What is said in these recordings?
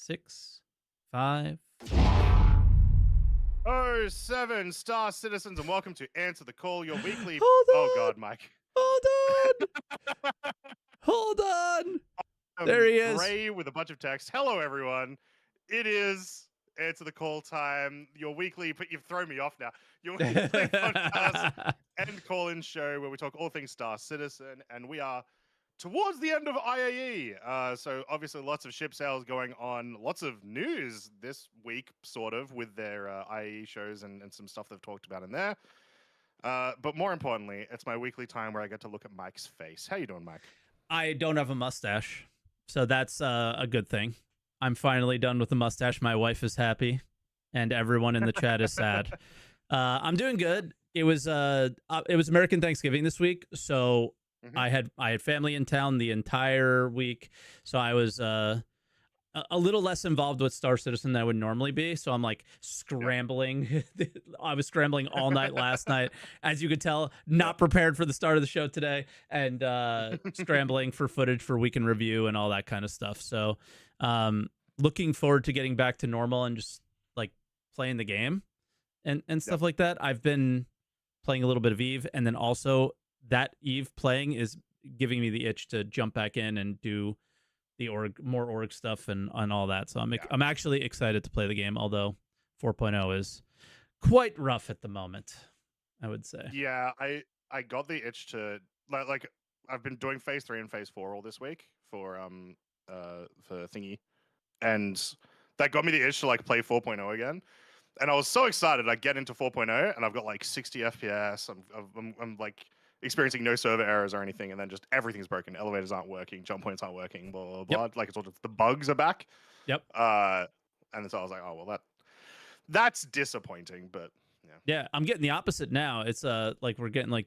6, 5. Oh, 7 star citizens, and welcome to Answer the Call, your weekly. Hold Oh on. God, Mike. Hold on. Hold on. There he is. Gray with a bunch of text. Hello, everyone. It is Answer the Call time. Your weekly, but you've thrown me off now. Your weekly podcast and call-in show where we talk all things Star Citizen, and we are towards the end of IAE. So obviously lots of ship sales going on, lots of news this week, sort of, with their IAE shows and some stuff they've talked about in there. But more importantly, it's my weekly time where I get to look at Mike's face. How you doing, Mike? I don't have a mustache, so that's a good thing. I'm finally done with the mustache. My wife is happy, and everyone in the chat is sad. I'm doing good. It was American Thanksgiving this week, so I had family in town the entire week, so I was a little less involved with Star Citizen than I would normally be. So I'm like scrambling. I was scrambling all night last night, as you could tell. Not prepared for the start of the show today, and scrambling for footage for week in review and all that kind of stuff. So looking forward to getting back to normal and just like playing the game and stuff like that. I've been playing a little bit of Eve, and then also that Eve playing is giving me the itch to jump back in and do the more org stuff and all that. So I'm actually excited to play the game, although 4.0 is quite rough at the moment, I would say. Yeah, I got the itch to like I've been doing phase 3 and phase 4 all this week for thingy, and that got me the itch to like play 4.0 again. And I was so excited. I get into 4.0 and I've got like 60 FPS. I'm like experiencing no server errors or anything, and then just everything's broken. Elevators aren't working, jump points aren't working, blah blah blah. Like it's all just the bugs are back. Yep. And so I was like, oh well, that's disappointing, but yeah, I'm getting the opposite now. It's like we're getting like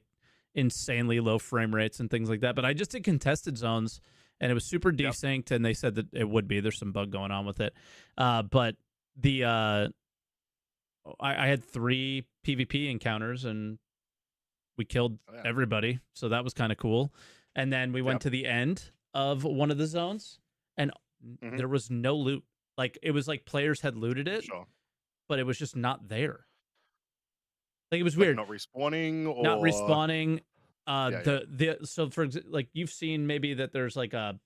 insanely low frame rates and things like that. But I just did contested zones, and it was super desynced, and they said that it would be. There's some bug going on with it, but the I had 3 PvP encounters and we killed everybody, so that was kind of cool. And then we went to the end of one of the zones, and there was no loot. Like it was like players had looted it, but it was just not there. Like it was weird. Not respawning or not respawning. So for like you've seen maybe that there's like a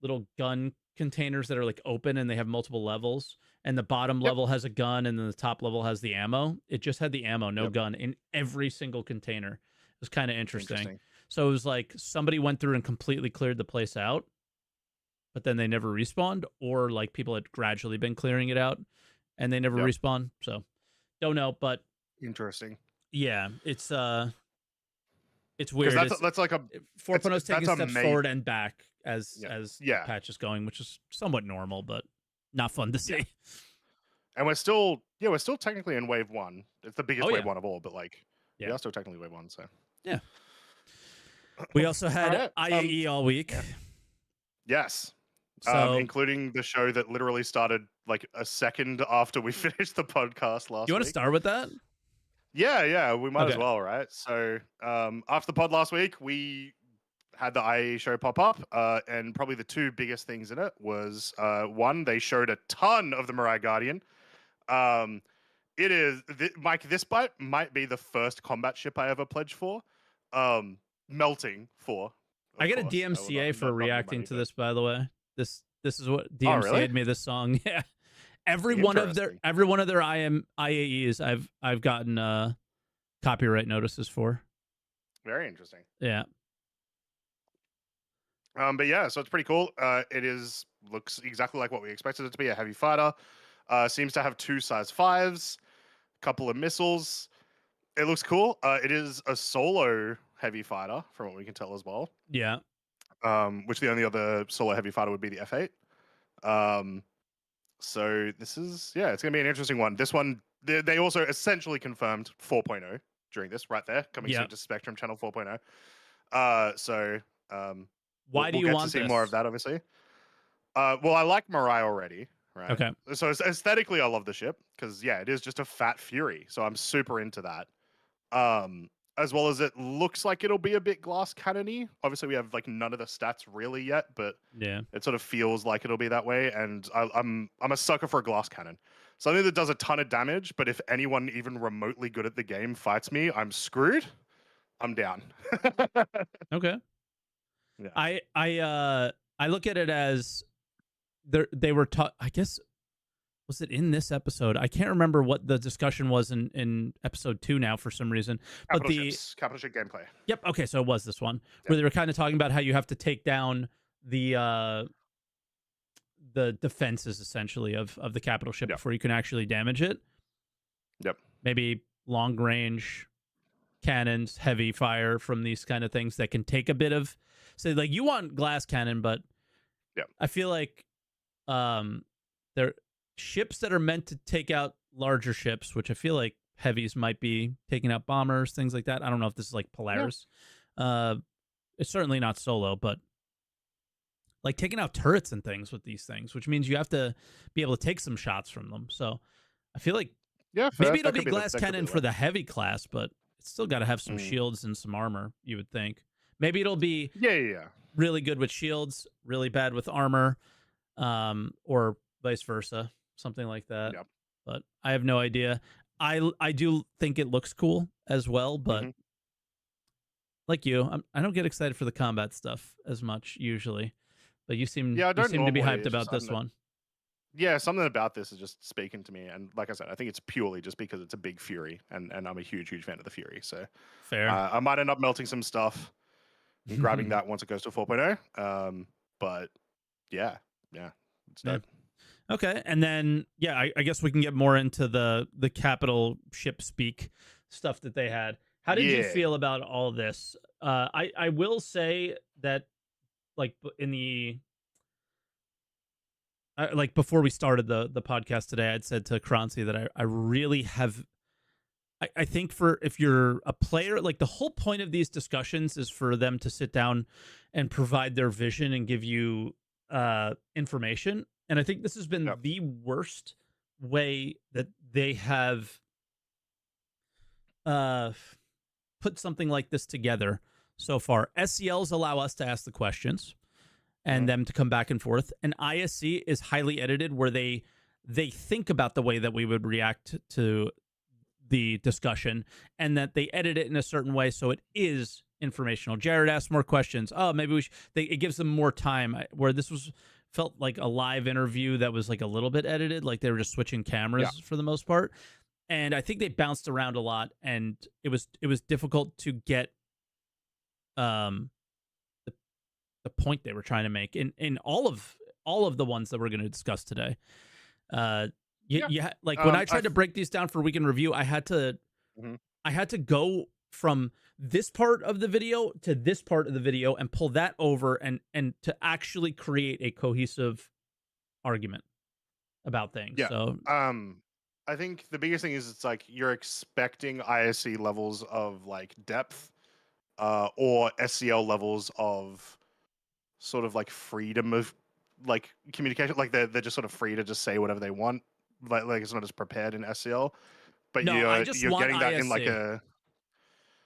little gun containers that are like open and they have multiple levels, and the bottom level has a gun and then the top level has the ammo. It just had the ammo, no gun in every single container. It was kind of interesting. So it was like somebody went through and completely cleared the place out, but then they never respawned, or like people had gradually been clearing it out and they never respawned. So don't know, but interesting. Yeah, it's weird. That's like a 4.0 is taking steps forward and back as patch is going, which is somewhat normal, but not fun to see. And we're still technically in wave 1. It's the biggest wave 1 of all, but like we are still technically wave 1. So yeah. We also had IAE all week. Yes. So, including the show that literally started like a second after we finished the podcast last week. You want to start with that? Yeah, we might as well, right? So after the pod last week, we had the IAE show pop up, and probably the 2 biggest things in it was, one, they showed a ton of the Mirai Guardian. It is, Mike, this might be the first combat ship I ever pledged for. Melting for. I get a DMCA for reacting to this, by the way. This is what DMCA'd me this song. Yeah. Every one of their IAEs I've gotten copyright notices for. Very interesting. Yeah. But yeah, so it's pretty cool. Looks exactly like what we expected it to be, a heavy fighter. Seems to have 2 size 5s, couple of missiles. It looks cool. It is a solo heavy fighter, from what we can tell as well. Yeah. Which the only other solo heavy fighter would be the F8. So this is, it's going to be an interesting one. This one, they also essentially confirmed 4.0 during this, right there, coming soon to Spectrum Channel 4.0. Why do you want to see more of that, obviously? Well, I like Mirai already, right? Okay. So aesthetically, I love the ship because, it is just a fat fury. So I'm super into that. as well as it looks like it'll be a bit glass cannony. Obviously, we have like none of the stats really yet, but Yeah. it sort of feels like it'll be that way. And I'm a sucker for a glass cannon. Something that does a ton of damage, but if anyone even remotely good at the game fights me, I'm screwed. I'm down. Okay. Yeah. I look at it as they were taught. I guess, was it in this episode? I can't remember what the discussion was in episode 2 now for some reason. Capital ship gameplay. Yep. Okay, so it was this one where they were kind of talking about how you have to take down the defenses essentially of the capital ship before you can actually damage it. Yep. Maybe long range cannons, heavy fire from these kind of things that can take a bit of. So like you want glass cannon, but I feel like they're ships that are meant to take out larger ships, which I feel like heavies might be taking out bombers, things like that. I don't know if this is like Polaris. It's certainly not Solo, but like taking out turrets and things with these things, which means you have to be able to take some shots from them. So I feel like maybe it'll be glass cannon for the heavy class, but it's still got to have some shields and some armor, you would think. Maybe it'll be really good with shields, really bad with armor, or vice versa, something like that. Yep. But I have no idea. I do think it looks cool as well, but like you, I don't get excited for the combat stuff as much usually. But you seem to be hyped about this one. Yeah, something about this is just speaking to me, and like I said, I think it's purely just because it's a big Fury, and I'm a huge fan of the Fury. So fair. I might end up melting some stuff and grabbing that once it goes to 4.0. But yeah, it's dope. Okay, and then I guess we can get more into the capital ship speak stuff that they had. How did you feel about all this? I will say that, like in the like before we started the podcast today, I'd said to Croncy that I really have. I think for if you're a player, like the whole point of these discussions is for them to sit down and provide their vision and give you information. And I think this has been the worst way that they have put something like this together so far. SCLs allow us to ask the questions and them to come back and forth. And ISC is highly edited where they think about the way that we would react to the discussion and that they edit it in a certain way so it is informational. Jared asked more questions. Oh, maybe we should. It gives them more time, where this felt like a live interview that was like a little bit edited, like they were just switching cameras for the most part. And I think they bounced around a lot, and it was difficult to get the point they were trying to make in all of the ones that we're going to discuss today. Like when I tried to break these down for weekend review, I had to go from this part of the video to this part of the video and pull that over and to actually create a cohesive argument about things. Yeah. So I think the biggest thing is it's like you're expecting ISC levels of like depth or SCL levels of sort of like freedom of like communication. Like they're just sort of free to just say whatever they want. Like it's not as prepared in SCL. But no, you're getting that ISC. in like a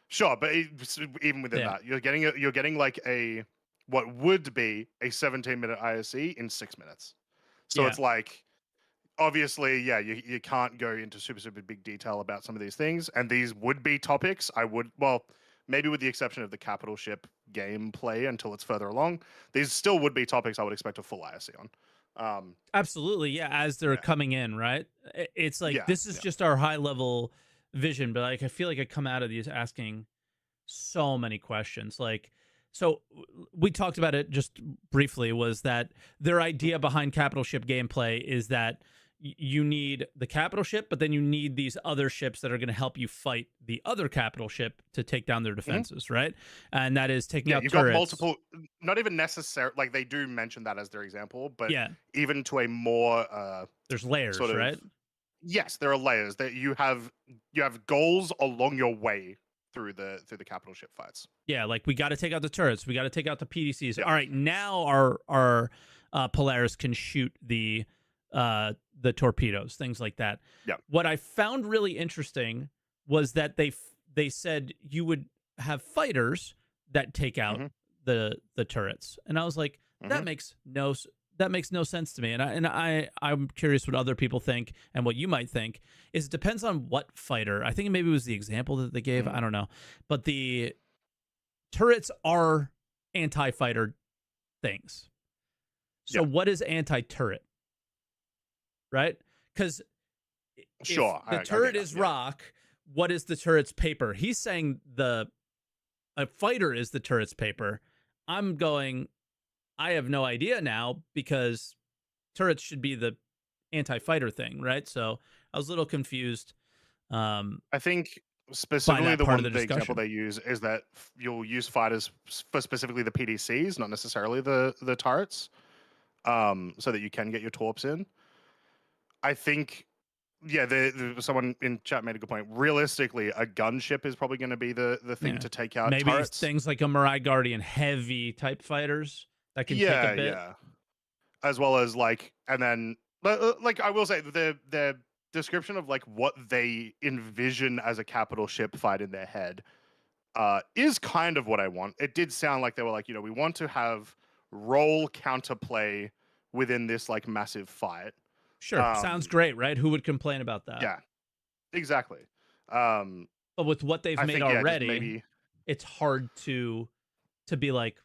sure, but even within that, you're getting like a what would be a 17-minute ISC in 6 minutes. So it's like obviously, you can't go into super big detail about some of these things, and these would be topics maybe with the exception of the capital ship gameplay until it's further along, these still would be topics I would expect a full ISC on. Absolutely, as they're coming in, right? It's like this is just our high level vision, but like I feel like I come out of these asking so many questions. Like, so we talked about it just briefly, was that their idea behind capital ship gameplay is that you need the capital ship, but then you need these other ships that are going to help you fight the other capital ship to take down their defenses, right? And that is taking out you've turrets. Got multiple, not even necessary, like they do mention that as their example, but even to a more there's layers, right? Yes, there are layers that you have goals along your way through the capital ship fights. Yeah, like we got to take out the turrets, we got to take out the PDCs. All right, now our Polaris can shoot the torpedoes, things like that. Yeah. What I found really interesting was that they they said you would have fighters that take out hmm the turrets, and I was like, hmm that makes no sense to me. I'm curious what other people think and what you might think. Is it depends on what fighter. I think maybe it was the example that they gave. I don't know, but the turrets are anti-fighter things. So Yeah. what is anti-turret? Right? Because Sure. the I turret get that, is yeah. rock, what is the turret's paper? He's saying a fighter is the turret's paper. I'm going, I have no idea now because turrets should be the anti-fighter thing, right? So I was a little confused I think by specifically that the part of one the the example discussion. they use is that you'll use fighters for specifically the PDCs, not necessarily the turrets, so that you can get your torps in. I think, yeah, someone in chat made a good point. Realistically, a gunship is probably going to be the thing Yeah. to take out Maybe turrets. things like a Mirai Guardian heavy type fighters that can take a Yeah, bit. yeah. As well as like, and then like I will say the description of like what they envision as a capital ship fight in their head is kind of what I want. It did sound like they were like, we want to have role counterplay within this like massive fight. Sure. Sounds great, right? Who would complain about that? Yeah, exactly. Um, But with what they've I made think yeah, just already, maybe it's hard to be like,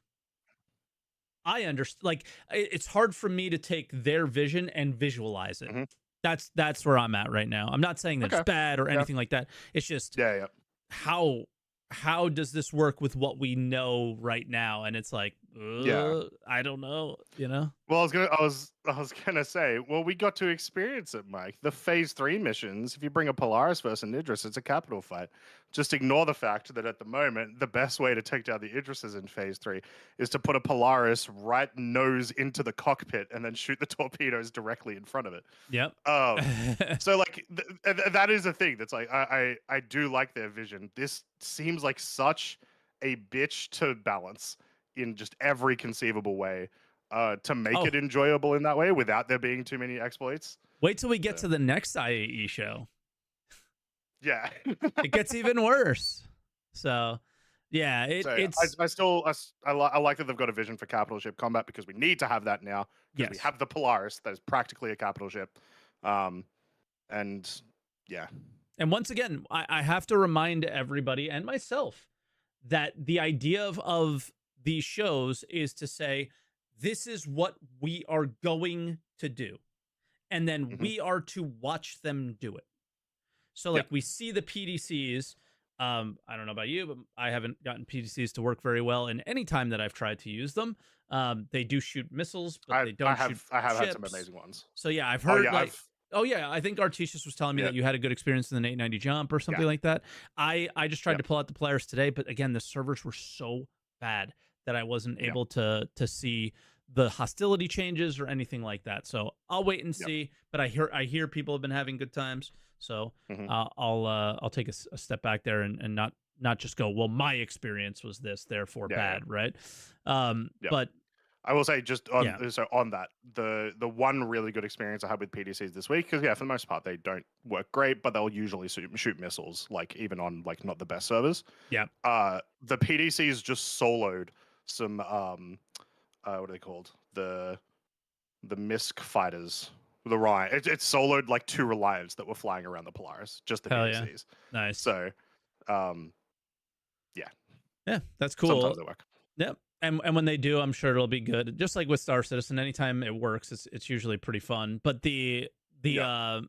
I understand. Like, it's hard for me to take their vision and visualize it. mhm. That's where I'm at right now. I'm not saying that it's Okay, bad or yeah, anything like that. It's just yeah, yeah. how how does this work with what we know right now? And it's like, Yeah. I don't know. You know? Well, I was gonna say, well, we got to experience it, Mike. The Phase 3 missions. If you bring a Polaris versus an Idris, it's a capital fight. Just ignore the fact that at the moment, the best way to take down the Idrises in Phase 3 is to put a Polaris right nose into the cockpit and then shoot the torpedoes directly in front of it. Yep. So like that is a thing that's like I do like their vision. This seems like such a bitch to balance in just every conceivable way to make Oh, it enjoyable in that way without there being too many exploits. wait till we get So, to the next IAE show. yeah. It gets even worse. So, yeah, So yeah, it's I still I like that they've got a vision for capital ship combat because we need to have that now because we yes. have the Polaris that is practically a capital ship. And yeah. And once again, I have to remind everybody and myself that the idea of these shows is to say, this is what we are going to do. And then hmm we are to watch them do it. So, Yep. like, we see the PDCs. I don't know about you, but I haven't gotten PDCs to work very well in any time that I've tried to use them. They do shoot missiles, but they don't shoot I have had some ships. amazing ones. So, yeah, I've Oh heard yeah, like, oh yeah, I think Artecius was telling me yeah, that you had a good experience in the 890 jump or something yeah, like that. I just tried yeah, to pull out the players today, but again, the servers were so bad that I wasn't yeah, able to see the hostility changes or anything like that. So I'll wait and yeah. see. But I hear people have been having good times, so hmm I'll take a step back there and not just go, well, my experience was this, therefore Yeah, yeah, bad, right? yeah. But I will say just yeah, on that, the one really good experience I had with PDCs this week, because yeah, for the most part they don't work great, but they'll usually shoot missiles, like even on like not the best servers. yeah, The PDCs just soloed some what are they called? The MISC fighters. The Ryan. It's soloed like 2 Reliants that were flying around the Polaris, just the hell yeah, PDCs. nice, So yeah, yeah, that's sometimes cool. they work. Yep. And when they do, I'm sure it'll be good. Just like with Star Citizen, anytime it works, it's usually pretty fun. But Yeah.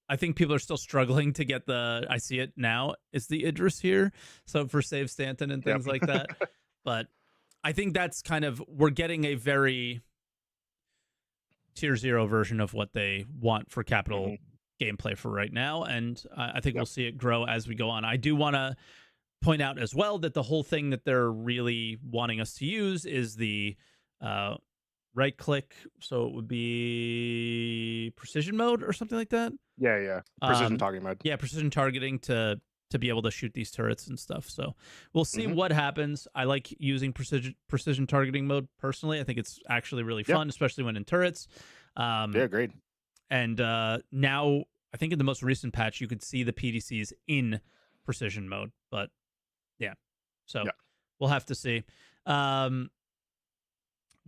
I think people are still struggling to get the. I see it now. It's the Idris here, so for save Stanton and Yep. things like that. But I think that's kind of we're getting a very tier 0 version of what they want for capital hmm gameplay for right now, and I think we'll Yep. see it grow as we go on. I do want to point out as well that the whole thing that they're really wanting us to use is the right click, so it would be precision mode or something like that. Yeah, yeah. Precision targeting mode. Yeah, precision targeting to be able to shoot these turrets and stuff. So we'll see hmm what happens. I like using precision targeting mode personally. I think it's actually really Yeah. fun, especially when in turrets. Yeah, agreed. And now I think in the most recent patch, you could see the PDCs in precision mode. But yeah, so we'll have to see.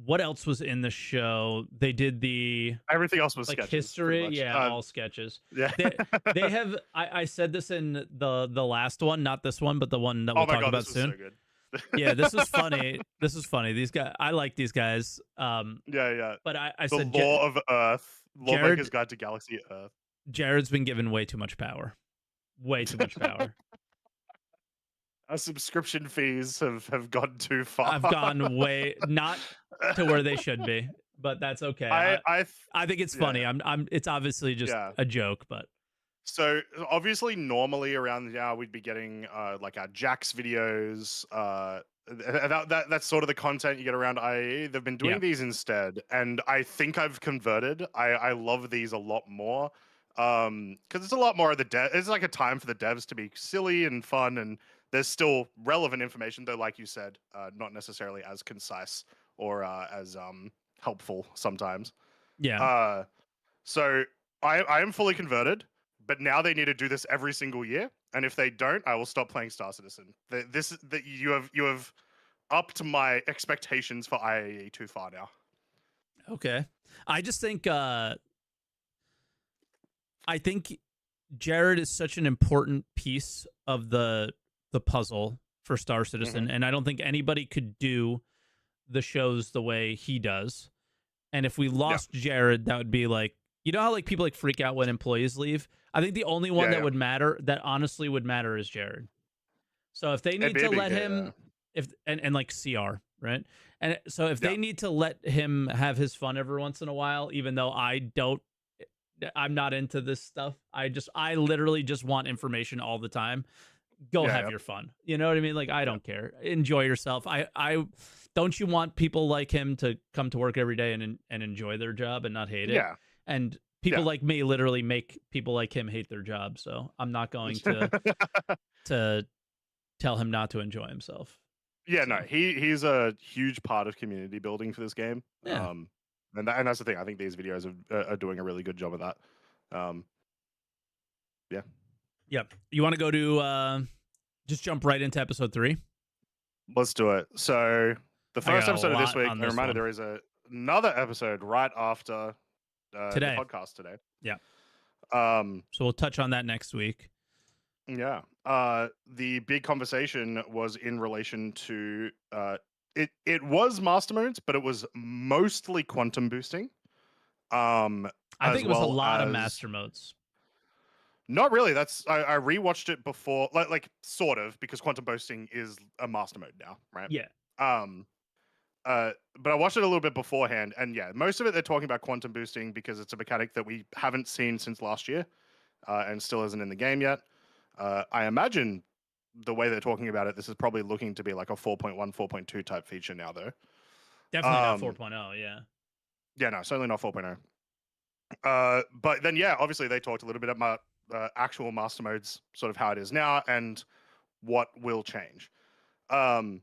What else was in the show? They did the everything else was like sketches, history, yeah, all sketches. Yeah, they have. I said this in the last one, not this one, but the one that we'll oh my talk God, about this was soon. so good. Yeah, this is funny. This is funny. These guys, I like these guys. Yeah. But I The said Law of Earth, Lawmaker's Guide to Galaxy Earth. Jared's been given way too much power. Way too much power. Our subscription fees have gone too far. I've gone way not to where they should be, but that's okay. I think it's funny. Yeah. It's obviously just a joke, but. So obviously, normally around now we'd be getting like our Jax videos. That's sort of the content you get around IAE. They've been doing these instead, and I think I've converted. I love these a lot more because it's a lot more of the dev. It's like a time for the devs to be silly and fun, and there's still relevant information, though, like you said, not necessarily as concise or as helpful sometimes. Yeah. So I am fully converted. But now they need to do this every single year, and if they don't, I will stop playing Star Citizen. You have upped my expectations for IAE too far now. Okay, I just think Jared is such an important piece of the puzzle for Star Citizen, and I don't think anybody could do the shows the way he does. And if we lost Jared, that would be like, you know how like people like freak out when employees leave? I think the only one that would matter, that honestly would matter, is Jared. So if they need to let him, and like CR, right? And so if they need to let him have his fun every once in a while, even though I'm not into this stuff. I literally just want information all the time. Go have your fun. You know what I mean? Like, I don't care. Enjoy yourself. I don't you want people like him to come to work every day and enjoy their job and not hate it? Yeah. And people like me literally make people like him hate their job. So I'm not going to tell him not to enjoy himself. Yeah, no, he's a huge part of community building for this game. Yeah. And that's the thing. I think these videos are doing a really good job of that. Yeah. You want to go to just jump right into episode 3? Let's do it. So the first episode of this week, a reminder, there is another episode right after today. The podcast today. Yeah. So we'll touch on that next week. Yeah. The big conversation was in relation to it was master modes, but it was mostly quantum boosting. I think it was a lot of master modes. Not really. I rewatched it before, like sort of, because quantum boosting is a master mode now, right? Yeah. But I watched it a little bit beforehand, and yeah, most of it they're talking about quantum boosting because it's a mechanic that we haven't seen since last year, and still isn't in the game yet. I imagine the way they're talking about it, this is probably looking to be like a 4.1, 4.2 type feature now, though. Definitely not 4.0, yeah. Yeah, no, certainly not 4.0. But then, yeah, obviously they talked a little bit about actual master modes, sort of how it is now, and what will change. The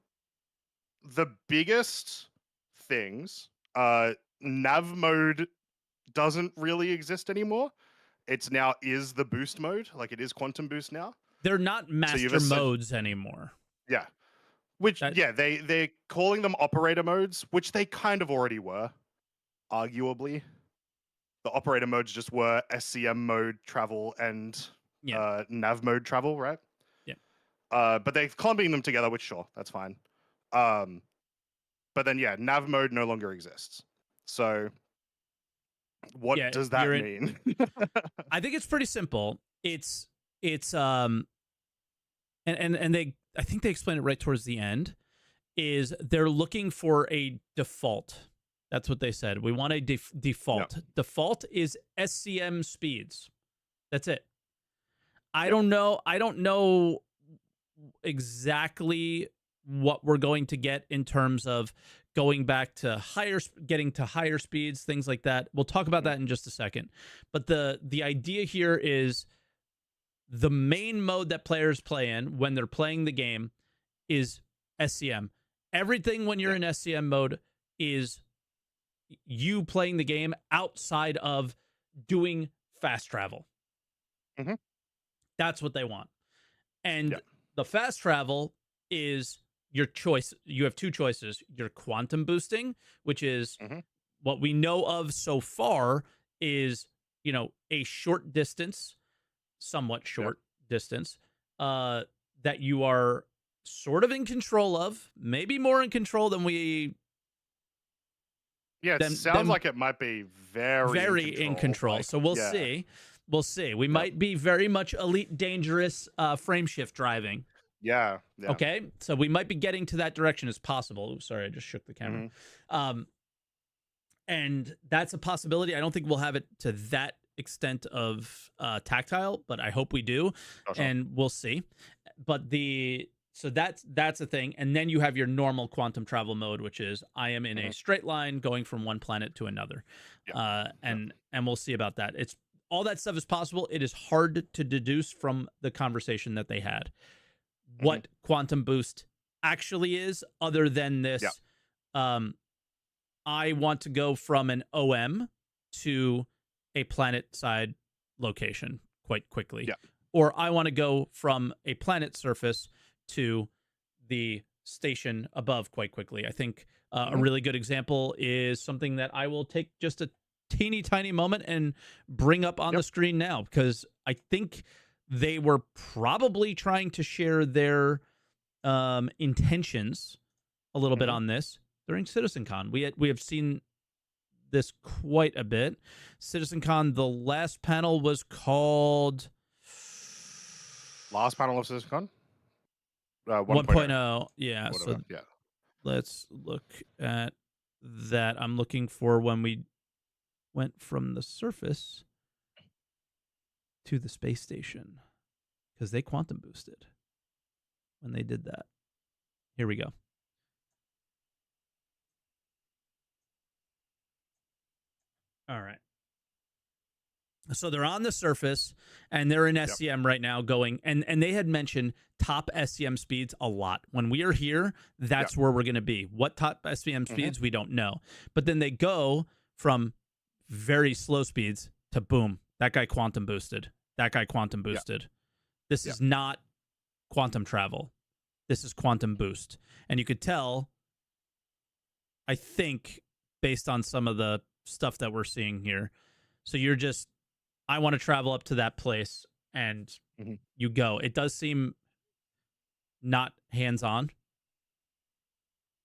biggest things, nav mode doesn't really exist anymore. It's now is the boost mode, like it is quantum boost now. They're not master modes anymore. Yeah. Which, they're calling them operator modes, which they kind of already were, arguably. The operator modes just were SCM mode travel and nav mode travel, right? Yeah. But they're clumping them together, which, sure, that's fine. But then, nav mode no longer exists. So what does that mean? I think it's pretty simple. It's and they, I think they explain it right towards the end, is they're looking for a default. That's what they said. We want a default. Yep. Default is SCM speeds. That's it. I don't know exactly what we're going to get in terms of going back to getting to higher speeds, things like that. We'll talk about that in just a second. But the idea here is the main mode that players play in when they're playing the game is SCM. Everything when you're in SCM mode is you playing the game outside of doing fast travel. Mhm. That's what they want. And Yeah. the fast travel is your choice. You have two choices. Your quantum boosting, which is Mhm. what we know of so far is, a short distance, somewhat Yeah. short distance, uh, that you are sort of in control of, maybe more in control than Yeah, it sounds than like it might be very in very in control. control. Like, So we'll yeah. see. We'll see. We Yep. might be very much elite dangerous frame shift driving. Yeah. Yeah. Okay, so we might be getting to that direction as possible. Oops, sorry, I just shook the camera. Mhm. Um, and that's a possibility. I don't think we'll have it to that extent of tactile, but I hope we do, Sure. and we'll see. But so that's a thing, and then you have your normal quantum travel mode, which is I am in a Mhm. straight line going from one planet to another, Yeah. and we'll see about that. It's all that stuff is possible. It is hard to deduce from the conversation that they had what quantum boost actually is, other than Yeah. this. I want to go from an OM to a planet side location quite quickly. Yeah. Or I want to go from a planet surface to the station above quite quickly. I think a really good example is something that I will take just a teeny tiny moment and bring up on the screen now, because I think they were probably trying to share their intentions a little bit on this during CitizenCon. We have seen this quite a bit. CitizenCon, the last panel was called Last panel of CitizenCon? 1.0. 1.0. Yeah, Whatever. so Yeah. let's look at that. I'm looking for when we went from the surface to the space station, because they quantum boosted when they did that. Here we go. All right. So they're on the surface and they're in SCM right now going, and they had mentioned top SCM speeds a lot. When we are here, that's where we're going to be. What top SCM speeds, we don't know. But then they go from very slow speeds to boom, that guy quantum boosted. That guy quantum boosted. This is not quantum travel. This is quantum boost. And you could tell, I think, based on some of the stuff that we're seeing here. So you're just, I want to travel up to that place, and you go. It does seem not hands-on,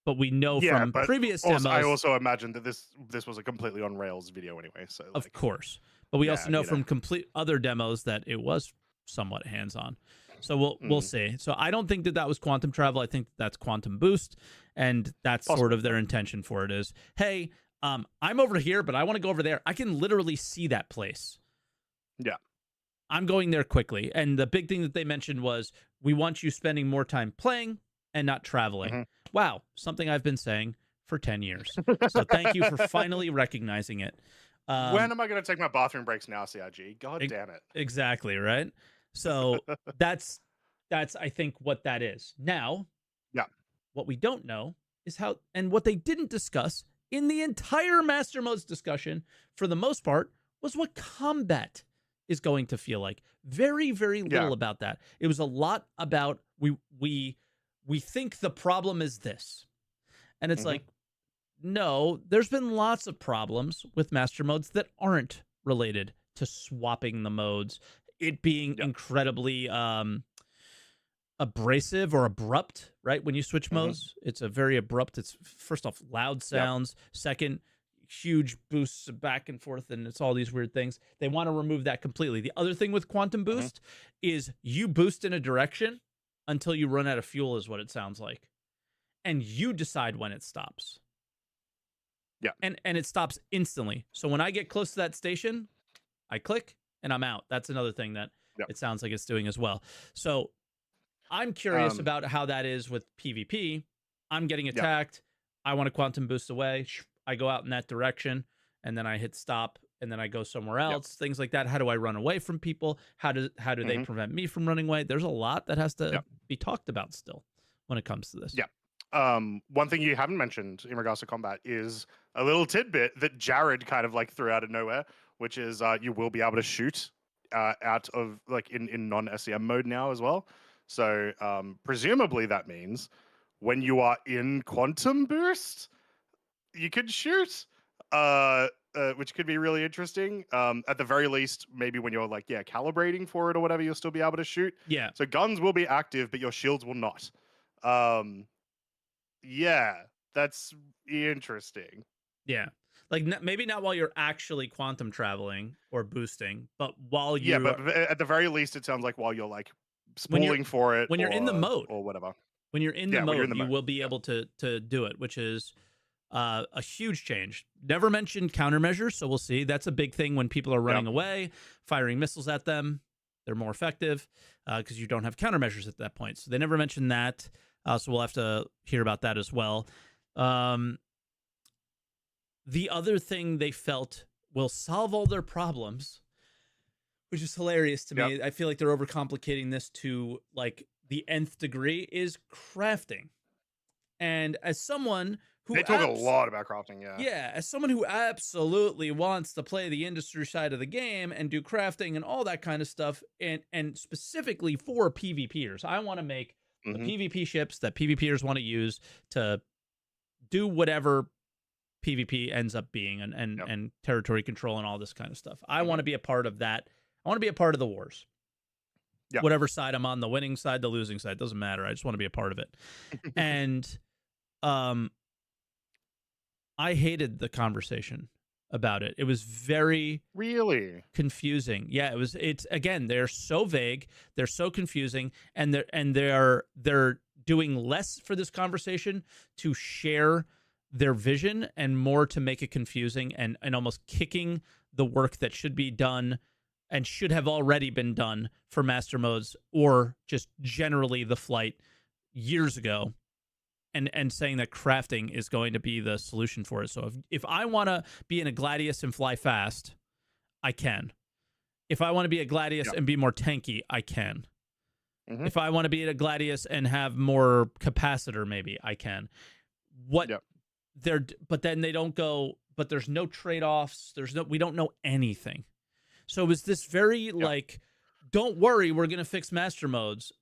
but we know from previous demos. I also imagine that this was a completely on rails video anyway. So of course, but we also know from complete other demos that it was somewhat hands-on. So we'll see. So I don't think that was quantum travel. I think that's quantum boost, and that's sort of their intention for it is, hey, I'm over here, but I want to go over there. I can literally see that place. Yeah. I'm going there quickly. And the big thing that they mentioned was, we want you spending more time playing and not traveling. Wow, something I've been saying for 10 years. So thank you for finally recognizing it. When am I going to take my bathroom breaks now, CIG? God damn it. Exactly, right? So that's I think what that is. Now, what we don't know is how, and what they didn't discuss in the entire Master Modes discussion, for the most part, was what combat is going to feel like. Very, very little about that. It was a lot about we think the problem is this. And it's like, no, there's been lots of problems with Master Modes that aren't related to swapping the modes. It being incredibly abrasive or abrupt, right? When you switch modes, it's a very abrupt. It's first off loud sounds. Second, huge boosts back and forth, and it's all these weird things. They want to remove that completely. The other thing with quantum boost is you boost in a direction until you run out of fuel, is what it sounds like, and you decide when it stops. And it stops instantly. So when I get close to that station, I click and I'm out. That's another thing that it sounds like it's doing as well. So I'm curious about how that is with PvP. I'm getting attacked. I want to quantum boost away. I go out in that direction, and then I hit stop, and then I go somewhere else. Things like that. How do I run away from people? How do they prevent me from running away? There's a lot that has to be talked about still when it comes to this. One thing you haven't mentioned in regards to combat is a little tidbit that Jared kind of like threw out of nowhere, which is you will be able to shoot out of like in non-SEM mode now as well. So presumably that means when you are in quantum boost, you can shoot, which could be really interesting. At the very least, maybe when you're like calibrating for it or whatever, you'll still be able to shoot. Yeah. So guns will be active, but your shields will not. Yeah, that's interesting. Yeah. Like maybe not while you're actually quantum traveling or boosting, but while Yeah, you but at the very least, it sounds like while you're like when you're spooling for it when you're in the mode. or whatever. When you're in the Yeah, when you're in mode, the you mode. will be able to do it, which is a huge change. Never mentioned countermeasures, so we'll see. That's a big thing when people are running away, firing missiles at them. They're more effective because you don't have countermeasures at that point. So they never mentioned that. So we'll have to hear about that as well. The other thing they felt will solve all their problems, which is hilarious to me. I feel like they're overcomplicating this to like the nth degree, is crafting. And as someone who they talk a lot about crafting, yeah, as someone who absolutely wants to play the industry side of the game and do crafting and all that kind of stuff, and specifically for PvPers, I want to make the PvP ships that PvPers want to use to do whatever PvP ends up being, and territory control and all this kind of stuff. I want to be a part of that. I want to be a part of the wars. Whatever side I'm on, the winning side, the losing side, doesn't matter. I just want to be a part of it. And I hated the conversation about it. It was very really confusing. Yeah, it's again, they're so vague, they're so confusing, and they're doing less for this conversation to share their vision and more to make it confusing and almost kicking the work that should be done and should have already been done for master modes or just generally the flight years ago, and saying that crafting is going to be the solution for it. So if I want to be in a Gladius and fly fast, I can. If I want to be a Gladius and be more tanky, I can. If I want to be at a Gladius and have more capacitor, maybe I can. But then they don't go, but there's no trade-offs. We don't know anything. So it was this very like, don't worry, we're going to fix master modes.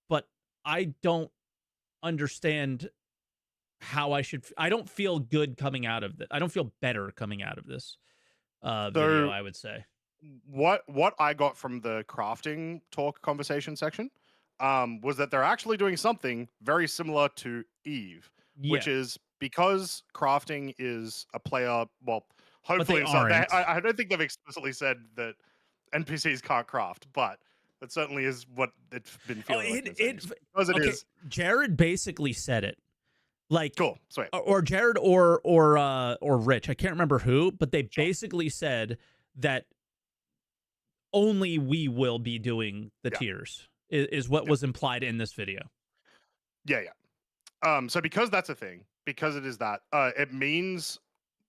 But I don't understand how I don't feel good coming out of this. I don't feel better coming out of this video, I would say. What I got from the crafting talk conversation section was that they're actually doing something very similar to Eve, which is because crafting is a player, well, hopefully I don't think they've explicitly said that NPCs can't craft, but that certainly is what it's been feeling like. Jared basically said it. Like, cool, sweet. Or Jared or Rich, I can't remember who, but they basically said that only we will be doing the tiers is what was implied in this video. So because that's a thing, because it is that, it means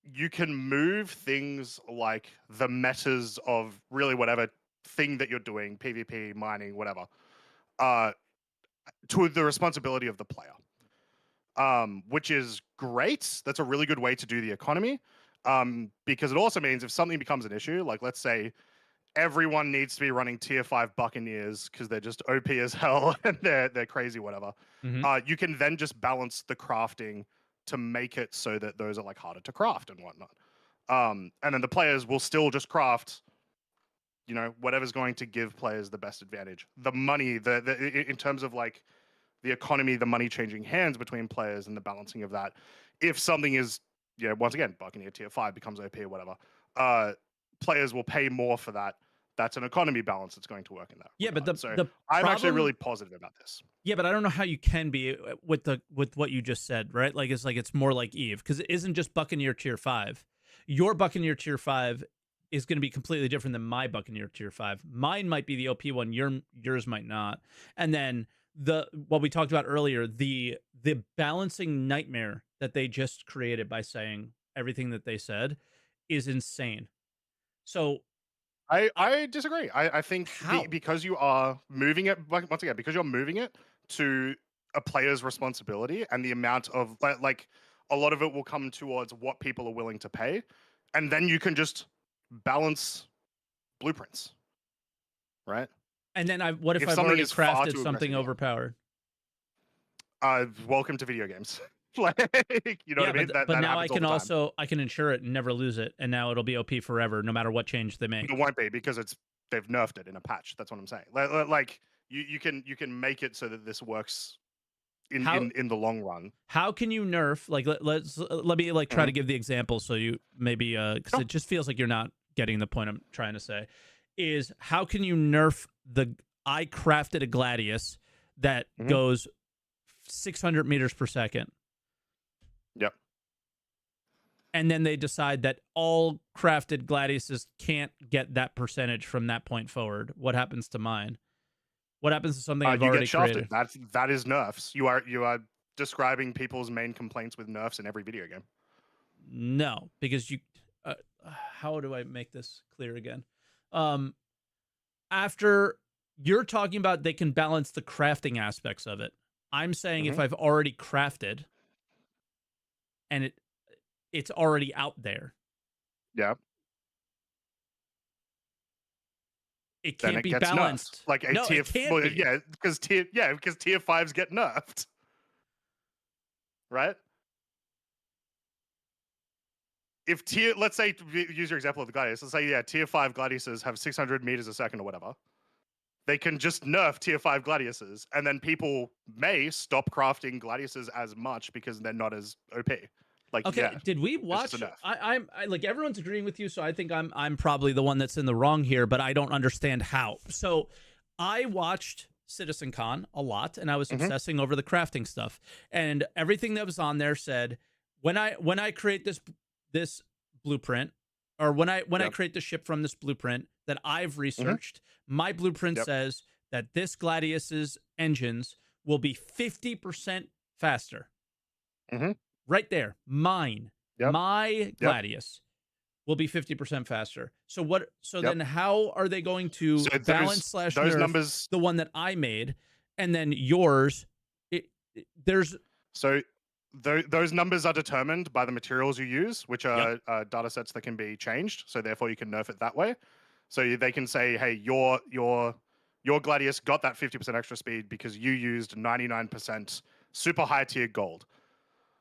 you can move things like the metas of really whatever thing that you're doing, PvP, mining, whatever, to the responsibility of the player, which is great. That's a really good way to do the economy, because it also means if something becomes an issue, like let's say everyone needs to be running tier 5 Buccaneers because they're just OP as hell and they're crazy, whatever. You can then just balance the crafting to make it so that those are like harder to craft and whatnot. And then the players will still just craft, whatever's going to give players the best advantage. The money, in terms of like the economy, the money changing hands between players and the balancing of that. If something is, once again, Buccaneer tier 5 becomes OP or whatever, players will pay more for that. That's an economy balance that's going to work in that. Yeah, regard. but the I'm problem, actually really positive about this. Yeah, but I don't know how you can be with what you just said, right? Like it's more like Eve, because it isn't just Buccaneer tier 5. Your Buccaneer tier 5 is going to be completely different than my Buccaneer tier 5. Mine might be the OP one, yours might not. And then what we talked about earlier, the balancing nightmare that they just created by saying everything that they said is insane. So I disagree. I think because you are moving it, once again, because you're moving it to a player's responsibility, and the amount of like a lot of it will come towards what people are willing to pay, and then you can just balance blueprints, right? And then what if I've something already is far crafted too something aggressive, overpowered? Welcome to video games. Like, you know what I mean? But that now I happens can all the time. I can insure it and never lose it, and now it'll be OP forever, no matter what change they make. It won't be because they've nerfed it in a patch. That's what I'm saying. Like you can make it so that this works in the long run. How can you nerf? Like let me like try to give the example so you maybe because it just feels like you're not getting the point I'm trying to say. Is how can you nerf I crafted a Gladius that goes 600 meters per second. Yep. And then they decide that all crafted Gladiuses can't get that percentage from that point forward. What happens to mine? What happens to something I've already created? That is nerfs. You are describing people's main complaints with nerfs in every video game. No, because you. How do I make this clear again? After you're talking about, they can balance the crafting aspects of it. I'm saying if I've already crafted, and it's already out there. Yeah. It can't be balanced. Nerfed. Like a tier, yeah, because tier 5s get nerfed. Right? If let's say, use your example of the Gladius. Let's say, tier 5 Gladiuses have 600 meters a second or whatever. They can just nerf tier 5 Gladiuses, and then people may stop crafting Gladiuses as much because they're not as OP. Like, okay, did we watch? I like everyone's agreeing with you, so I think I'm probably the one that's in the wrong here, but I don't understand how. So I watched CitizenCon a lot, and I was obsessing over the crafting stuff, and everything that was on there said when I create this blueprint, or when I create the ship from this blueprint that I've researched, my blueprint says that this Gladius's engines will be 50% faster. Right there, my Gladius will be 50% faster. So what? So then, how are they going to balance / nerf numbers, the one that I made, and then yours? Those numbers are determined by the materials you use, which are data sets that can be changed. So therefore, you can nerf it that way. So they can say, hey, your Gladius got that 50% extra speed because you used 99% super high tier gold.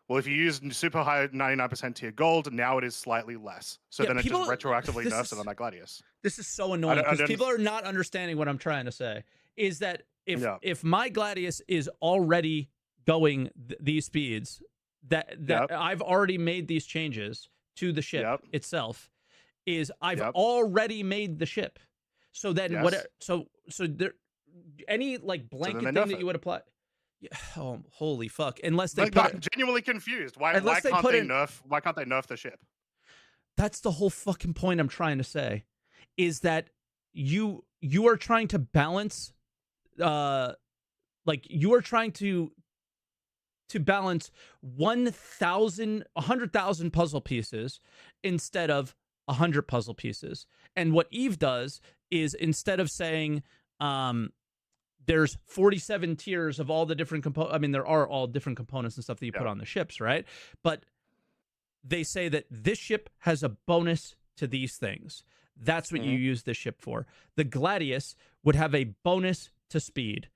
Well, if you use super high 99% tier gold, now it is slightly less. So then it just retroactively nerfs it on that Gladius. This is so annoying because people are not understanding what I'm trying to say. Is that if my Gladius is already going these speeds, that I've already made these changes to the ship itself, is I've already made the ship. So then so there any like blanket thing that you would apply. Yeah. Oh, holy fuck! Unless they I'm genuinely confused. Why can't they nerf the ship? That's the whole fucking point I'm trying to say, is that you are trying to balance, like you are trying to balance 100,000 puzzle pieces instead of 100 puzzle pieces. And what Eve does is, instead of saying, there's 47 tiers of all the different components. I mean, there are all different components and stuff that you put on the ships, right? But they say that this ship has a bonus to these things. That's what you use this ship for. The Gladius would have a bonus to speed.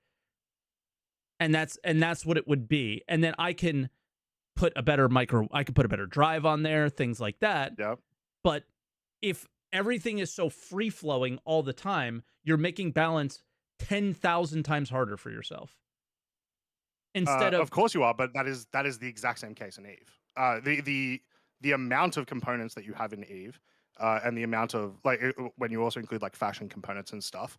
And that's what it would be. And then I can put a better drive on there, things like that. Yeah. But if everything is so free flowing all the time, you're making balance 10,000 times harder for yourself. Instead of course you are, but that is the exact same case in Eve. The amount of components that you have in Eve, and the amount of when you also include like fashion components and stuff,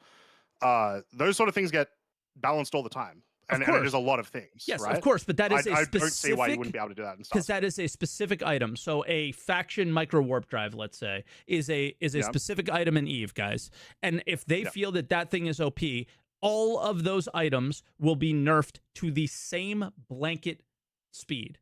those sort of things get balanced all the time. And it is a lot of things. Yes, right? Of course, but that is I don't see why you wouldn't be able to do that. Because that is a specific item. So a faction micro warp drive, let's say, is a specific item in Eve, guys. And if they feel that thing is OP, all of those items will be nerfed to the same blanket speed.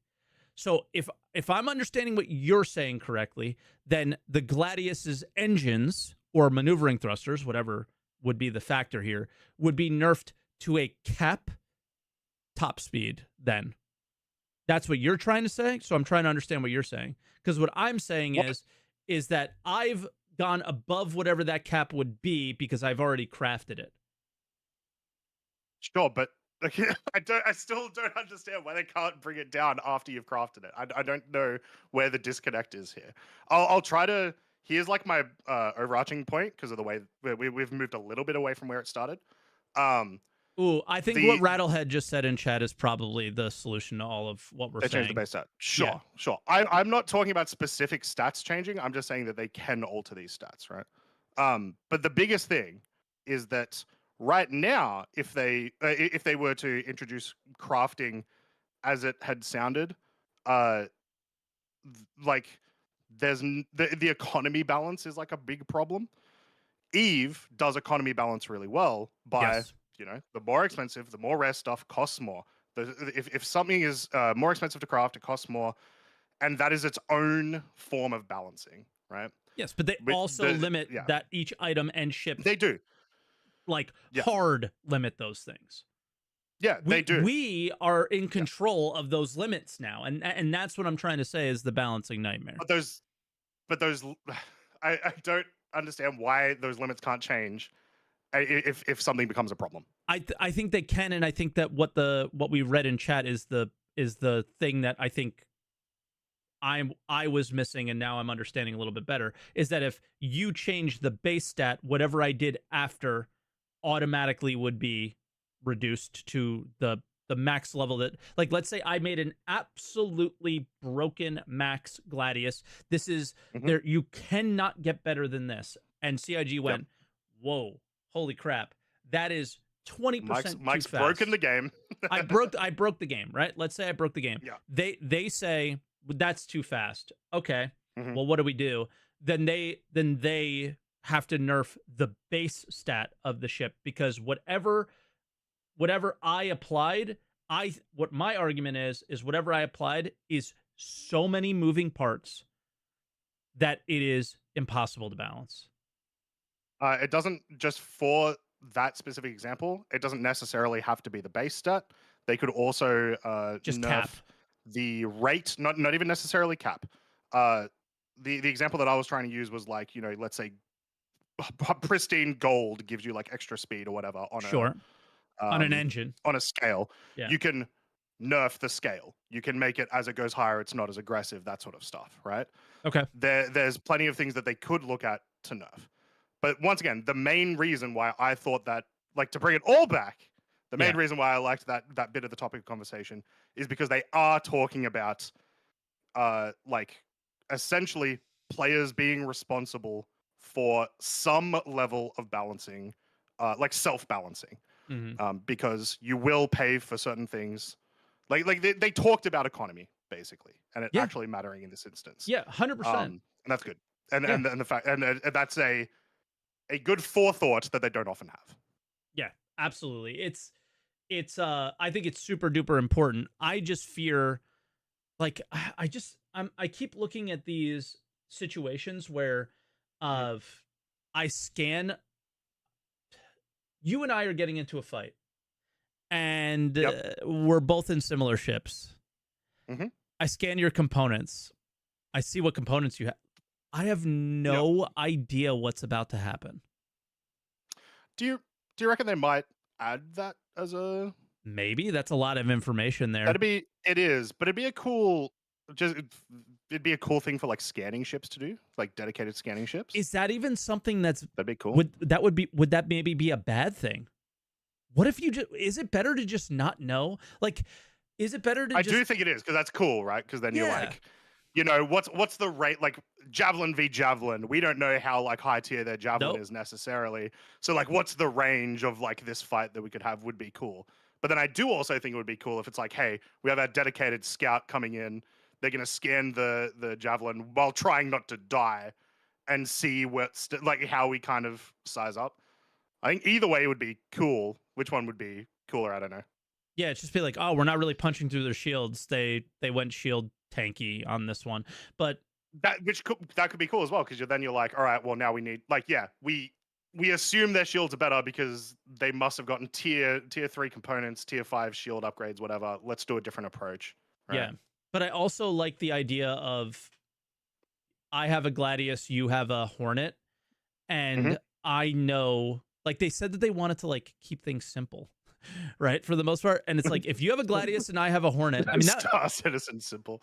So if I'm understanding what you're saying correctly, then the Gladius's engines or maneuvering thrusters, whatever would be the factor here, would be nerfed to a cap top speed then. That's what you're trying to say? So I'm trying to understand what you're saying. Because what I'm saying is that I've gone above whatever that cap would be because I've already crafted it. Sure, but like, I still don't understand why they can't bring it down after you've crafted it. I don't know where the disconnect is here. I'll try to. Here's like my overarching point because of the way we've moved a little bit away from where it started. Ooh, I think what Rattlehead just said in chat is probably the solution to all of what we're they saying. changed the base stat. Sure, sure. I'm not talking about specific stats changing. I'm just saying that they can alter these stats, right? But the biggest thing is that right now, if they were to introduce crafting as it had sounded, like there's the economy balance is like a big problem. Eve does economy balance really well by the more expensive, the more rare stuff costs more. If something is more expensive to craft, it costs more, and that is its own form of balancing, right? Yes, but they also limit that each item and ship. They do. Like hard limit those things. Yeah, they do. We are in control of those limits now, and that's what I'm trying to say is the balancing nightmare. But those, I don't understand why those limits can't change if something becomes a problem. I think they can, and I think that what we read in chat is the thing that I think I was missing, and now I'm understanding a little bit better, is that if you change the base stat, whatever I did after automatically would be reduced to the max level that, like, let's say I made an absolutely broken max Gladius. This is there, you cannot get better than this. And CIG went, whoa, holy crap. That is 20% Mike's too fast. broken the game. I broke the game, right? Let's say I broke the game. Yeah. They say that's too fast. Okay. Well, what do we do? Then they have to nerf the base stat of the ship, because whatever I applied, what my argument is whatever I applied is so many moving parts that it is impossible to balance. It doesn't, just for that specific example, it doesn't necessarily have to be the base stat. They could also just nerf cap the rate, not even necessarily cap. The example that I was trying to use was like, let's say pristine gold gives you like extra speed or whatever on on an engine, on a scale. Yeah. You can nerf the scale. You can make it as it goes higher, it's not as aggressive, that sort of stuff, right? Okay. There's plenty of things that they could look at to nerf. But once again, the main reason why I thought that, like, to bring it all back, the main reason why I liked that bit of the topic of conversation is because they are talking about like essentially players being responsible for some level of balancing, like self-balancing, because you will pay for certain things. Like they talked about economy basically, and it actually mattering in this instance. Yeah, 100%. And that's good. And the fact, and that's a good forethought that they don't often have. Yeah, absolutely. It's I think it's super duper important. I just fear, like, I keep looking at these situations where I scan, you and I are getting into a fight, and we're both in similar ships. I scan your components. I see what components you have. I have no idea what's about to happen. Do you reckon they might add that as a... Maybe that's a lot of information there. It is, but it'd be a cool thing for like scanning ships to do, like dedicated scanning ships. Is that even something that'd be cool? Would that maybe be a bad thing? What if is it better to just not know? Like, is it better to I do think it is, because that's cool, right? Because then you're like, what's the rate? Like javelin v javelin, we don't know how like high tier their javelin is necessarily. So like, what's the range of like this fight that we could have would be cool. But then I do also think it would be cool if it's like, hey, we have our dedicated scout coming in. They're going to scan the javelin while trying not to die and see like how we kind of size up. I think either way it would be cool. Which one would be cooler? I don't know. Yeah, it's just be like, oh, we're not really punching through their shields. They went shield tanky on this one. But that could be cool as well, because you're like, all right, well now we need, like, we assume their shields are better because they must have gotten tier 3 components, tier 5 shield upgrades, whatever. Let's do a different approach. Right? Yeah. But I also like the idea of, I have a Gladius, you have a Hornet. and I know, like, they said that they wanted to like keep things simple, right, for the most part. And it's like, if you have a Gladius and I have a Hornet, I mean, that, Star Citizen simple.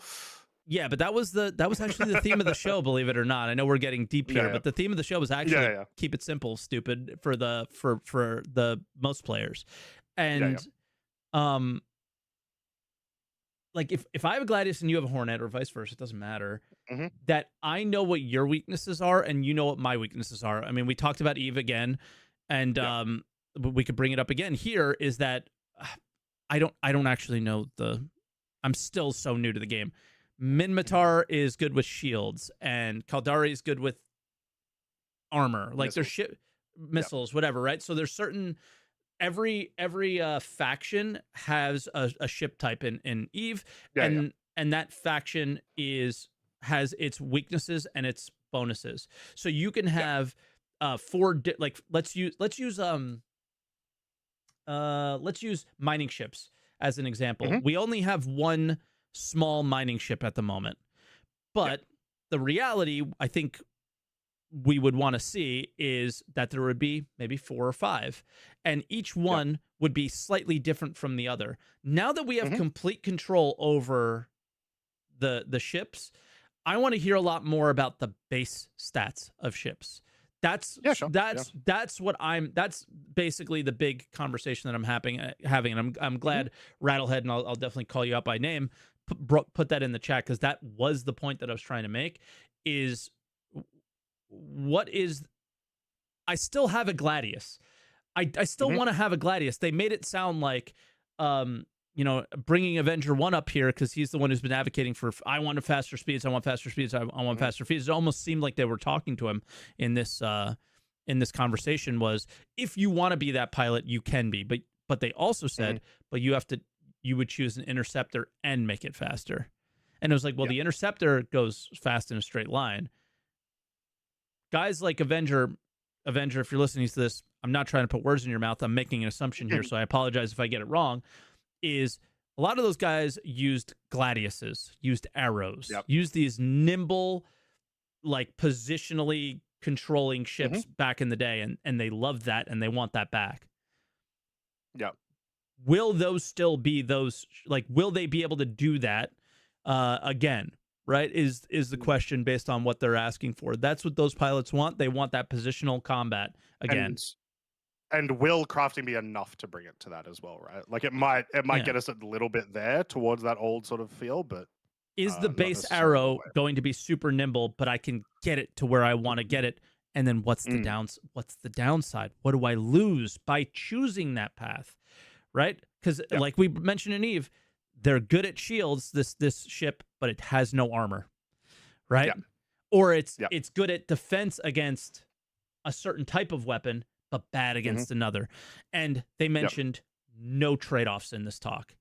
yeah, but that was actually the theme of the show, believe it or not. I know we're getting deep here, but the theme of the show was actually keep it simple, stupid for the most players. And like if I have a Gladius and you have a Hornet, or vice versa, it doesn't matter. That I know what your weaknesses are and you know what my weaknesses are. I mean, we talked about Eve again, and we could bring it up again. Here is that I don't actually know I'm still so new to the game. Minmatar is good with shields, and Kaldari is good with armor. Like there's missiles, whatever, right? So there's certain every faction has a ship type in Eve, and that faction has its weaknesses and its bonuses. So you can have like let's use mining ships as an example. We only have one small mining ship at the moment, but the reality I think we would want to see is that there would be maybe 4 or 5, and each one would be slightly different from the other. Now that we have complete control over the ships, I want to hear a lot more about the base stats of ships. That's what that's basically the big conversation that I'm having, and I'm glad Rattlehead, and I'll definitely call you out by name, put that in the chat, because that was the point that I was trying to make. Is I still have a Gladius. I still want to have a Gladius. They made it sound like bringing Avenger 1 up here, because he's the one who's been advocating for, I want faster speeds, I want faster speeds, I want faster speeds. It almost seemed like they were talking to him in this conversation. Was, if you want to be that pilot, you can be, but they also said, but you would choose an interceptor and make it faster. And it was like, well, the interceptor goes fast in a straight line. Guys like Avenger, if you're listening to this, I'm not trying to put words in your mouth. I'm making an assumption here, so I apologize if I get it wrong. Is a lot of those guys used Gladiuses, used arrows, used these nimble, like positionally controlling ships back in the day, and they loved that, and they want that back. Will those still be those? Like, will they be able to do that again? Right, is the question based on what they're asking for. That's what those pilots want. They want that positional combat again. And will crafting be enough to bring it to that as well, right? Like it might get us a little bit there towards that old sort of feel, but is the base arrow going to be super nimble, but I can get it to where I want to get it? And then what's the downside? What do I lose by choosing that path? Right? Because like we mentioned in Eve, they're good at shields, this ship, but it has no armor, right? Or it's good at defense against a certain type of weapon, but bad against another. And they mentioned no trade-offs in this talk.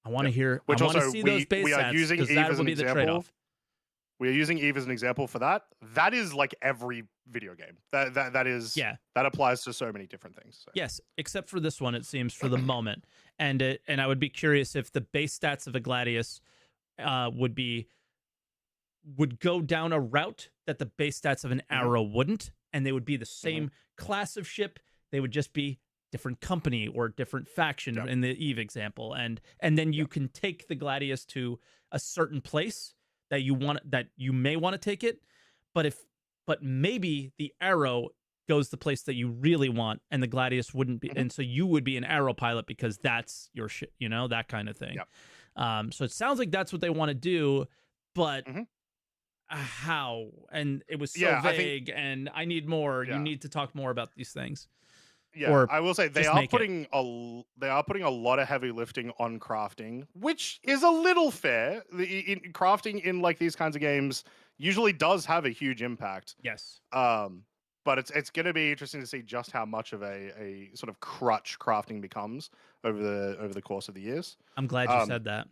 I want to hear. I want to see those base stats, because that will be the trade-off. We are using Eve as an example for that. That is like every video game. That is that applies to so many different things. So. Yes, except for this one, it seems, for the moment. And I would be curious if the base stats of a Gladius would go down a route that the base stats of an arrow wouldn't, and they would be the same class of ship. They would just be different company or different faction in the Eve example, and then you can take the Gladius to a certain place that you may want to take it, but maybe the arrow goes the place that you really want, and the Gladius wouldn't be, and so you would be an arrow pilot because that's your shit, that kind of thing. So it sounds like that's what they want to do, but how? And it was so vague, and I need more. You need to talk more about these things. Or I will say they are putting a lot of heavy lifting on crafting, which is a little fair. Crafting in like these kinds of games usually does have a huge impact. Yes. But it's going to be interesting to see just how much of a sort of crutch crafting becomes over the course of the years. I'm glad you said that.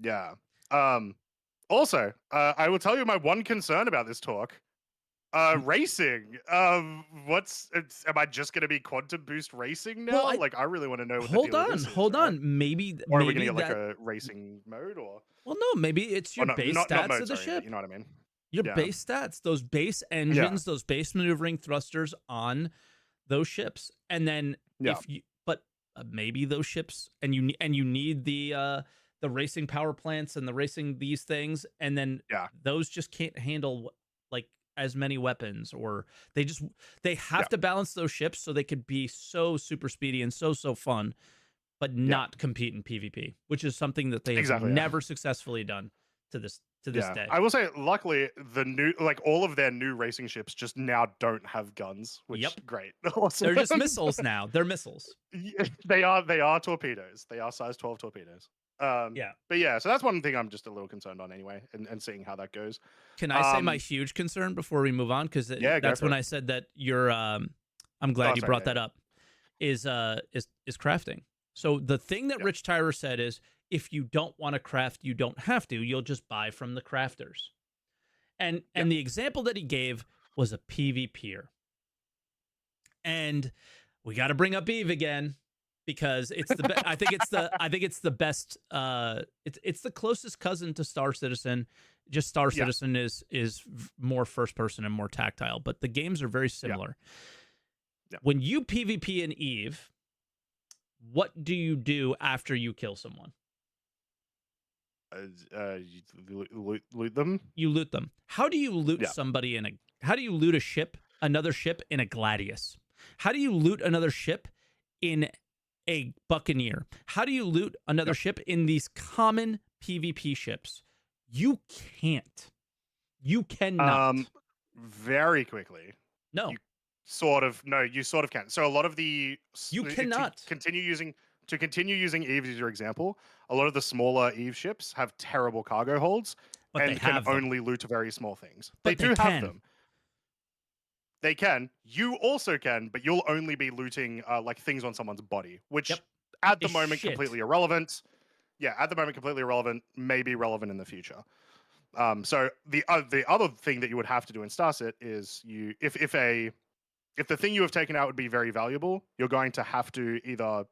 Yeah. Also, I will tell you my one concern about this talk. Racing. Am I just going to be quantum boost racing now? Well, I really want to know what the deal is. Hold on. Maybe are we going to get like a racing mode, or? Well, no, maybe it's your base stats of the ship. You know what I mean? Your Yeah. base stats, those base engines, those base maneuvering thrusters on those ships, and then if you, but maybe those ships, and you need the racing power plants and the racing these things, and then those just can't handle like as many weapons, or they have to balance those ships so they could be so super speedy and so fun, but not compete in PvP, which is something that they have never successfully done to this day. I will say, luckily, the new all of their new racing ships just now don't have guns, which great. Awesome. They're just missiles now. They're missiles. They are torpedoes. They are size 12 torpedoes. But yeah, so that's one thing I'm just a little concerned on anyway, and seeing how that goes. Can I say my huge concern before we move on? Because that's when I said that you're. I'm glad you brought that up. Is crafting. So the thing that Rich Tyrer said is, if you don't want to craft, you don't have to. You'll just buy from the crafters. And the example that he gave was a PvPer. And we got to bring up Eve again, because it's the I think it's the best. It's the closest cousin to Star Citizen. Just Star Citizen is more first person and more tactile, but the games are very similar. When you PvP in Eve, what do you do after you kill someone? You loot them. You loot them. How do you loot somebody how do you loot a ship, another ship in a Gladius? How do you loot another ship in a Buccaneer? How do you loot another ship in these common PvP ships? You can't. You cannot. Very quickly. No. You sort of can. So a lot of the you cannot to continue using Eve as your example. A lot of the smaller Eve ships have terrible cargo holds, but and can only loot very small things. They do have them. They can. You also can, but you'll only be looting like things on someone's body, which at the moment completely irrelevant. Yeah, at the moment completely irrelevant. May be relevant in the future. So the other thing that you would have to do in Starset is if the thing you have taken out would be very valuable, you're going to have to either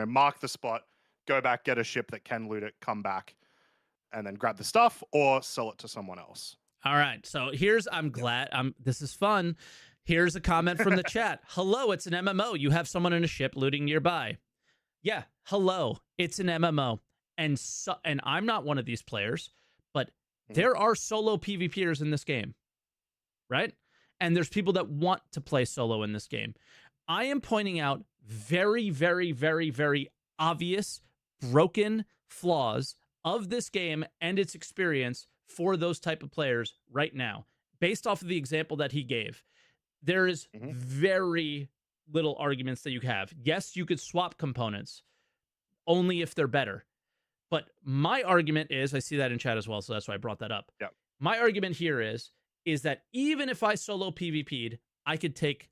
mark the spot, go back, get a ship that can loot it, come back, and then grab the stuff, or sell it to someone else. All right. So this is fun. Here's a comment from the chat. Hello, it's an MMO. You have someone in a ship looting nearby. Yeah. Hello, it's an MMO. And I'm not one of these players, but there are solo PvPers in this game, right? And there's people that want to play solo in this game. I am pointing out very, very, very, very obvious broken flaws of this game and its experience for those type of players right now. Based off of the example that he gave, there is very little arguments that you have. Yes, you could swap components only if they're better. But my argument is, I see that in chat as well, so that's why I brought that up. Yeah. My argument here is that even if I solo PvP'd, I could take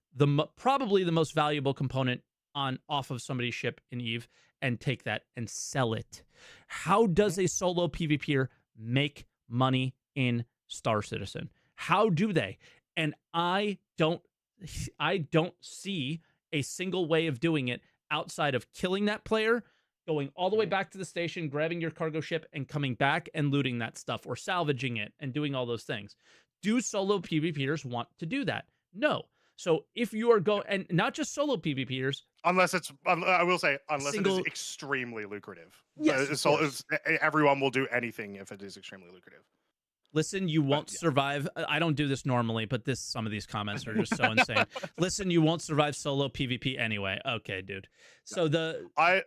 probably the most valuable component off of somebody's ship in Eve and take that and sell it. How does a solo PvPer make money in Star Citizen? How do they? And I don't see a single way of doing it outside of killing that player, going all the way back to the station, grabbing your cargo ship, and coming back and looting that stuff or salvaging it and doing all those things. Do solo PvPers want to do that? No. So if you are going, and not just solo PvPers, unless it is extremely lucrative. Yes, everyone will do anything if it is extremely lucrative. Listen, you won't survive. I don't do this normally, but some of these comments are just so insane. Listen, you won't survive solo PvP anyway. Okay, dude. So I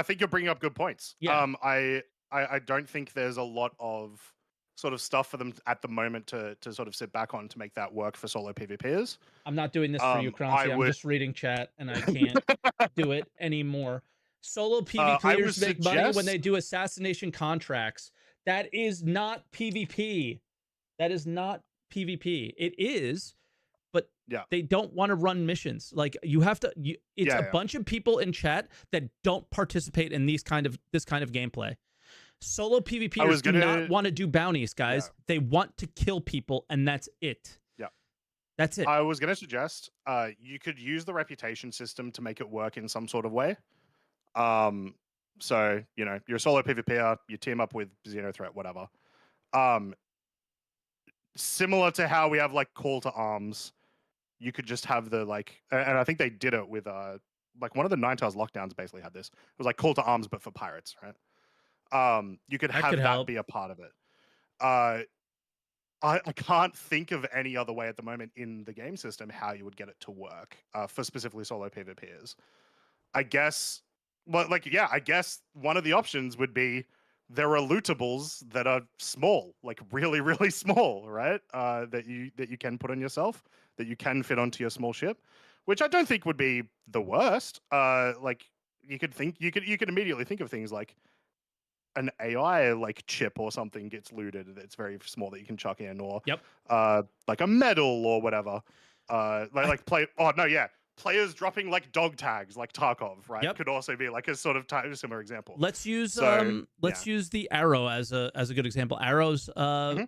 think you're bringing up good points. Yeah. I don't think there's a lot of sort of stuff for them at the moment to sort of sit back on to make that work for solo PvPers. I'm not doing this for you, Croncy. I'm just reading chat, and I can't do it anymore. Solo PvPers make money when they do assassination contracts. That is not PvP. That is not PvP. It is, but they don't want to run missions. Like you have to. It's a bunch of people in chat that don't participate in this kind of gameplay. Solo PvPers do not want to do bounties, guys. They want to kill people, and that's it. Yeah, that's it. I was going to suggest you could use the reputation system to make it work in some sort of way. So you're a solo PvPer, you team up with Xenothreat, whatever. similar to how we have like call to arms, you could just have the like, and I think they did it with like one of the Ninetales lockdowns basically had this. It was like call to arms but for pirates, right? You could That have could that help. be a part of it. I can't think of any other way at the moment in the game system how you would get it to work for specifically solo PvPers. I guess, well, like, yeah, I guess one of the options would be there are lootables that are small, like really, really small, right? That you can put on yourself, that you can fit onto your small ship, which I don't think would be the worst. Like you could immediately think of things like an AI like chip or something gets looted that's very small that you can chuck in, or Yep. like a medal or whatever. I- Players dropping like dog tags like Tarkov, right? Yep. Could also be like a sort of similar example. Let's use So let's use the arrow as a good example. Arrow's Mhm.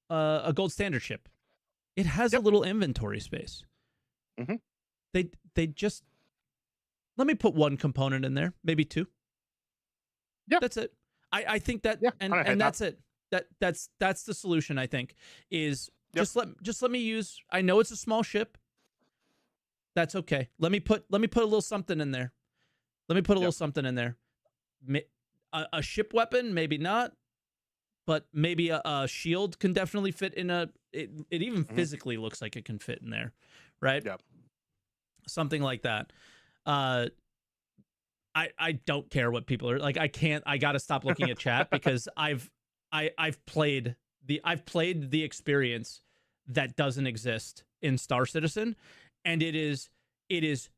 a gold standard ship. It has a Yep. little inventory space. Mhm. They just let me put one component in there, maybe two. Yeah. That's it. I think that Yeah, I don't hate and that. that's it. That's the solution, I think, is Yep. just let me use, I know it's a small ship. That's okay. Let me put a little something in there. Let me put a little Yep. something in there. A ship weapon, maybe not, but maybe a shield can definitely fit in a. It even Mhm. physically looks like it can fit in there, right? Yep. Something like that. I don't care what people are like. I gotta stop looking at chat because I've played the experience that doesn't exist in Star Citizen, and it is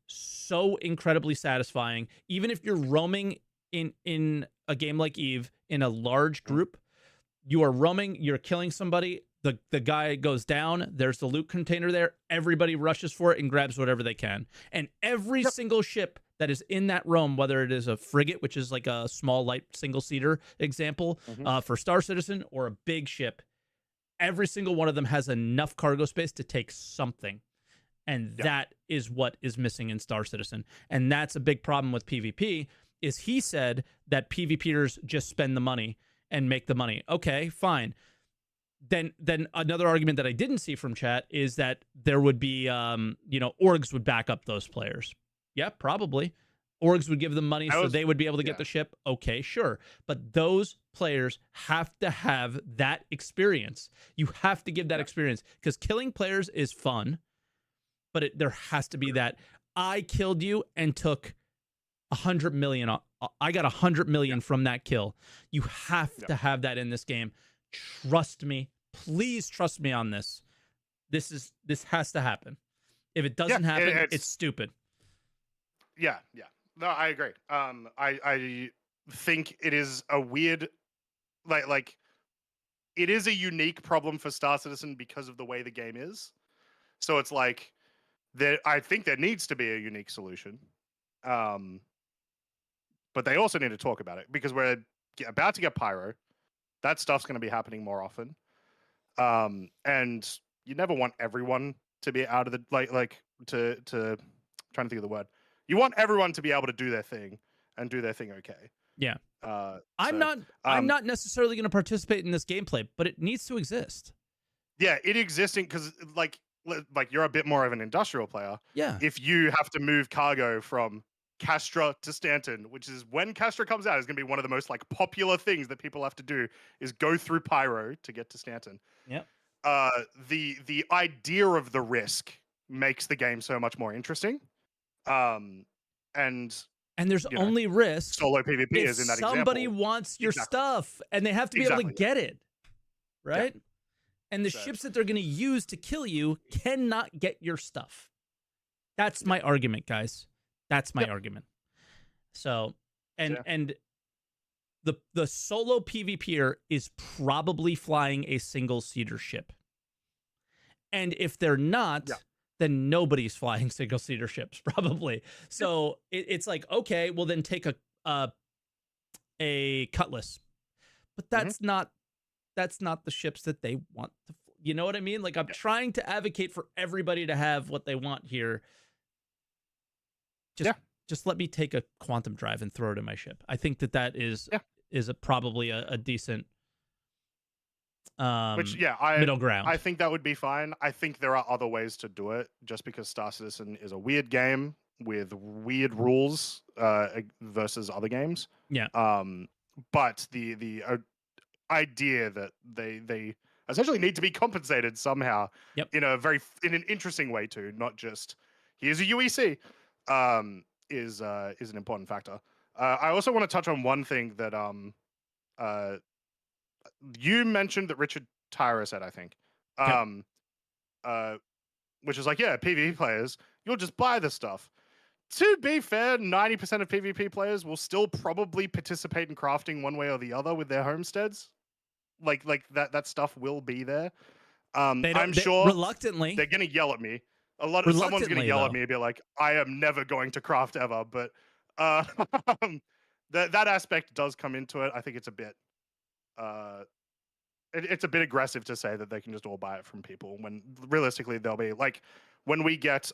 so incredibly satisfying. Even if you're roaming in a game like Eve in a large group, you are roaming, you're killing somebody, the guy goes down, there's the loot container there, everybody rushes for it and grabs whatever they can. And every Yep. single ship that is in that roam, whether it is a frigate, which is like a small light single-seater example for Star Citizen, or a big ship, every single one of them has enough cargo space to take something. And that is what is missing in Star Citizen. And that's a big problem with PvP, is he said that PvPers just spend the money and make the money. Okay, fine. Then another argument that I didn't see from chat is that there would be orgs would back up those players. Yeah, probably. Orgs would give them money so they would be able to get the ship. Okay, sure. But those players have to have that experience. You have to give that experience, because killing players is fun, but there has to be that I killed you and took 100 million. I got 100 million from that kill. You have to have that in this game. Trust me. Please trust me on this. This has to happen. If it doesn't happen, it's stupid. Yeah. No, I agree. I think it is a weird, like it is a unique problem for Star Citizen because of the way the game is. So it's like I think there needs to be a unique solution. But they also need to talk about it, because we're about to get pyro. That stuff's going to be happening more often. And you never want everyone to be out of the to trying to think of the word. You want everyone to be able to do their thing and do their thing okay. Yeah. I'm So, not necessarily going to participate in this gameplay, but it needs to exist. Yeah, it existing, because like you're a bit more of an industrial player. Yeah. If you have to move cargo from Castra to Stanton, which is when Castra comes out, is going to be one of the most like popular things that people have to do, is go through Pyro to get to Stanton. Yep. The idea of the risk makes the game so much more interesting. And there's only risk solo PvP if is in that somebody example. wants your stuff, and they have to be able to get it, right? Yeah. And the ships that they're going to use to kill you cannot get your stuff. That's my argument, guys. That's my argument. So, and the solo PvPer is probably flying a single-seater ship. And if they're not, then nobody's flying single-seater ships, probably. So it's like, okay, well then take a Cutlass. But that's not the ships that they want to, you know what I mean? Like, I'm trying to advocate for everybody to have what they want here. Just let me take a quantum drive and throw it in my ship. I think that is probably a decent Which middle ground. I think that would be fine. I think there are other ways to do it. Just because Star Citizen is a weird game with weird rules versus other games. Yeah. But the idea that they essentially need to be compensated somehow Yep. in an interesting way too, not just here's a UEC, is an important factor. I also want to touch on one thing that you mentioned that Richard Tyra said, I think, which is like, yeah, PvP players, you'll just buy the stuff. To be fair, 90% of PvP players will still probably participate in crafting one way or the other with their homesteads. Like that stuff will be there. I'm sure reluctantly they're gonna yell at me. Someone's gonna yell at me and be like, I am never going to craft ever. But that aspect does come into it. I think it's a bit it's a bit aggressive to say that they can just all buy it from people when realistically they'll be like, when we get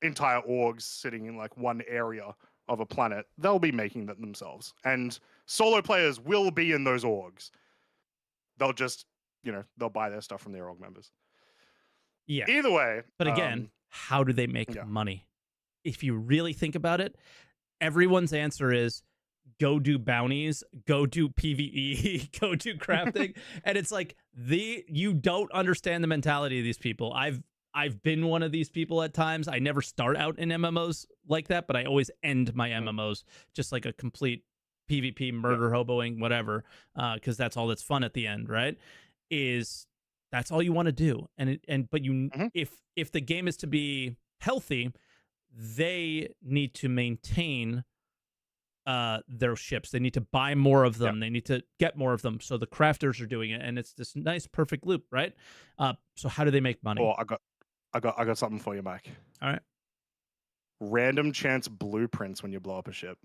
entire orgs sitting in like one area of a planet, they'll be making them themselves, and solo players will be in those orgs. They'll just, they'll buy their stuff from their org members. Yeah. Either way. But again, how do they make money? If you really think about it, everyone's answer is go do bounties, go do PvE, go do crafting. And it's like, you don't understand the mentality of these people. I've been one of these people at times. I never start out in MMOs like that, but I always end my MMOs just like a complete PvP, murder hoboing, whatever, because that's all that's fun at the end, right? That's all you want to do. But if the game is to be healthy, they need to maintain their ships. They need to buy more of them. They need to get more of them. So the crafters are doing it, and it's this nice, perfect loop, right? So how do they make money? Oh, I got something for you, Mike. All right. Random chance blueprints when you blow up a ship.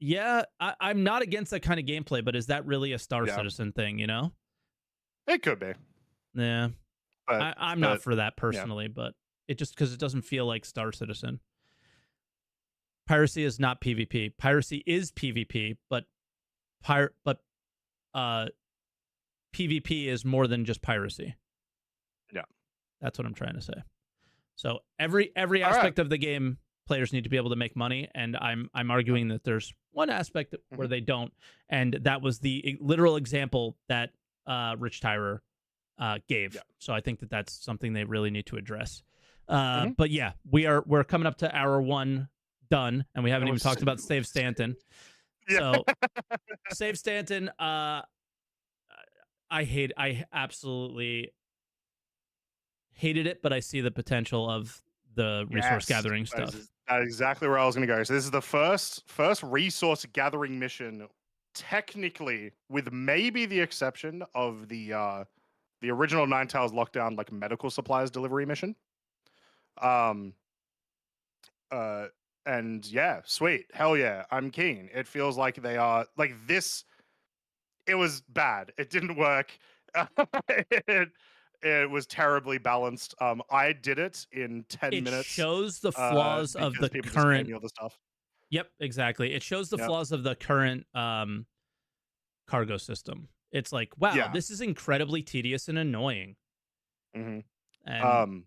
Yeah, I'm not against that kind of gameplay, but is that really a Star Citizen thing, It could be. Yeah. I'm not for that personally, but it just because it doesn't feel like Star Citizen. Piracy is not PvP. Piracy is PvP, but PvP is more than just piracy. Yeah. That's what I'm trying to say. So every aspect of the game, players need to be able to make money, and I'm arguing that there's one aspect where they don't, and that was the literal example that Rich Tyrer gave. Yeah. So I think that's something they really need to address. But yeah, we're coming up to hour 1 done, and we haven't even talked about Save Stanton. So Save Stanton, I absolutely hated it, but I see the potential of the resource gathering stuff. That's exactly where I was going to go. So this is the first resource gathering mission, technically, with maybe the exception of the original Nine Tails Lockdown, like medical supplies delivery mission. And yeah, sweet, hell yeah, I'm keen. It feels like they are like this. It was bad. It didn't work. It was terribly balanced. I did it in 10 minutes. It shows the flaws of the current all the stuff. Yep, exactly. It shows the flaws of the current cargo system. It's like, wow, this is incredibly tedious and annoying. And,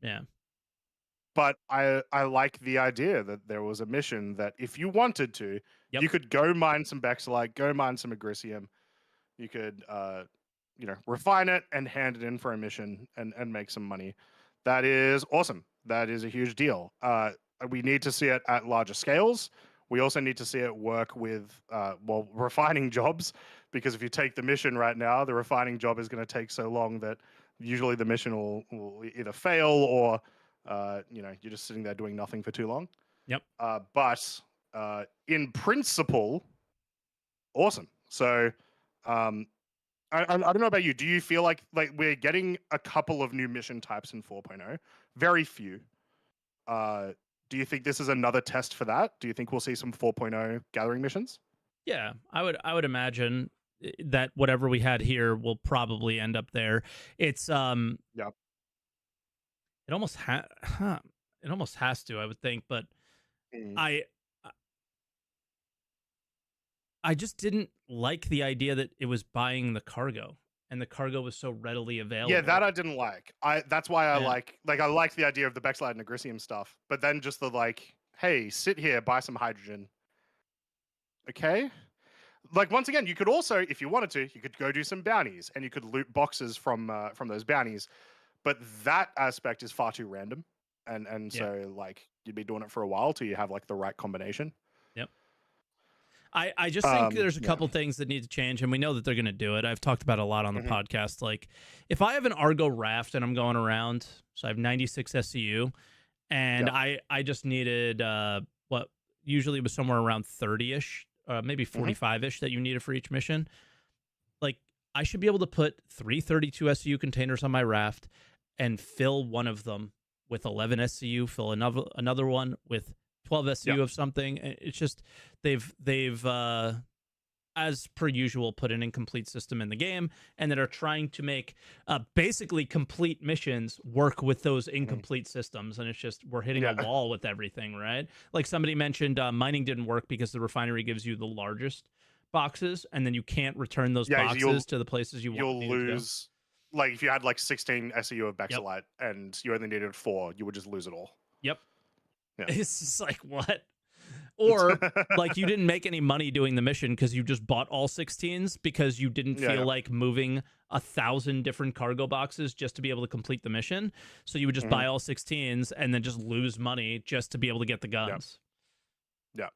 yeah. But I like the idea that there was a mission that if you wanted to, you could go mine some Bexalite, go mine some Agricium. You could refine it and hand it in for a mission and make some money. That is awesome. That is a huge deal. We need to see it at larger scales. We also need to see it work with refining jobs, because if you take the mission right now, the refining job is going to take so long that usually the mission will either fail or you're just sitting there doing nothing for too long. Yep. But in principle, awesome. So I don't know about you. Do you feel like we're getting a couple of new mission types in 4.0? Very few. Do you think this is another test for that? Do you think we'll see some 4.0 gathering missions? Yeah, I would imagine that whatever we had here will probably end up there. It's It almost has to, I would think, but I just didn't like the idea that it was buying the cargo, and the cargo was so readily available. Yeah, that I didn't like. That's why I Yeah. I like the idea of the Bexlite and Agricium stuff, but then just the like, hey, sit here, buy some hydrogen. Okay. Like once again, you could also, if you wanted to, you could go do some bounties and you could loot boxes from those bounties, but that aspect is far too random, and Yeah. so like you'd be doing it for a while till you have like the right combination. Yep. I just think there's a couple things that need to change, and we know that they're going to do it. I've talked about it a lot on the podcast. Like, if I have an Argo raft and I'm going around, so I have 96 SCU, and I just needed what usually was somewhere around 30-ish, maybe 45-ish that you needed for each mission. Like, I should be able to put 332 SCU containers on my raft and fill one of them with 11 SCU, fill another one with 12 SCU of something. It's just they've as per usual put an incomplete system in the game, and that are trying to make basically complete missions work with those incomplete systems, and it's just we're hitting a wall with everything, right? Like somebody mentioned, mining didn't work because the refinery gives you the largest boxes, and then you can't return those boxes to the places you want. You'll lose. Like if you had like 16 SCU of Bexalite and you only needed 4, you would just lose it all. Yep. Yeah. It's just like, what? Or like you didn't make any money doing the mission because you just bought all 16s because you didn't feel like moving 1,000 different cargo boxes just to be able to complete the mission. So you would just buy all 16s and then just lose money just to be able to get the guns. Yeah.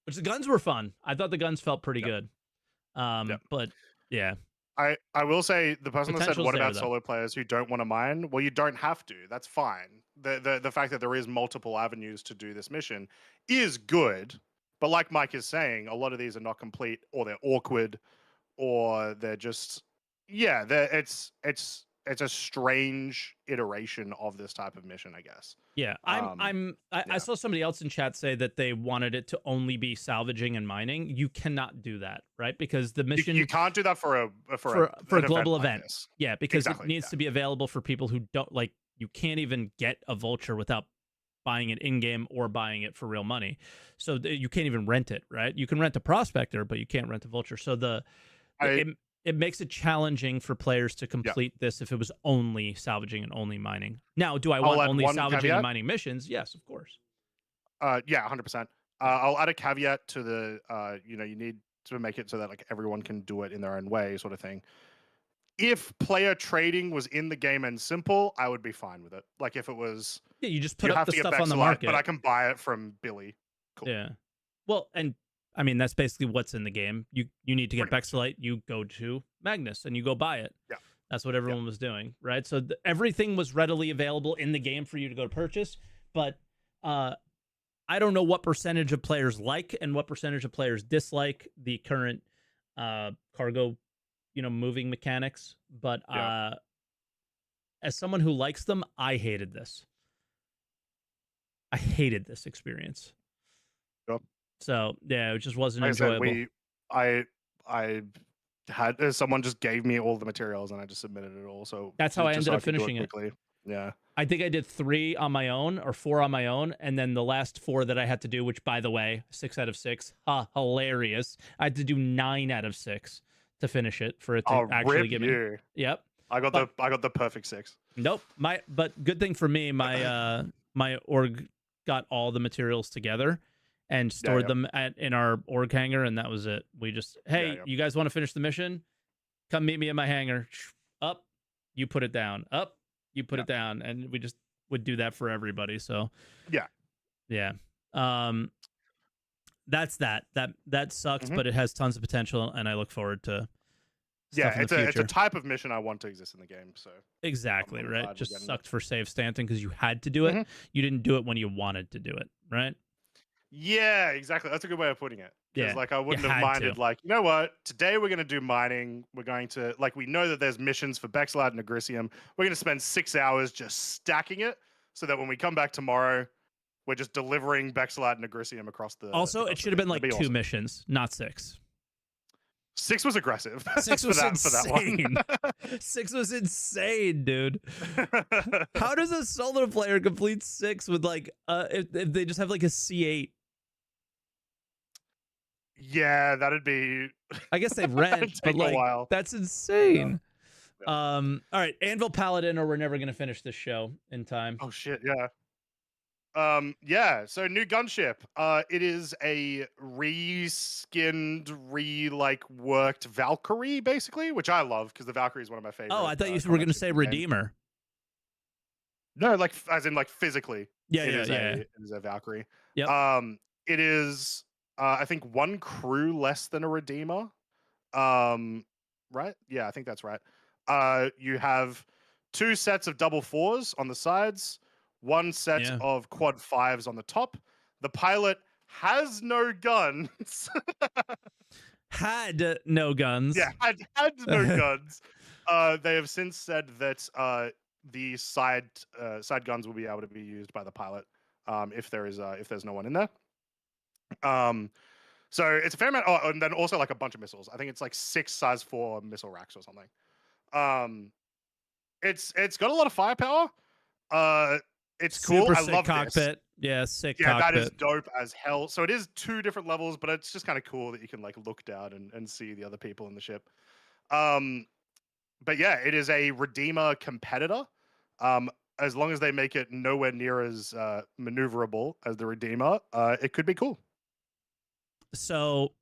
Which the guns were fun. I thought the guns felt pretty good. But yeah. I will say the person that said, what about though. solo players who don't want to mine? Well, you don't have to. That's fine. The fact that there is multiple avenues to do this mission is good. But like Mike is saying, a lot of these are not complete, or they're awkward, or they're just it's a strange iteration of this type of mission, I guess. Yeah, I saw somebody else in chat say that they wanted it to only be salvaging and mining. You cannot do that, right? Because the mission you can't do that for a global event. Like this. Yeah, because it needs to be available for people who don't like. You can't even get a vulture without buying it in game or buying it for real money. So you can't even rent it, right? You can rent a prospector, but you can't rent a vulture. So it makes it challenging for players to complete this if it was only salvaging and only mining. Now, do I want only salvaging and mining missions? Yes, of course. Yeah, 100%. I'll add a caveat to the, you need to make it so that like everyone can do it in their own way, sort of thing. If player trading was in the game and simple, I would be fine with it. Like if it was, you just put up the stuff on the market, but I can buy it from Billy. Cool. Yeah. Well, and I mean, that's basically what's in the game. You need to get Bexalite, you go to Magnus and you go buy it. Yeah. That's what everyone was doing, right? So everything was readily available in the game for you to go to purchase. But I don't know what percentage of players like and what percentage of players dislike the current cargo, moving mechanics. But as someone who likes them, I hated this. I hated this experience. Yep. So yeah, it just wasn't enjoyable. I had someone just gave me all the materials and I just submitted it all. So that's how I ended up finishing it. Yeah. I think I did 3 on my own or 4 on my own, and then the last 4 that I had to do, which by the way, 6 out of 6, hilarious. I had to do 9 out of 6 to finish it for it to actually give me. Yep. I got the perfect 6. Nope. But good thing for me, my my org got all the materials together and stored them in our org hangar, and that was it. We just, hey, you guys want to finish the mission? Come meet me in my hangar. Up, you put it down. Up, you put it down, and we just would do that for everybody. So yeah. That's that sucks, but it has tons of potential, and I look forward to stuff in the future. It's a type of mission I want to exist in the game. So exactly, right? It just sucked for Save Stanton because you had to do it. You didn't do it when you wanted to do it, right? Yeah, exactly. That's a good way of putting it. Because like I wouldn't have minded, like, you know what? Today we're going to do mining. We're going to, like, we know that there's missions for Bexalite and Agricium. We're going to spend 6 hours just stacking it so that when we come back tomorrow, we're just delivering Bexalite and Agricium across the. Also, it should have been like 2 missions, not 6. 6 was aggressive. 6 was insane. 6 was insane, dude. How does a solo player complete 6 with like if they just have like a C8? Yeah, that'd be I guess they that'd rent, but take a like while. that's Yeah. insane. Yeah. All right, Anvil Paladin, or we're never gonna finish this show in time. Oh shit, yeah. Yeah, so new gunship. It is a reskinned, like worked Valkyrie, basically, which I love because the Valkyrie is one of my favorite. Oh, I thought you were combat gonna ships say in the game. Redeemer. No, like as in like physically. Yeah, It yeah, is yeah. it is a Valkyrie. Yep. It is I think one crew less than a Redeemer. Right? Yeah, I think that's right. You have 2 sets of double 4s on the sides, 1 set Yeah. of quad 5s on the top. The pilot has no guns. Had no guns. Yeah, had no guns. They have since said that the side guns will be able to be used by the pilot if there's no one in there. So it's a fair amount. Oh, and then also like a bunch of missiles. I think it's like 6 size 4 missile racks or something. It's got a lot of firepower. It's cool. Super I sick love cockpit. this. Yeah, sick Yeah, cockpit. that is dope as hell. So it is 2 different levels, but it's just kind of cool that you can like look down and see the other people in the ship. But yeah, it is a Redeemer competitor. As long as they make it nowhere near as maneuverable as the Redeemer, it could be cool. So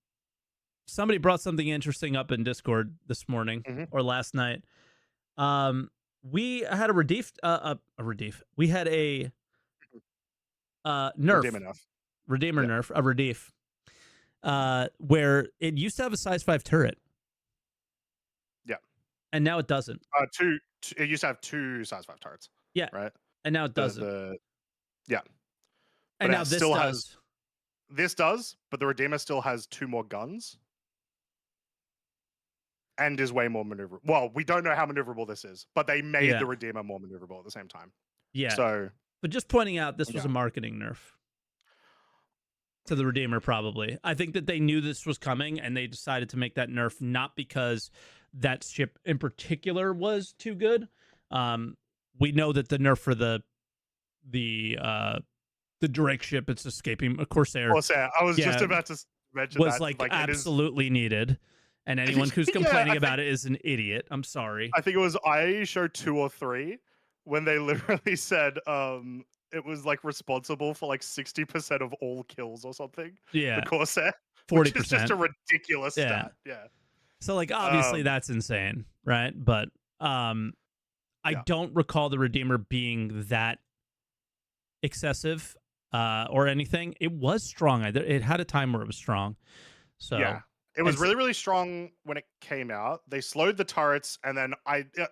somebody brought something interesting up in Discord this morning or last night. We had a Redeef, we had a nerf. Redeemer nerf, a Redeef. Where it used to have a size 5 turret. Yeah. And now it doesn't. It used to have 2 size 5 turrets. Yeah. Right. And now it doesn't. Yeah. And but now this still does. This does, but the Redeemer still has 2 more guns. And is way more maneuverable. Well, we don't know how maneuverable this is, but they made the Redeemer more maneuverable at the same time. Yeah. So, but just pointing out, this was a marketing nerf to the Redeemer, probably. I think that they knew this was coming, and they decided to make that nerf not because that ship in particular was too good. We know that the nerf for the Drake ship, it's escaping a Corsair. I was just about to mention was that. like absolutely needed. And anyone who's complaining about it is an idiot. I'm sorry. I think it was IAE Show 2 or 3 when they literally said it was like responsible for like 60% of all kills or something. Yeah. The Corsair. 40%. Which is just a ridiculous stat. Yeah. So like obviously that's insane, right? But I don't recall the Redeemer being that excessive or anything. It was strong. It had a time where it was strong. So yeah. It was really, really strong when it came out. They slowed the turrets, and then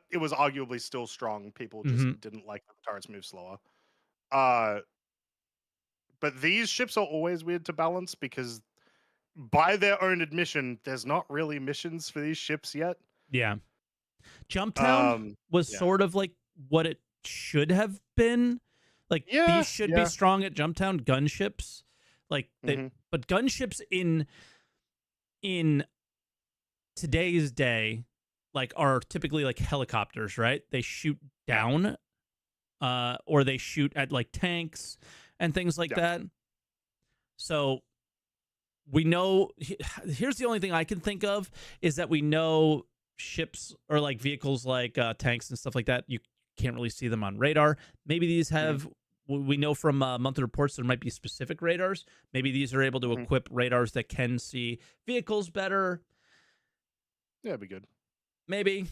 it was arguably still strong. People just didn't like that the turrets move slower. But these ships are always weird to balance because, by their own admission, there's not really missions for these ships yet. Yeah. Jumptown was sort of like what it should have been. Like these should be strong at Jumptown. Gunships, like but gunships in today's day, like are typically like helicopters, right? They shoot down, or they shoot at like tanks and things like that. So we know. Here's the only thing I can think of is that we know ships or like vehicles like tanks and stuff like that. You can't really see them on radar. Maybe these have. We know from monthly reports there might be specific radars. Maybe these are able to equip radars that can see vehicles better. Yeah, it'd be good. Maybe.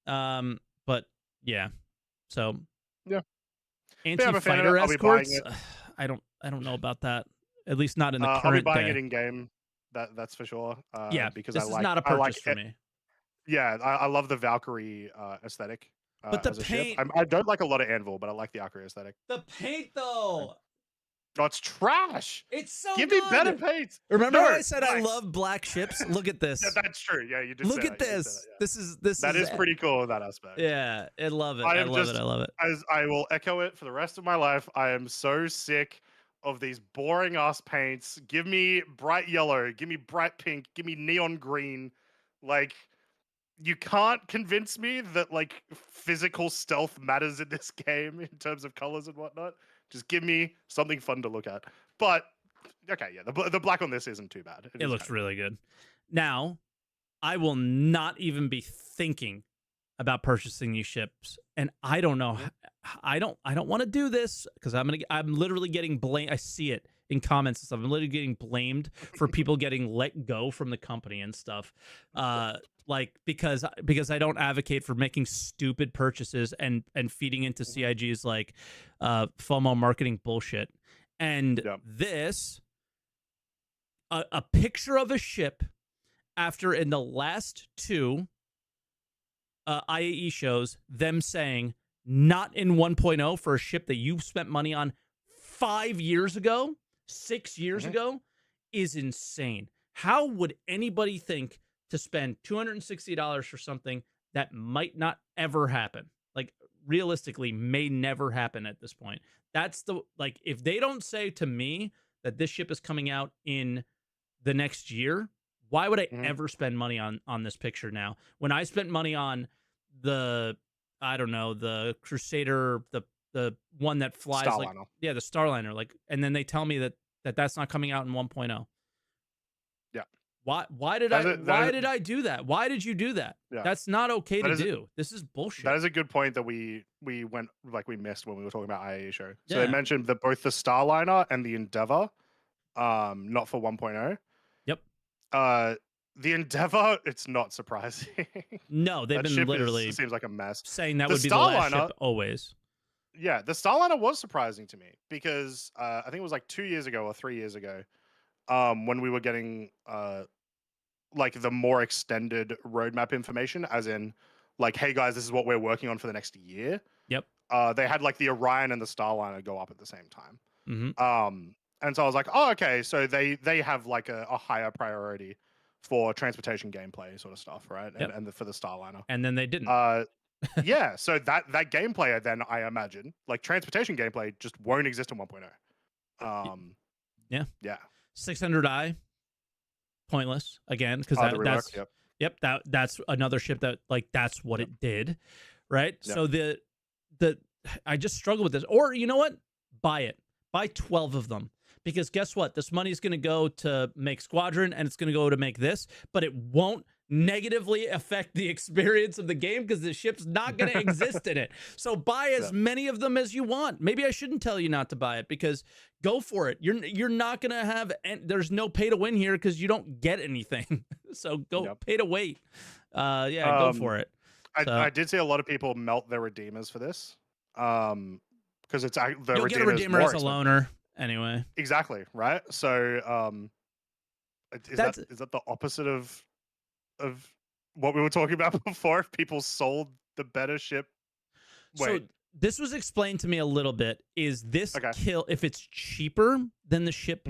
But yeah. So yeah. Anti-fighter escorts. I don't know about that. At least not in the current I'll be buying day. it in game. That's for sure. Yeah, because this is not a purchase for me. Yeah, I love the Valkyrie aesthetic. But the paint, I don't like a lot of Anvil, but I like the Valkyrie aesthetic. The paint, though, oh, it's trash. It's so Give good. me better paint. Remember how I said I love black ships? Look at this. That's true. Yeah, you did. Look at this. That is pretty cool in that aspect. Yeah, I love it. I love it. As I will echo it for the rest of my life. I am so sick of these boring ass paints. Give me bright yellow. Give me bright pink. Give me neon green. Like. You can't convince me that like physical stealth matters in this game in terms of colors and whatnot. Just give me something fun to look at. But okay, yeah, the black on this isn't too bad. It looks really good. Now, I will not even be thinking about purchasing these ships, and I don't know. I don't want to do this because I'm literally getting blamed. I see it in comments and stuff. I'm literally getting blamed for people getting let go from the company and stuff. Like because I don't advocate for making stupid purchases and feeding into CIG's like FOMO marketing bullshit. And this a picture of a ship after in the last two IAE shows, them saying not in 1.0 for a ship that you spent money on 5 years ago, 6 years ago, is insane. How would anybody think to spend $260 for something that might not ever happen? Like, realistically, may never happen at this point. That's the, like, if they don't say to me that this ship is coming out in the next year, why would I ever spend money on this picture now? When I spent money on the, I don't know, the Crusader, the one that flies Starliner. like, yeah, the Starliner, like, and then they tell me that's not coming out in 1.0. Yeah. Why did I do that? Why did you do that? Yeah. That's not okay to do. This is bullshit. That is a good point that we went, like, we missed when we were talking about IAE Show. So they mentioned that both the Starliner and the Endeavor, not for 1.0. Yep. The Endeavor, it's not surprising. No, they've been literally seems like a mess. Saying that would be the last ship always. Yeah, the Starliner was surprising to me because I think it was like 2 years ago or 3 years ago, when we were getting like the more extended roadmap information, as in like, hey guys, this is what we're working on for the next year. Yep. They had like the Orion and the Starliner go up at the same time. Mm-hmm. And so I was like, oh, okay, so they have like a higher priority for transportation gameplay sort of stuff, right? And for the Starliner. And then they didn't. Yeah, so that gameplay, then I imagine, like transportation gameplay, just won't exist in 1.0. Yeah. 600i, pointless again, because that's another ship that, like, that's what it did, right? Yep. So the I just struggle with this. Or you know what? Buy 12 of them. Because guess what? This money is going to go to make Squadron, and it's going to go to make this, but it won't negatively affect the experience of the game because the ship's not going to exist in it. So buy as many of them as you want. Maybe I shouldn't tell you not to buy it, because go for it. You're not going to have, and there's no pay to win here because you don't get anything. So go pay to wait. Go for it. I did see a lot of people melt their redeemers for this. Because it's the you'll get a redeemer as a loaner. Anyway, exactly, right? So is that the opposite of what we were talking about before? If people sold the better ship, so this was explained to me a little bit. Is this kill, if it's cheaper than the ship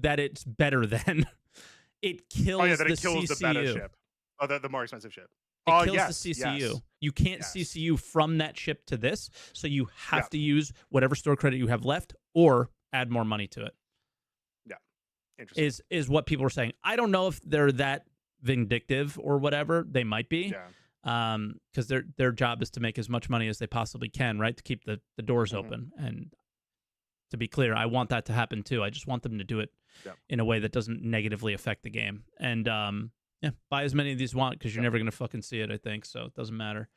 that it's better than, it kills the kills CCU. The better ship, the more expensive ship. It kills the CCU. Yes. You can't CCU from that ship to this, so you have to use whatever store credit you have left, or add more money to it. Yeah, interesting. Is what people are saying. I don't know if they're that vindictive or whatever. They might be, because their job is to make as much money as they possibly can, right? To keep the doors open. And to be clear, I want that to happen too. I just want them to do it in a way that doesn't negatively affect the game. And buy as many of these you want, because you're never gonna fucking see it, I think. So it doesn't matter.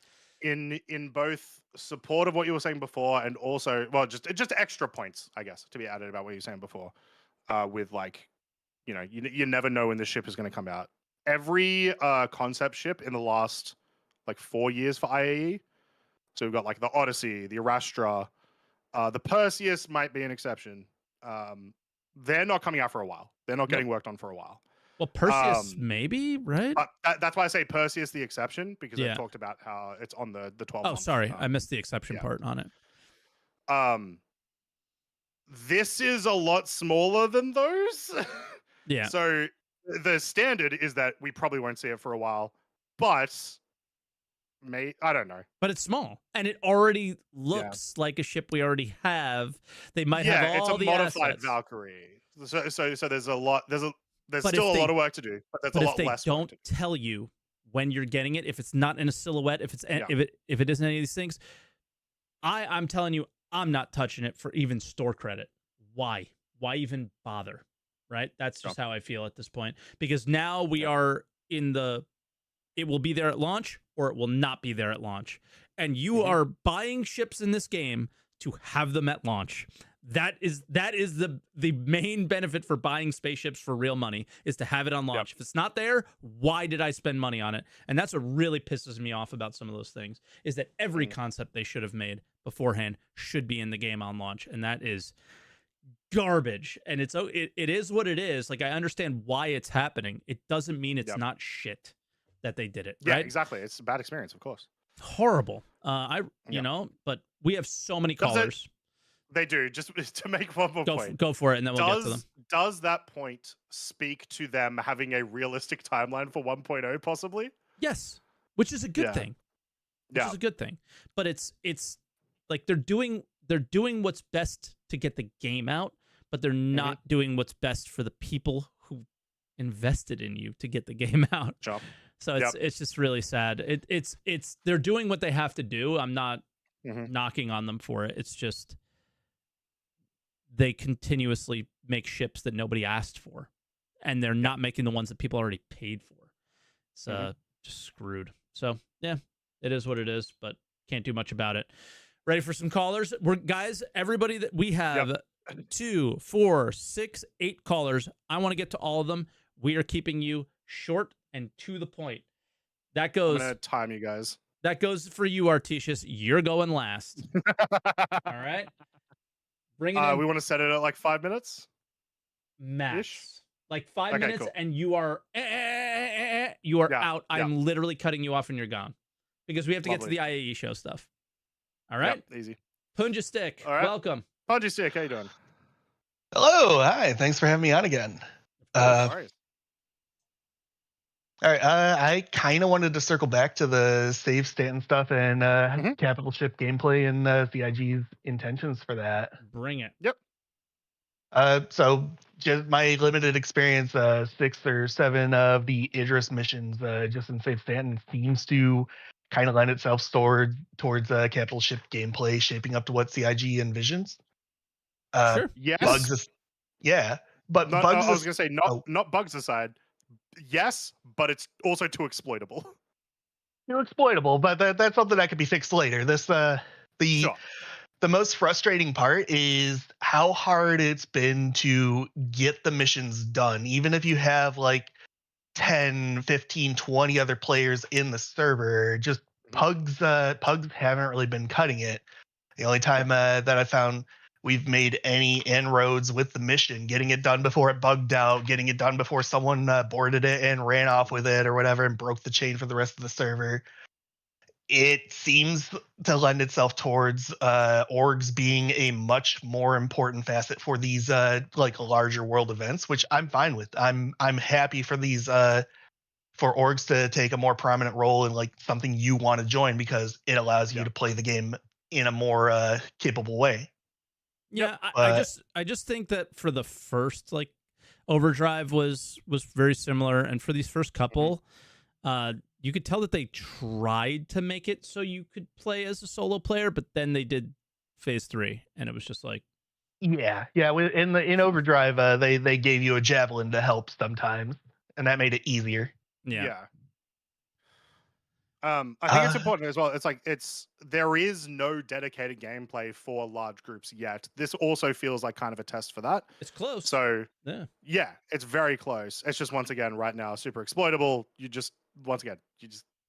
In both support of what you were saying before, and also, well, just extra points, I guess, to be added about what you were saying before, with, like, you never know when the ship is going to come out. Every concept ship in the last, like, 4 years for IAE, so we've got, like, the Odyssey, the Arastra, the Perseus might be an exception. They're not coming out for a while. They're not getting worked on for a while. Well, Perseus maybe, right? That's why I say Perseus the exception, because I talked about how it's on the 12 month. Oh, sorry. I missed the exception part on it. This is a lot smaller than those. Yeah. So the standard is that we probably won't see it for a while, but I don't know. But it's small, and it already looks like a ship we already have. They might have all the assets. It's a modified Valkyrie. So there's a lot. There's still a lot of work to do, but there's a lot less. But if they don't tell you when you're getting it, if it's not in a silhouette, if it isn't any of these things, I'm telling you, I'm not touching it for even store credit. Why even bother? right? That's just how I feel at this point, because now we are in the, it will be there at launch or it will not be there at launch. And you are buying ships in this game to have them at launch. That is the main benefit for buying spaceships for real money, is to have it on launch. If it's not there, why did I spend money on it? And that's what really pisses me off about some of those things, is that every concept they should have made beforehand should be in the game on launch. And that is garbage. And it is what it is. Like, I understand why it's happening. It doesn't mean it's not shit that they did it. Yeah, right? exactly. It's a bad experience, of course. Horrible. You know, but we have so many callers. They do. Just to make one more point. Go for it, and then we'll get to them. Does that point speak to them having a realistic timeline for 1.0, possibly? Yes, which is a good thing. Which is a good thing. But it's like they're doing what's best to get the game out, but they're not doing what's best for the people who invested in you to get the game out. Sure. So it's just really sad. It's they're doing what they have to do. I'm not knocking on them for it. It's just they continuously make ships that nobody asked for, and they're not making the ones that people already paid for. It's just screwed. So yeah, it is what it is, but can't do much about it. Ready for some callers? Guys, everybody that we have 2, 4, 6, 8 callers. I want to get to all of them. We are keeping you short and to the point. That goes. I'm gonna time you guys. That goes for you, Artecius. You're going last. All right. Bring it in. We want to set it at like 5 minutes? Max. Like 5 minutes, cool. and you are out. I'm literally cutting you off and you're gone. Because we have to get to the IAE show stuff. All right? Yep, easy. Punjistik, welcome. Punjistik, how you doing? Hello, hi. Thanks for having me on again. All right, I kind of wanted to circle back to the save Stanton stuff and capital ship gameplay and CIG's intentions for that. Bring it. Yep. So just my limited experience, 6 or 7 of the Idris missions, just in save Stanton, seems to kind of lend itself towards capital ship gameplay, shaping up to what CIG envisions. Sure. Yes. Bugs, but bugs. I was gonna say not bugs aside. Yes, but it's also too exploitable. Too exploitable, but that's something that could be fixed later. The most frustrating part is how hard it's been to get the missions done, even if you have like 10, 15, 20 other players in the server. Just pugs haven't really been cutting it. The only time that I found we've made any inroads with the mission, getting it done before it bugged out, getting it done before someone boarded it and ran off with it or whatever and broke the chain for the rest of the server. It seems to lend itself towards orgs being a much more important facet for these like larger world events, which I'm fine with. I'm happy for these for orgs to take a more prominent role in like something you want to join, because it allows you to play the game in a more capable way. Yeah, I just think that for the first, like, Overdrive was very similar, and for these first couple, you could tell that they tried to make it so you could play as a solo player, but then they did phase 3, and it was just like, yeah. In Overdrive, they gave you a javelin to help sometimes, and that made it easier. Yeah. I think it's important as well. It's like there is no dedicated gameplay for large groups yet. This also feels like kind of a test for that. It's close. So yeah, it's very close. It's just, once again, right now, super exploitable. You just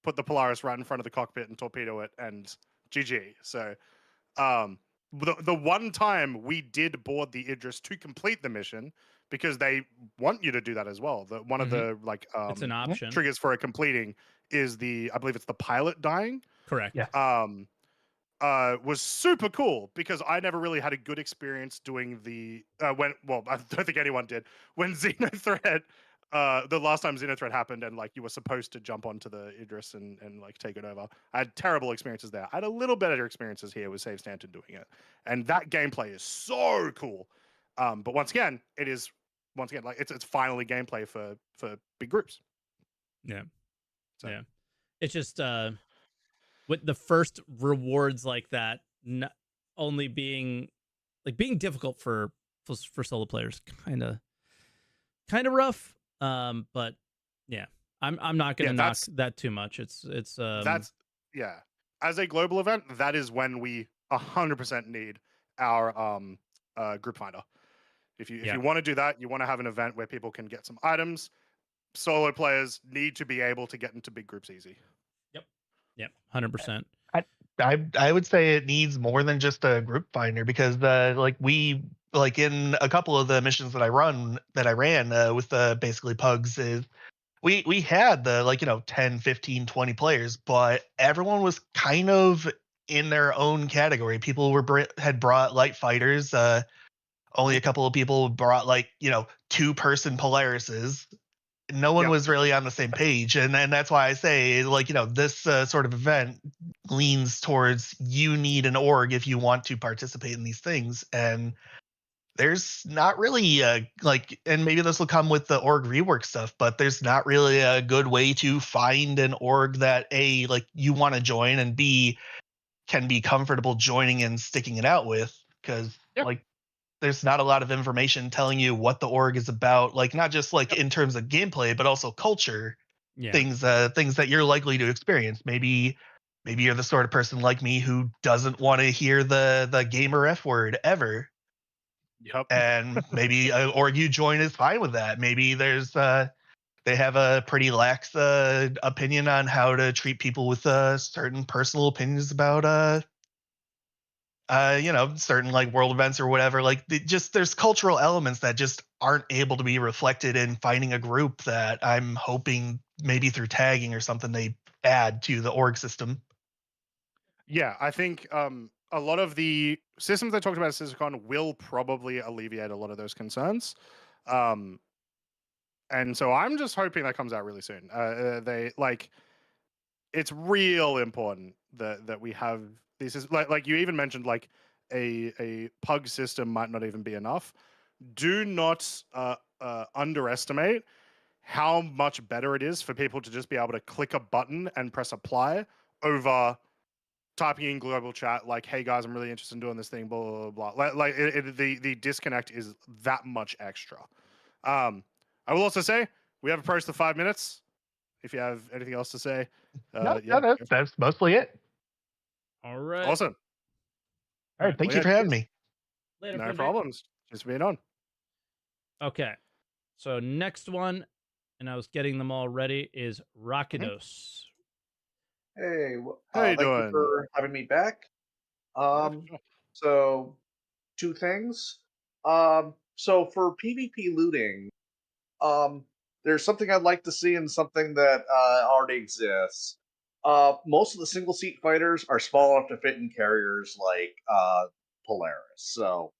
put the Polaris right in front of the cockpit and torpedo it, and GG. So the one time we did board the Idris to complete the mission, because they want you to do that as well. One of the it's an option triggers for it completing is I believe it's the pilot dying. Correct. Yeah. Was super cool, because I never really had a good experience doing I don't think anyone did, when Xenothreat, the last time Xenothreat happened and like you were supposed to jump onto the Idris and like take it over. I had terrible experiences there. I had a little better experiences here with Save Stanton doing it. And that gameplay is so cool. But once again, like it's finally gameplay for big groups. Yeah. So. Yeah. It's just with the first rewards like that only being difficult for solo players, kind of kind of rough. But yeah, I'm not gonna knock that too much. It's that's as a global event, that is when we 100% need our group finder. If you want to do that, you want to have an event where people can get some items. Solo players need to be able to get into big groups easy. Yep, 100%. I would say it needs more than just a group finder, because like in a couple of the missions that I ran with the basically pugs, is we had the 10, 15, 20 players, but everyone was kind of in their own category. People had brought light fighters. Only a couple of people brought 2-person Polarises. No one was really on the same page, and that's why I say this sort of event leans towards you need an org if you want to participate in these things, and there's not really and maybe this will come with the org rework stuff, but there's not really a good way to find an org that A, you want to join, and B, can be comfortable joining and sticking it out with, because there's not a lot of information telling you what the org is about, not just in terms of gameplay, but also culture. Things that you're likely to experience. Maybe you're the sort of person like me who doesn't want to hear the gamer F word ever. And maybe org you join is fine with that. Maybe there's they have a pretty lax opinion on how to treat people with certain personal opinions about certain world events or whatever. There's cultural elements that just aren't able to be reflected in finding a group that I'm hoping maybe through tagging or something they add to the org system. Yeah, I think a lot of the systems they talked about at SysCon will probably alleviate a lot of those concerns. And so I'm just hoping that comes out really soon. It's real important that we have these. Like you even mentioned, a pug system might not even be enough. Do not underestimate how much better it is for people to just be able to click a button and press apply over typing in global chat, hey guys, I'm really interested in doing this thing, blah, blah, blah. The disconnect is that much extra. I will also say, we have approached the 5 minutes. If you have anything else to say. No, that's mostly it. All right. Awesome. All right, thank you for having me. Later, no problems. Just being on. Okay. So next one, and I was getting them all ready, is Rakaydos. Hey, how you thank doing? you for having me back. So 2 things. So for PvP looting, there's something I'd like to see and something that already exists. Most of the single seat fighters are small enough to fit in carriers like Polaris. So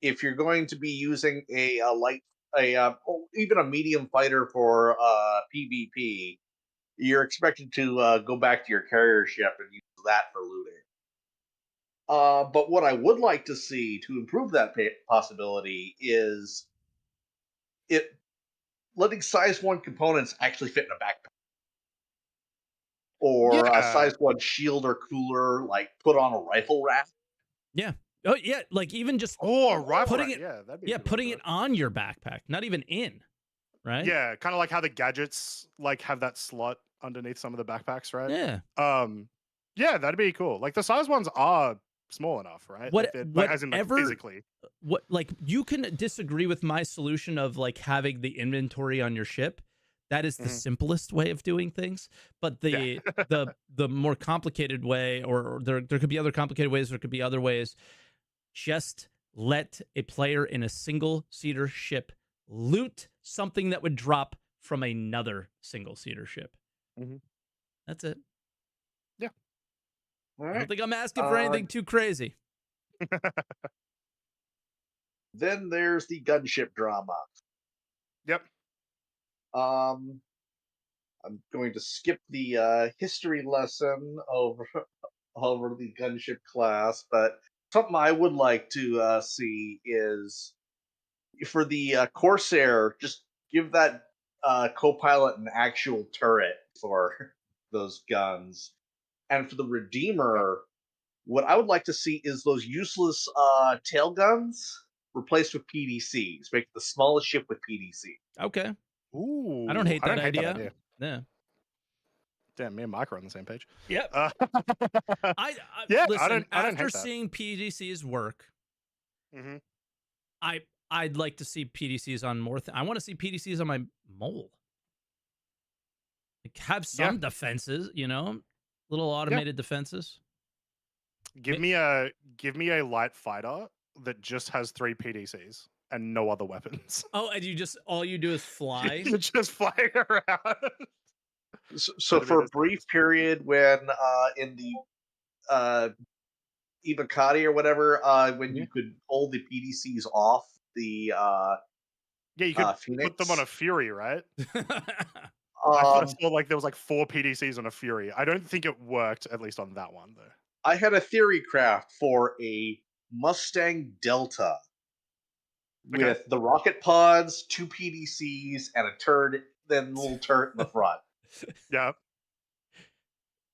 if you're going to be using even a medium fighter for PvP, you're expected to go back to your carrier ship and use that for looting. But what I would like to see to improve that possibility is letting size 1 components actually fit in a backpack. Or a size 1 shield or cooler, put on a rifle rack. Yeah. Oh, yeah. Even just a rifle putting rack. it, That'd be putting it on your backpack, not even in, right? Yeah, kind of like how the gadgets have that slot underneath some of the backpacks, right? Yeah. Yeah, that'd be cool. The size ones are small enough, right? As in physically. You can disagree with my solution of having the inventory on your ship. That is the simplest way of doing things. But the more complicated way, or there could be other complicated ways, there could be other ways. Just let a player in a single-seater ship loot something that would drop from another single-seater ship. That's it. Yeah. All right. I don't think I'm asking for anything too crazy. Then there's the gunship drama. Yep. I'm going to skip the history lesson over the gunship class, but something I would like to see is for the Corsair, just give that co-pilot an actual turret for those guns. And for the Redeemer, what I would like to see is those useless tail guns replaced with PDCs. Make the smallest ship with PDC. Okay. Ooh, I don't hate that idea. idea. Yeah. Damn, me and Mike are on the same page. Yep. I Listen, don't hate after that. seeing PDCs work, Mhm. I'd like to see PDCs on more. I want to see PDCs on my mole. Like, have some defenses, little automated defenses. Give me a light fighter that just has 3 PDCs and no other weapons. Oh, and all you do is fly. You're just flying around. So for a brief period, when in the Evocati or whatever, when you could pull the PDCs off the you could Phoenix. put them on a Fury, right? I saw like there was like 4 PDCs on a Fury. I don't think it worked, at least on that one though. I had a theory craft for a Mustang Delta with the rocket pods, 2 PDCs, and a turret, then a little turret in the front. Yeah.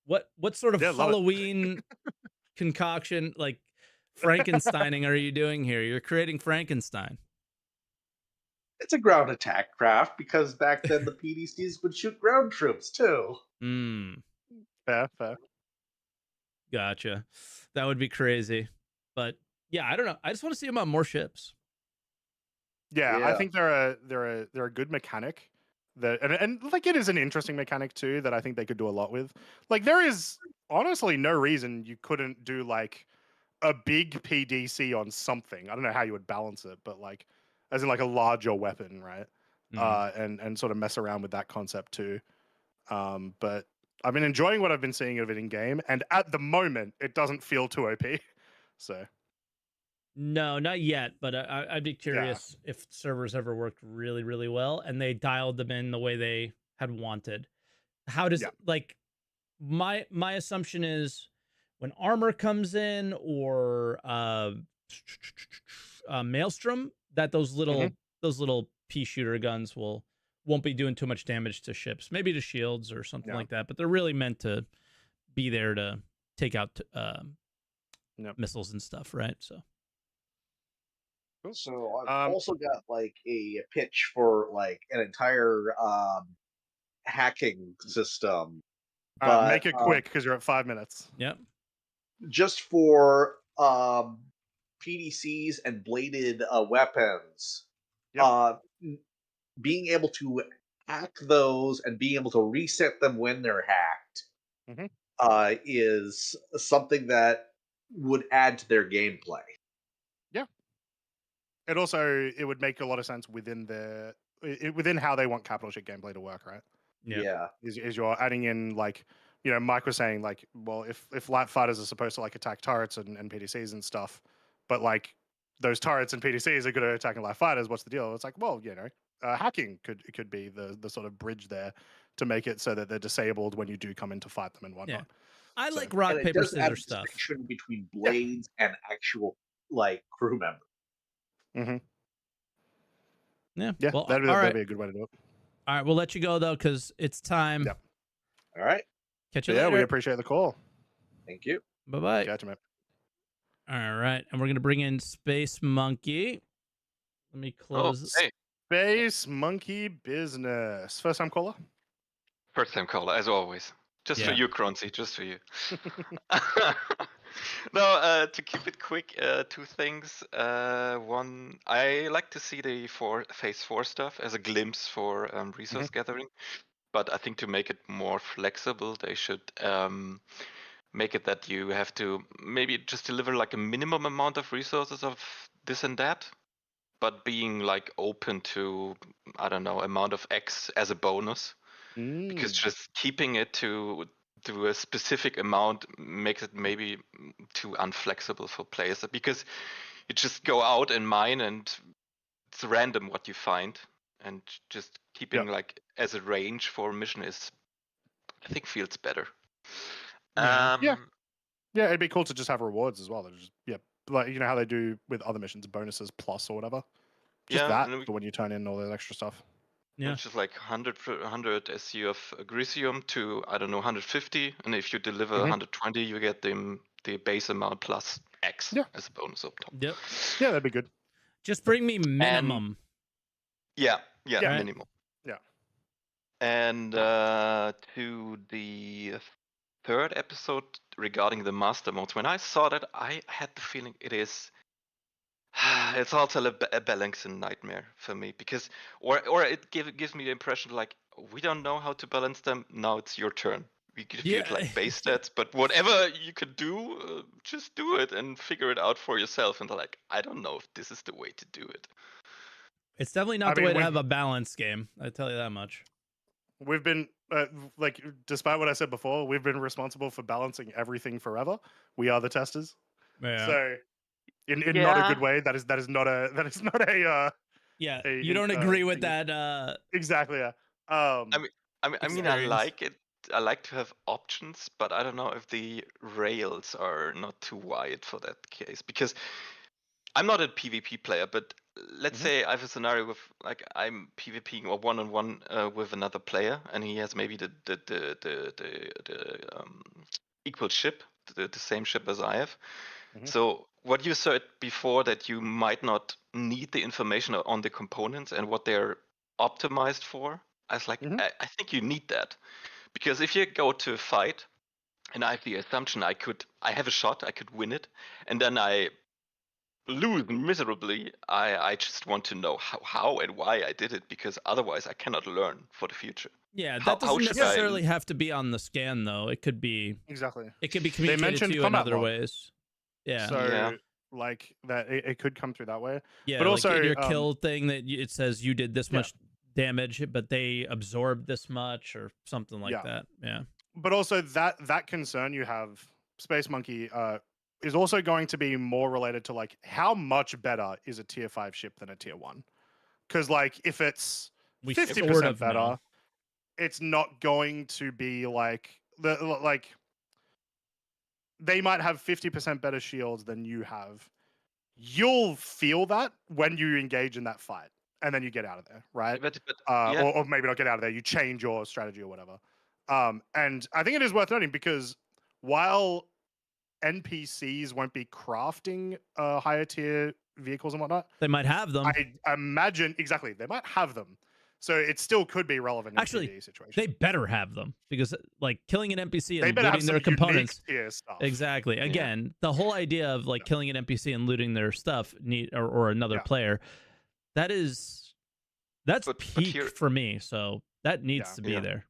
What sort of love it. Halloween concoction, like Frankensteining, are you doing here? You're creating Frankenstein. It's a ground attack craft because back then the PDCs would shoot ground troops too. Fair. Gotcha. That would be crazy. But yeah, I don't know. I just want to see them on more ships. Yeah, I think they're a good mechanic. And like it is an interesting mechanic too that I think they could do a lot with. Like there is honestly no reason you couldn't do like a big PDC on something. I don't know how you would balance it, but like as in like a larger weapon, right? And sort of mess around with that concept too. But I've been enjoying what I've been seeing of it in game, and at the moment it doesn't feel too OP. So no, not yet, but I'd be curious if servers ever worked really, really well and they dialed them in the way they had wanted. How does like my assumption is when armor comes in or Maelstrom, that those little pea shooter guns won't be doing too much damage to ships, maybe to shields or something like that, but they're really meant to be there to take out missiles and stuff, right? So I've also got like a pitch for like an entire hacking system. But, make it quick because you're at 5 minutes. Yep. Just for PDCs and bladed weapons. Being able to hack those and being able to reset them when they're hacked is something that would add to their gameplay. Yeah. It would make a lot of sense within within how they want capital ship gameplay to work, right? Yeah. Is you're adding in like, Mike was saying like, well, if light fighters are supposed to like attack turrets and PDCs and stuff, but like those turrets and PDCs are good at attacking light fighters, what's the deal? It's like, well, hacking could be the sort of bridge there to make it so that they're disabled when you do come in to fight them and whatnot. Yeah. I like rock, paper, scissors stuff. Between blades and actual like crew members. Yeah. Well, that'd be a good way to do it. All right, we'll let you go though because it's time. Yep. All right. Catch you later. Yeah, we appreciate the call. Thank you. Bye-bye. Catch you, mate. All right, and we're gonna bring in Space Monkey. Let me close. Oh, hey. Space Monkey Business. First time caller? First time caller, as always. Just for you, Croncy, just for you. No, to keep it quick, 2 things. One, I like to see the phase 4 stuff as a glimpse for resource gathering. But I think to make it more flexible, they should make it that you have to maybe just deliver like a minimum amount of resources of this and that, but being like open to, I don't know, amount of X as a bonus. Because just keeping it to a specific amount makes it maybe too unflexible for players, because you just go out and mine and it's random what you find, and just keeping like as a range for a mission is, I think, feels better. Yeah, it'd be cool to just have rewards as well. They're just like how they do with other missions, bonuses plus or whatever. Just for when you turn in all that extra stuff. Yeah, it's just like 100 SU of Grisium to, I don't know, 150, and if you deliver 120, you get the base amount plus X as a bonus up top. Yep. Yeah, that'd be good. Just bring me minimum. Yeah, Yeah. minimum. Yeah. And to the third episode regarding the master modes, when I saw that, I had the feeling it's also a balancing nightmare for me, because or it gives me the impression like, we don't know how to balance them. Now it's your turn. We give you like base stats, but whatever you could do, just do it and figure it out for yourself. And they're like, I don't know if this is the way to do it. It's definitely not the way to have a balanced game. I tell you that much. We've been like, despite what I said before, we've been responsible for balancing everything forever. We are the testers. Yeah. So, in not a good way. That is not a. Yeah. You don't agree with that. Exactly. Yeah. I mean, I like it. I like to have options, but I don't know if the rails are not too wide for that case, because I'm not a PvP player, but let's say I have a scenario with like I'm PvPing or one-on-one with another player, and he has maybe the equal ship, the same ship as I have. So what you said before, that you might not need the information on the components and what they're optimized for, I was like, I think you need that, because if you go to a fight and I have the assumption I have a shot, I could win it, and then I lose miserably, I just want to know how and why I did it, because otherwise I cannot learn for the future. Yeah, that doesn't necessarily have to be on the scan, though. It could be it could be communicated to you in other ways. Yeah. So like that, it could come through that way. Yeah, but like also in your kill thing that it says you did this much damage, but they absorbed this much or something like that. Yeah. But also that concern you have, Space Monkey, is also going to be more related to like how much better is a tier 5 ship than a tier 1? Because like if it's 50% better, it's not going to be like they might have 50% better shields than you have. You'll feel that when you engage in that fight, and then you get out of there, right? Or maybe not get out of there. You change your strategy or whatever. And I think it is worth noting, because while NPCs won't be crafting higher tier vehicles and whatnot, they might have them. I imagine they might have them. So it still could be relevant in a PvE situation. They better have them, because like killing an NPC and looting their components. Stuff. Exactly. Again, the whole idea of like killing an NPC and looting their stuff or another player, that's peak for me. So that needs to be there.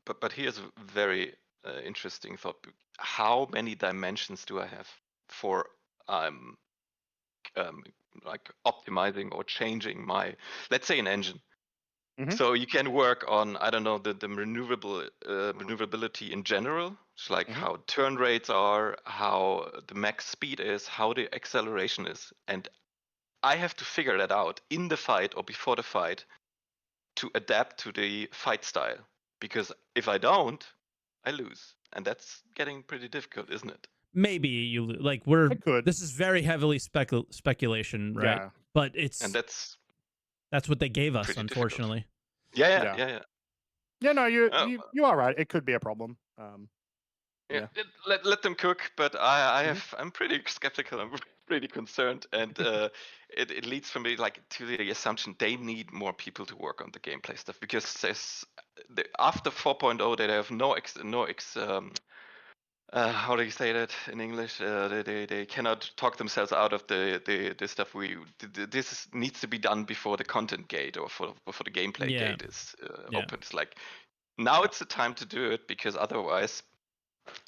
But here's a very interesting thought. How many dimensions do I have for like optimizing or changing my, let's say, an engine? So you can work on, I don't know, the maneuverability in general. It's like how turn rates are, how the max speed is, how the acceleration is. And I have to figure that out in the fight or before the fight to adapt to the fight style. Because if I don't, I lose. And that's getting pretty difficult, isn't it? Maybe you like this is very heavily speculation, right? Yeah. But that's what they gave us, unfortunately. Yeah. Yeah, no, you are right. It could be a problem. Let them cook, but I'm pretty skeptical. I'm pretty concerned, and it leads for me like to the assumption they need more people to work on the gameplay stuff, because after 4.0 they have how do you say that in English? They cannot talk themselves out of the stuff this needs to be done before the content gate or for the gameplay gate is open. It's like now it's the time to do it, because otherwise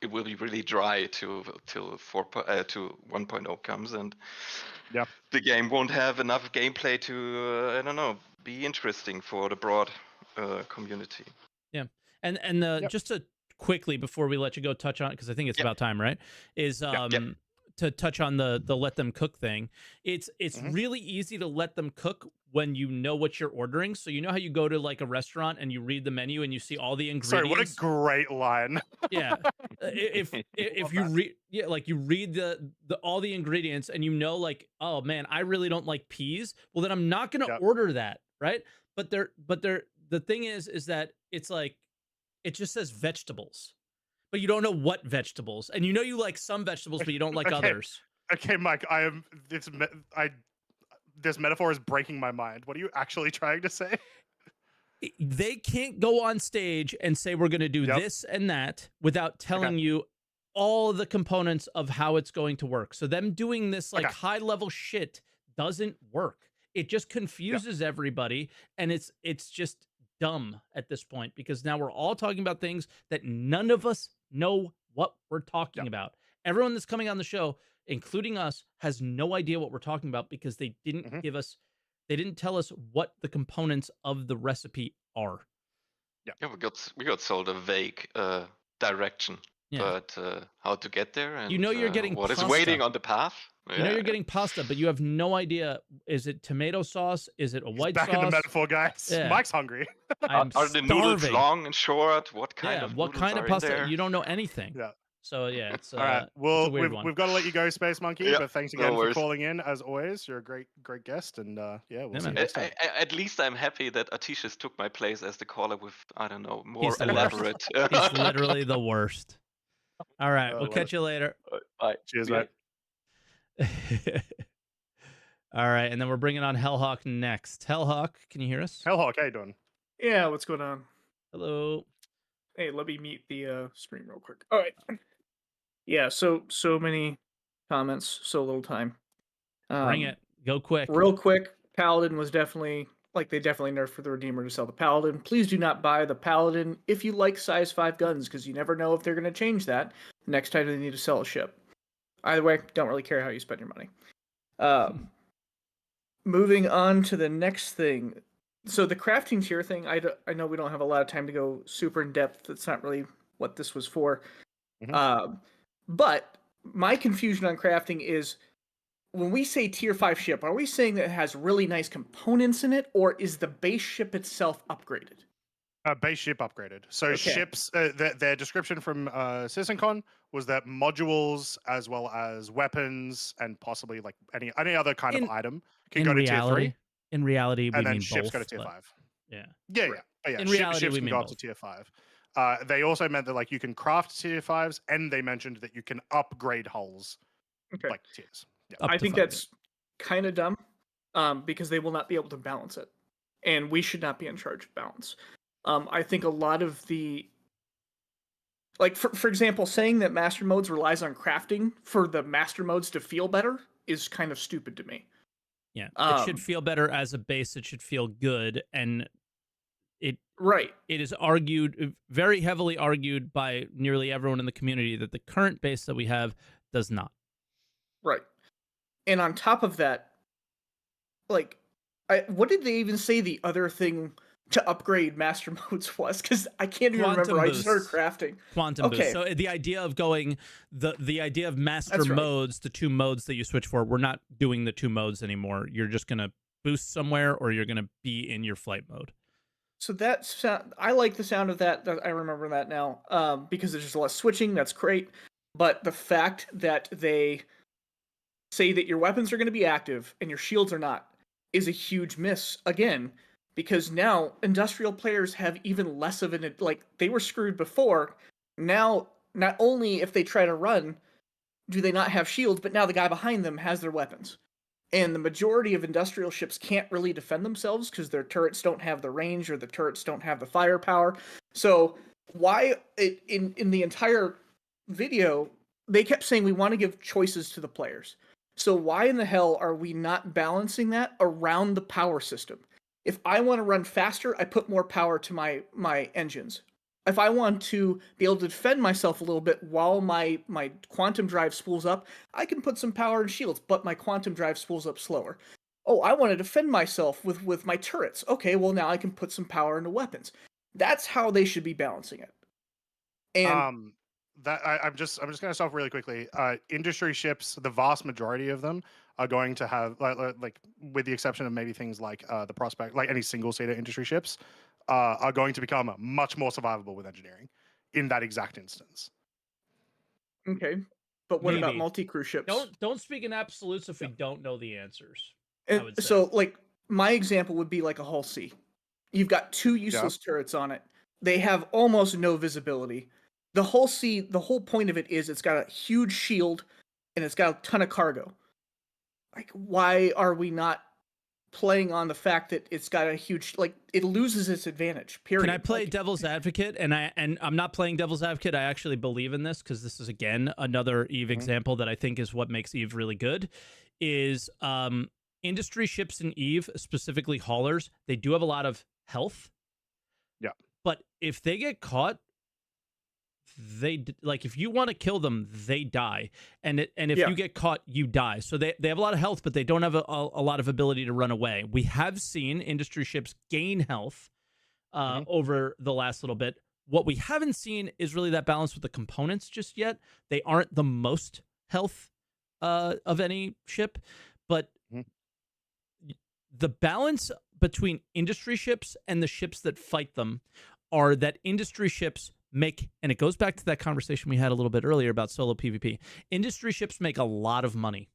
it will be really dry till 1.0 comes, and the game won't have enough gameplay to I don't know, be interesting for the broad community. Yeah, and just to quickly before we let you go touch on, because I think it's about time, right? Is to touch on the let them cook thing. It's really easy to let them cook when you know what you're ordering. So you know how you go to like a restaurant and you read the menu and you see all the ingredients. Sorry, what a great line. Yeah. If you read you read the all the ingredients and you know like, oh man, I really don't like peas. Well, then I'm not gonna order that, right? But the thing is that it's like it just says vegetables, but you don't know what vegetables, and you know you like some vegetables, but you don't like others. Okay, Mike, this metaphor is breaking my mind. What are you actually trying to say? They can't go on stage and say we're going to do this and that without telling you all the components of how it's going to work. So them doing this like high level shit doesn't work. It just confuses everybody, and it's just dumb at this point, because now we're all talking about things that none of us know what we're talking about. Everyone that's coming on the show, including us, has no idea what we're talking about because they didn't give us, they didn't tell us what the components of the recipe are. Yeah, we got sold a vague direction, but how to get there and you're getting what pasta. is waiting on the path. You're getting pasta, but you have no idea. Is it tomato sauce? Is it a white sauce? Back in the metaphor, guys. Mike's hungry. I'm are the noodles long and short? What kind of what kind of pasta? There? You don't know anything. So it's all right. Well, we've got to let you go, Space Monkey. But thanks again for calling in. As always, you're a great guest, and we'll see you next time. At least I'm happy that Artecius took my place as the caller with, I don't know, more elaborate. He's literally the worst. All right, we'll catch you later. Bye. Cheers, mate. All right, and then we're bringing on Hellhawk next. Hellhawk, can you hear us? Hellhawk, how you doing? Yeah, what's going on? Hello. Hey, let me mute the stream real quick. All right. Yeah, so many comments, so little time. Bring it. Go quick. Real quick, Paladin was definitely, they definitely nerfed for the Redeemer to sell the Paladin. Please do not buy the Paladin if you like size 5 guns, because you never know if they're going to change that next time they need to sell a ship. Either way, don't really care how you spend your money. Moving on to the next thing. So the crafting tier thing, I know we don't have a lot of time to go super in depth. That's not really what this was for. But my confusion on crafting is, when we say tier 5 ship, are we saying that it has really nice components in it, or is the base ship itself upgraded? Base ship upgraded. So ships, their description from CitizenCon was that modules as well as weapons and possibly like any other kind of item can go to tier 3. In reality, we and then mean ships both, go to tier 5. Yeah. But in reality, ships we can mean go both. up to tier 5. They also meant that you can craft tier 5s, and they mentioned that you can upgrade hulls like tiers. I think that's kind of dumb, because they will not be able to balance it, and we should not be in charge of balance. I think a lot of the, for example, saying that master modes relies on crafting for the master modes to feel better is kind of stupid to me. Yeah, it should feel better as a base. It should feel good, and it is argued, very heavily argued by nearly everyone in the community, that the current base that we have does not. Right. And on top of that, what did they even say the other thing to upgrade master modes was? Because I can't even remember. I just heard crafting. Quantum boost. So the idea of going, the idea of master modes, the 2 modes that you switch for, we're not doing the 2 modes anymore. You're just going to boost somewhere, or you're going to be in your flight mode. So I like the sound of that. I remember that now, because there's just a lot of switching. That's great. But the fact that they say that your weapons are going to be active and your shields are not is a huge miss again, because now industrial players have even less of an, they were screwed before. Now, not only if they try to run, do they not have shields, but now the guy behind them has their weapons. And the majority of industrial ships can't really defend themselves because their turrets don't have the range, or the turrets don't have the firepower. So why, in the entire video, they kept saying we want to give choices to the players. So why in the hell are we not balancing that around the power system? If I want to run faster, I put more power to my engines. If I want to be able to defend myself a little bit while my quantum drive spools up, I can put some power in shields, but my quantum drive spools up slower. Oh, I want to defend myself with my turrets. Okay, well now I can put some power into weapons. That's how they should be balancing it. And I'm just gonna stop really quickly. Industry ships, the vast majority of them are going to have, like with the exception of maybe things like the Prospect, like any single-seater industry ships, are going to become much more survivable with engineering in that exact instance. Okay, but what about multi-crew ships? Don't speak in absolutes if we don't know the answers. So, my example would be like a Hull C. You've got 2 useless turrets on it. They have almost no visibility. The Hull C, the whole point of it is it's got a huge shield and it's got a ton of cargo. Why are we not playing on the fact that it's got a huge, like, it loses its advantage. Period. Can I play Like, devil's advocate? And I'm not playing devil's advocate. I actually believe in this because this is again another Eve example that I think is what makes Eve really good. Is industry ships in Eve, specifically haulers, they do have a lot of health. Yeah. But if they get caught, like if you want to kill them, they die, and if you get caught, you die. So they have a lot of health, but they don't have a lot of ability to run away. We have seen industry ships gain health over the last little bit. What we haven't seen is really that balance with the components just yet. They aren't the most health of any ship, but the balance between industry ships and the ships that fight them are that industry ships make, and it goes back to that conversation we had a little bit earlier about solo PvP. Industry ships make a lot of money.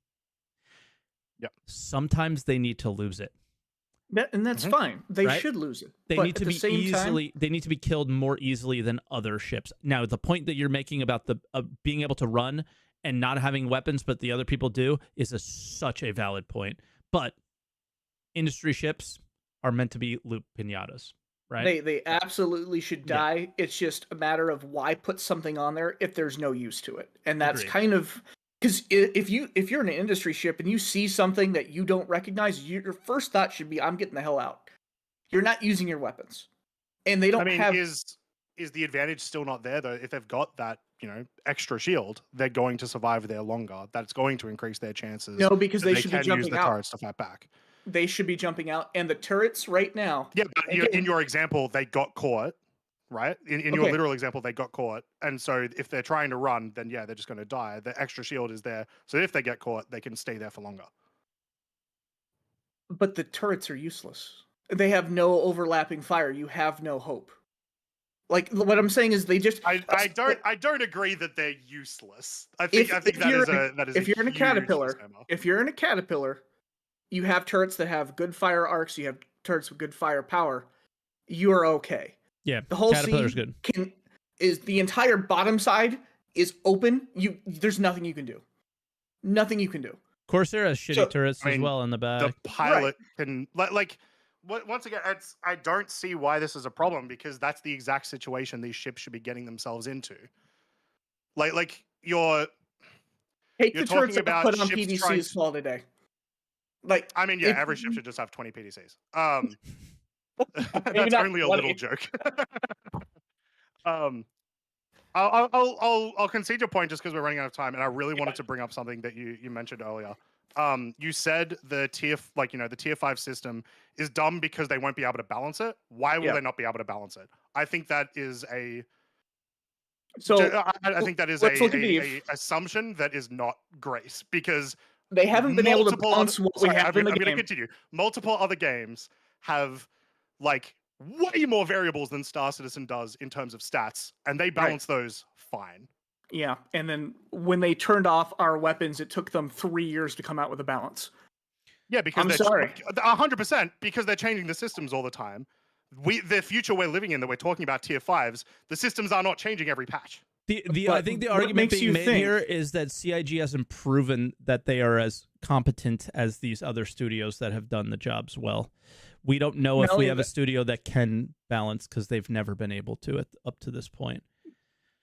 Yep. Sometimes they need to lose it. and that's fine. They should lose it. They But need to at the be same time, they need to be killed more easily than other ships. Now, the point that you're making about the being able to run and not having weapons, but the other people do, is such a valid point. But industry ships are meant to be loot pinatas. Right. They absolutely should die. It's just a matter of why put something on there if there's no use to it. And that's Agreed. kind of because if you're in an industry ship and you see something that you don't recognize, your first thought should be, I'm getting the hell out. You're not using your weapons. And they don't have is the advantage still not there though? If they've got that, extra shield, they're going to survive there longer. That's going to increase their chances. No, because they should be can use jumping the out. turrets to fight back. They should be jumping out, and the turrets right now. Yeah, but in your example, they got caught, right? In your literal example, they got caught, and so if they're trying to run, then they're just going to die. The extra shield is there, so if they get caught, they can stay there for longer. But the turrets are useless. They have no overlapping fire. You have no hope. Like what I'm saying is, they just. I don't agree that they're useless. I think that is if you're in a caterpillar, misnomer. if you're in a caterpillar, you have turrets that have good fire arcs. You have turrets with good fire power. You are okay. Yeah, the whole Caterpillar's scene good. Is the entire bottom side is open. There's nothing you can do. Nothing you can do. Corsair has shitty turrets as well in the back. The pilot can once again, I don't see why this is a problem, because that's the exact situation these ships should be getting themselves into. Like you're the turrets that about put on ships PDCs all today. Every ship should just have 20 PDCs. That's only a little joke. I'll concede your point just because we're running out of time, and I really wanted to bring up something that you mentioned earlier. You said the tier 5 system is dumb because they won't be able to balance it. Why will they not be able to balance it? I think that is a a assumption that is not great, because they haven't been able to balance what we have in the game. I'm going to continue. Multiple other games have way more variables than Star Citizen does in terms of stats, and they balance those fine. Yeah, and then when they turned off our weapons, it took them 3 years to come out with a balance. Yeah, because I'm sorry. 100%, because they're changing the systems all the time. The future we're living in, that we're talking about tier 5s, the systems are not changing every patch. I think the argument being made here is that CIG hasn't proven that they are as competent as these other studios that have done the jobs well. We don't know if we have a studio that can balance, because they've never been able to up to this point.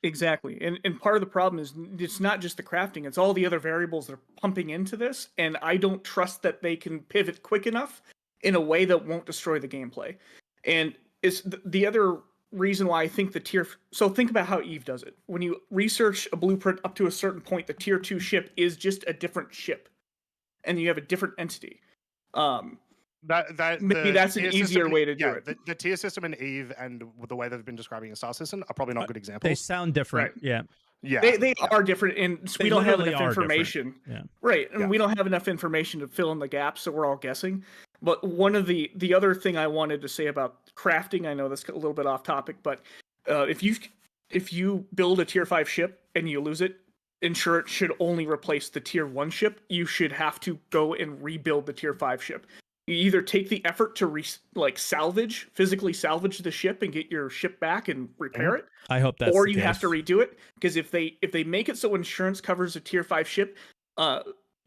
Exactly. And part of the problem is it's not just the crafting, it's all the other variables that are pumping into this, and I don't trust that they can pivot quick enough in a way that won't destroy the gameplay. And it's the other reason why I think so think about how Eve does it. When you research a blueprint up to a certain point, the tier 2 ship is just a different ship, and you have a different entity. Maybe that's an easier way to do it. The tier system in Eve and the way they've been describing in Star Citizen are probably not good examples. They sound different. Right. Yeah. They are different, and we don't have enough information. Yeah. Right, and we don't have enough information to fill in the gaps, so we're all guessing. But one of the other thing I wanted to say about crafting, I know that's a little bit off topic, but if you build a tier 5 ship and you lose it, ensure it should only replace the tier 1 ship. You should have to go and rebuild the tier 5 ship. You either take the effort to physically salvage the ship and get your ship back and repair it. I hope that's or you have to redo it, because if they make it so insurance covers a tier 5 ship,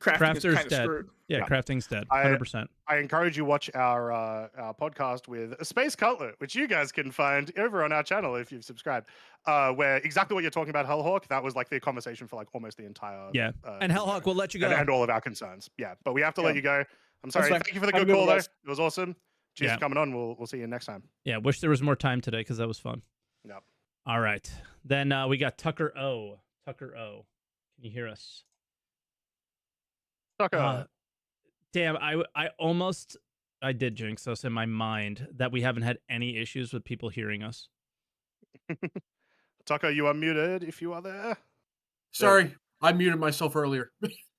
crafting is Crafter's kind of dead. screwed. Yeah, Yeah. crafting's dead. I- 100%. I encourage you watch our podcast with a Space Cutlet, which you guys can find over on our channel if you've subscribed. Where exactly what you're talking about, Hellhawk, that was like the conversation for like almost the entire. Yeah. And Hellhawk will let you go. and all of our concerns. Yeah, but we have to let you go. I'm sorry. fine. Thank you for the Have a good good call, one, though. guys. It was awesome. Cheers Yeah. for coming on. We'll see you next time. Yeah, wish there was more time today because that was fun. Yep. All right. Then we got Tucker O. Tucker O. Can you hear us? Tucker. Damn, I did jinx us in my mind that we haven't had any issues with people hearing us. Tucker, you are muted if you are there. Sorry, I muted myself earlier.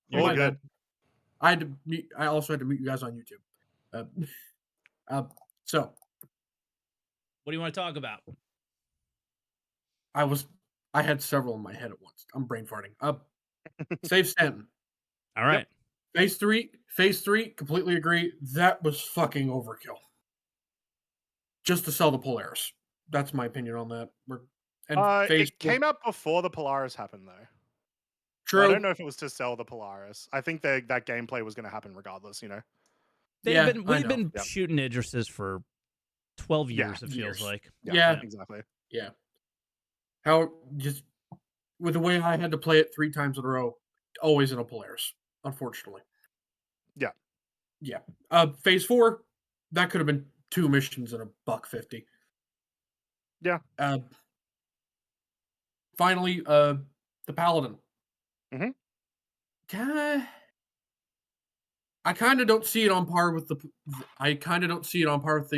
You're My all good. bad. I also had to mute you guys on YouTube. So What do you want to talk about? I had several in my head at once. I'm brain farting. Save Stanton. All right. Phase three, completely agree. That was fucking overkill. Just to sell the Polaris. That's my opinion on that. It came out before the Polaris happened, though. True. I don't know if it was to sell the Polaris. I think that gameplay was going to happen regardless, you know? We've been Yeah. shooting Idrises for 12 Yeah, years, it feels like. Yeah. Exactly. Yeah. How just with the way I had to play it 3 times in a row, always in a Polaris, unfortunately. Yeah. Yeah. Phase 4, that could have been 2 missions in a $150. Yeah. Finally, the Paladin. Mhm. I kind of don't see it on par with the. I kind of don't see it on par with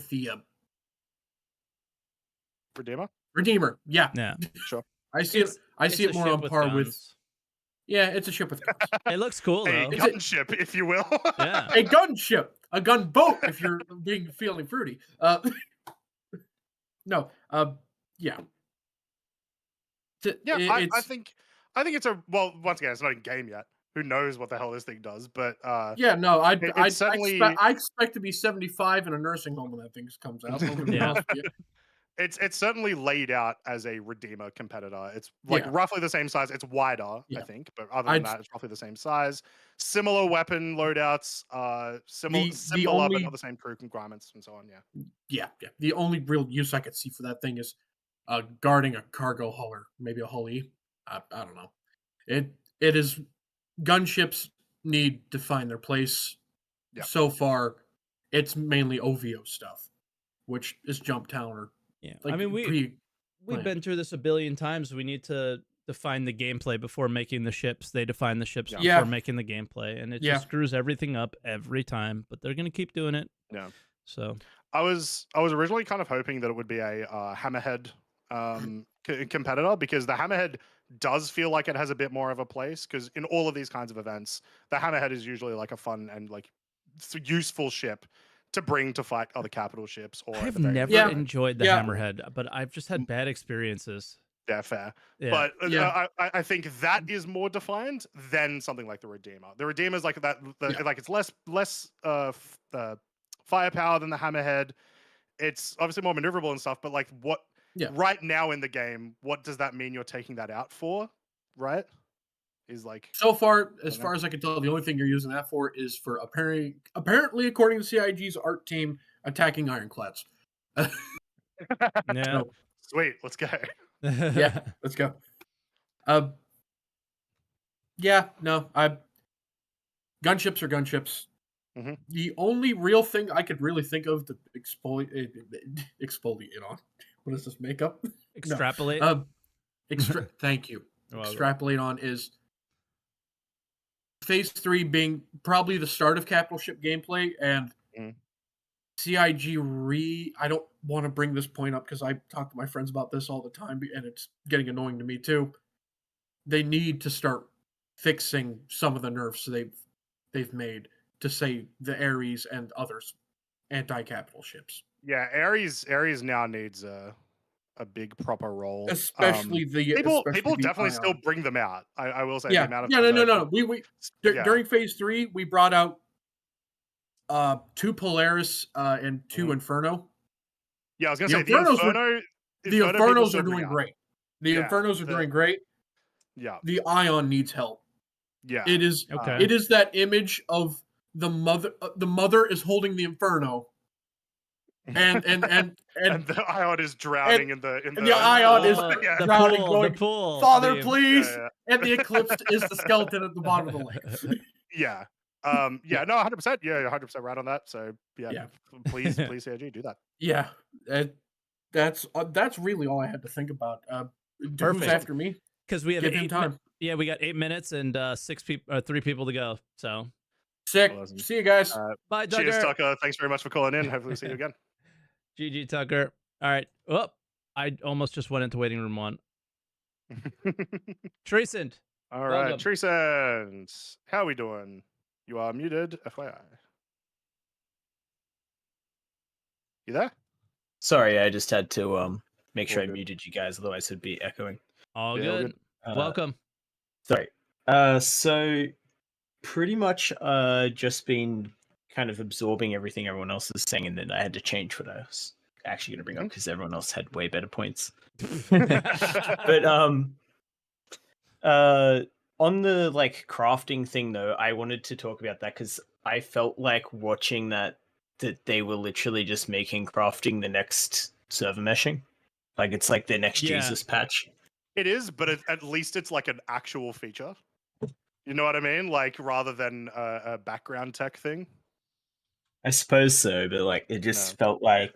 the Redeemer? Redeemer. Yeah, Yeah. Sure. I see it. I see it more on par with. guns. Yeah, it's a ship with guns. It looks cool, A though. gunship, if you will. Yeah. A gunship, a gunboat. If you're feeling fruity. No. Yeah. Yeah, I It's- think it's once again, it's not in game yet. Who knows what the hell this thing does? But Yeah, no, I certainly- expect to be 75 in a nursing home when that thing comes out. Don't get me Yeah. wrong. Yeah. it's certainly laid out as a Redeemer competitor. It's like Yeah. roughly the same size. It's wider, I Yeah. think, but other than that, it's roughly the same size. Similar weapon loadouts, similar, The but only- not the same crew requirements and so on. Yeah. Yeah. The only real use I could see for that thing is guarding a cargo hull or maybe a Hully. I don't know. It is gunships need to find their place. Yeah. So far, it's mainly OVO stuff, which is Jump Town or Yeah. like I mean, we've Right. been through this a billion times. We need to define the gameplay before making the ships. They define the ships Yeah. before making the gameplay, and it Yeah. just screws everything up every time. But they're gonna keep doing it. Yeah. So I was originally kind of hoping that it would be a Hammerhead competitor, because the Hammerhead does feel like it has a bit more of a place, because in all of these kinds of events, the Hammerhead is usually like a fun and like useful ship to bring to fight other capital ships. Or at I've the very never Yeah. enjoyed the Yeah. Hammerhead, but I've just had bad experiences. Yeah, fair. Yeah. But Yeah. I think that is more defined than something like the Redeemer. The Redeemer is like that, Yeah. like it's less firepower than the Hammerhead. It's obviously more maneuverable and stuff, but like what Yeah. right now in the game, what does that mean you're taking that out for? Right? Is like So far, as know. far as I can tell, the only thing you're using that for is for apparently according to CIG's art team, attacking ironclads. Yeah. No. sweet. Let's go. Yeah, let's go. Yeah, no, gunships are gunships. Mhm. The only real thing I could really think of to exfoliate on. What is this makeup? Extrapolate. Thank you. Well, Extrapolate on is phase 3 being probably the start of capital ship gameplay, and Mhm. CIG I don't want to bring this point up because I talk to my friends about this all the time, and it's getting annoying to me too. They need to start fixing some of the nerfs they've made to say the Ares and others anti-capital ships, Yeah, Ares now needs a big proper role. especially people especially the definitely Ion. still bring them out. I will say Yeah, the amount of yeah, times no. We Yeah. during phase 3 we brought out 2 Polaris and 2 Mhm. Inferno. Yeah, I was gonna The say the Infernos were- Inferno. The people Infernos still are bring doing out. great. The Yeah, Infernos are the- doing great. Yeah, The Ion needs help. Yeah. It is Okay. it is that image of the mother. The mother is holding the inferno, and the Ion is drowning in the and the Ion is yeah. the drowning, pool, going, the pool. Father, the- please. Yeah, And the eclipse is the skeleton at the bottom of the lake. yeah. Yeah, no, 100%. Yeah, you're 100% right on that. So Yeah. please, CRG, do that. Yeah, that's really all I had to think about. Who's Perfect. after me? Because we have Give him 8 time. Yeah, we got 8 minutes and 3 people to go. So Sick. Awesome. See you guys. bye, Tucker. Cheers, Tucker. Thanks very much for calling in. Hopefully, we'll see you again. GG, Tucker. All right. Oh, I almost just went into waiting room 1. Treasend. All right, Welcome. Treasend. How we doing? You are muted, FYI. You there? Sorry, I just had to make sure All I good. muted you guys, otherwise it'd be echoing. All Yeah, all good. good. Welcome. Sorry. So pretty much just been kind of absorbing everything everyone else is saying, and then I had to change what I was actually going to bring up because everyone else had way better points. But on the like crafting thing though, I wanted to talk about that because I felt like watching that they were literally just making crafting the next server meshing. Like it's like the next Yeah. Jesus patch. It is, but at least it's like an actual feature. You know what I mean? Like rather than a background tech thing. I suppose so, but like it just felt like,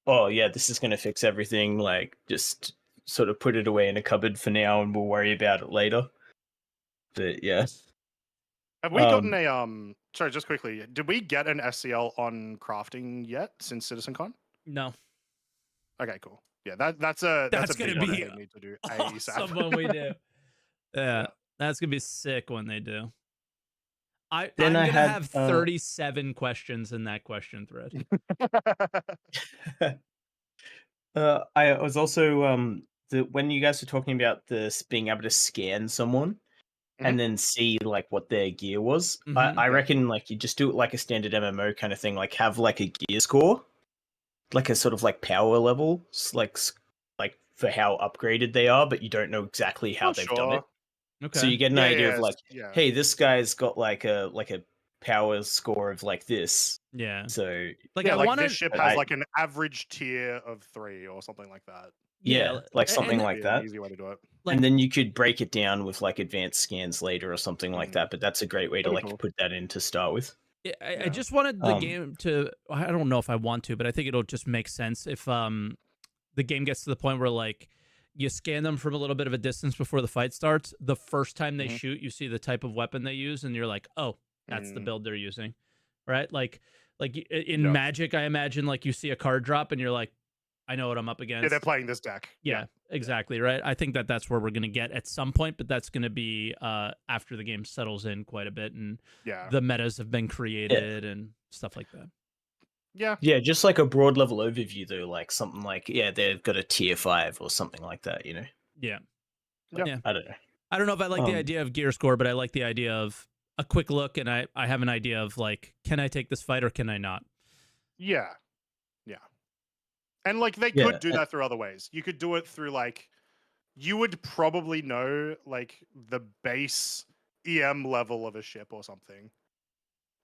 oh yeah, this is gonna fix everything. Like just sort of put it away in a cupboard for now, and we'll worry about it later. But yeah, Have we gotten a Sorry, just quickly. Did we get an SCL on crafting yet since CitizenCon? No. Okay, cool. Yeah, that's a That's big gonna one be they need to do awesome ASAP. when we do. Yeah, that's gonna be sick when they do. I'm Then gonna I had, have 37 questions in that question thread. I was also when you guys were talking about this being able to scan someone and then see like what their gear was, I reckon like you just do it like a standard MMO kind of thing, like have like a gear score, like a sort of like power level, like for how upgraded they are, but you don't know exactly how they've done it. Okay. So you get an idea of like, yeah. hey, this guy's got like a power score of like this. Yeah. So Like yeah, I like want this to. ship has like an average tier of 3 or something like that. yeah, like something like An that. easy way to do it. Like, and then you could break it down with like advanced scans later or something like that. But that's a great way to That'd like be cool. put that in to start with. I just wanted the game to. I don't know if I want to, but I think it'll just make sense if the game gets to the point where like you scan them from a little bit of a distance before the fight starts. The first time they shoot, you see the type of weapon they use, and you're like, oh, that's the build they're using, right? Like in Magic, I imagine like you see a card drop, and you're like, I know what I'm up against. Yeah, they're playing this deck. Yeah, exactly, right? I think that's where we're going to get at some point, but that's going to be after the game settles in quite a bit and the metas have been created and stuff like that. Yeah, just like a broad level overview though, like something like, they've got a tier 5 or something like that, you know? Yeah. Yeah. I don't know. I don't know if I like the idea of gear score, but I like the idea of a quick look, and I have an idea of like, can I take this fight or can I not? Yeah. And like they could do that through other ways. You could do it through like, you would probably know like the base EM level of a ship or something.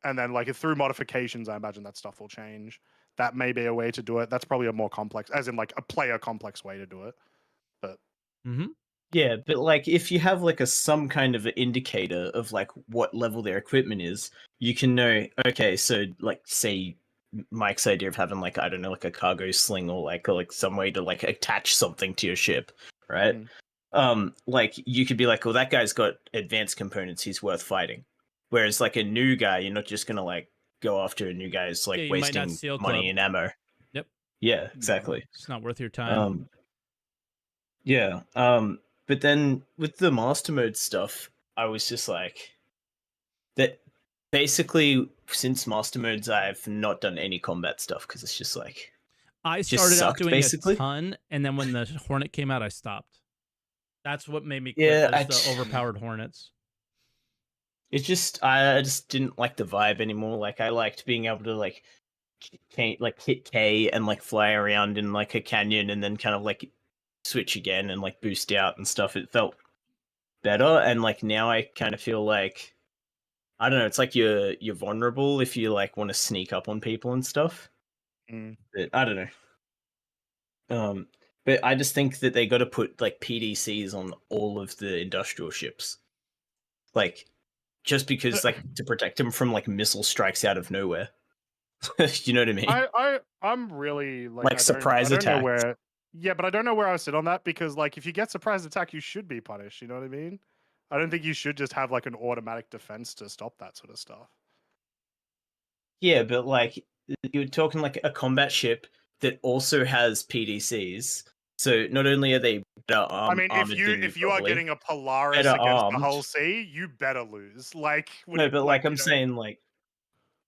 And then like through modifications, I imagine that stuff will change. That may be a way to do it. That's probably a more complex, as in like a player complex way to do it. But yeah, but like if you have like some kind of an indicator of like what level their equipment is, you can know, okay, so like say Mike's idea of having like, I don't know, like a cargo sling or like some way to like attach something to your ship, right? Like you could be like, well, that guy's got advanced components, he's worth fighting. Whereas like a new guy, you're not just gonna like go after a new guy who's like wasting money and ammo. Yep. Yeah, exactly. It's not worth your time. But then with the master mode stuff, I was just like, that basically since master modes, I've not done any combat stuff because it's just like I started out doing a ton, and then when the Hornet came out, I stopped. That's what made me quit. The overpowered Hornets. It's just I just didn't like the vibe anymore. Like I liked being able to like hit K and like fly around in like a canyon and then kind of like switch again and like boost out and stuff. It felt better, and like now I kind of feel like I don't know. It's like you're vulnerable if you like want to sneak up on people and stuff. But I don't know. But I just think that they got to put like PDCs on all of the industrial ships, like just because like to protect them from like missile strikes out of nowhere. You know what I mean? I'm really Like surprise I don't know attacks. where. Yeah, but I don't know where I sit on that because like if you get surprise attack, you should be punished. You know what I mean? I don't think you should just have like an automatic defense to stop that sort of stuff. Yeah, but like you're talking like a combat ship that also has PDCs. So not only are they better I mean, if you are getting a Polaris better against the armed. Hull C, you better lose. Like No, but like I'm saying, like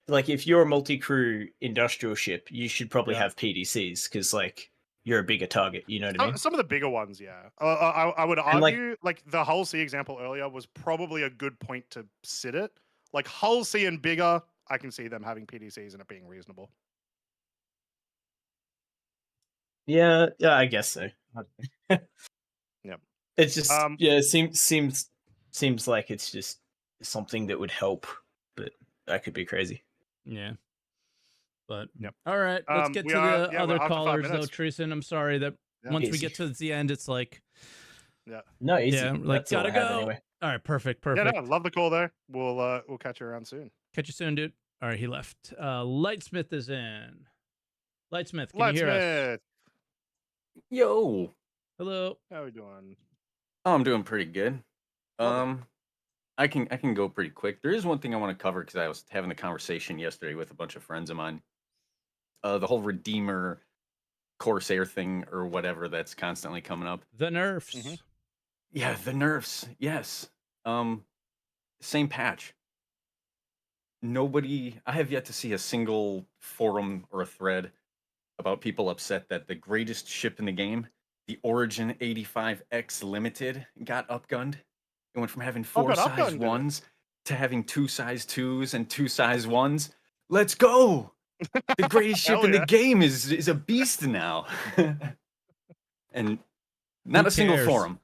if you're a multi-crew industrial ship, you should probably have PDCs because like you're a bigger target. You know what I mean? Some of the bigger ones, yeah. I would argue like the Hull C example earlier was probably a good point to sit it. Like Hull C and bigger, I can see them having PDCs and it being reasonable. Yeah, I guess so. Yeah, it's just it seems like it's just something that would help, but that could be crazy. Yeah. But all right, let's get to the other callers though, Treasend. I'm sorry that once we get to the end, it's like no, easy. Yeah, like gotta go. Anyway. All right, perfect. Yeah, no, love the call there. We'll catch you around soon. Catch you soon, dude. All right, he left. Lightsmith is in. Lightsmith, can you hear us? Yo. Hello. How are we doing? Oh, I'm doing pretty good. I can go pretty quick. There is one thing I want to cover because I was having the conversation yesterday with a bunch of friends of mine. The whole Redeemer Corsair thing or whatever that's constantly coming up. The nerfs. Mm-hmm. Yeah, the nerfs. Yes. Same patch. I have yet to see a single forum or a thread about people upset that the greatest ship in the game, the Origin 85X Limited, got upgunned. It went from having 4 size 1s to having 2 size 2s and 2 size 1s. Let's go! The greatest ship in the game is a beast now. And not a single forum.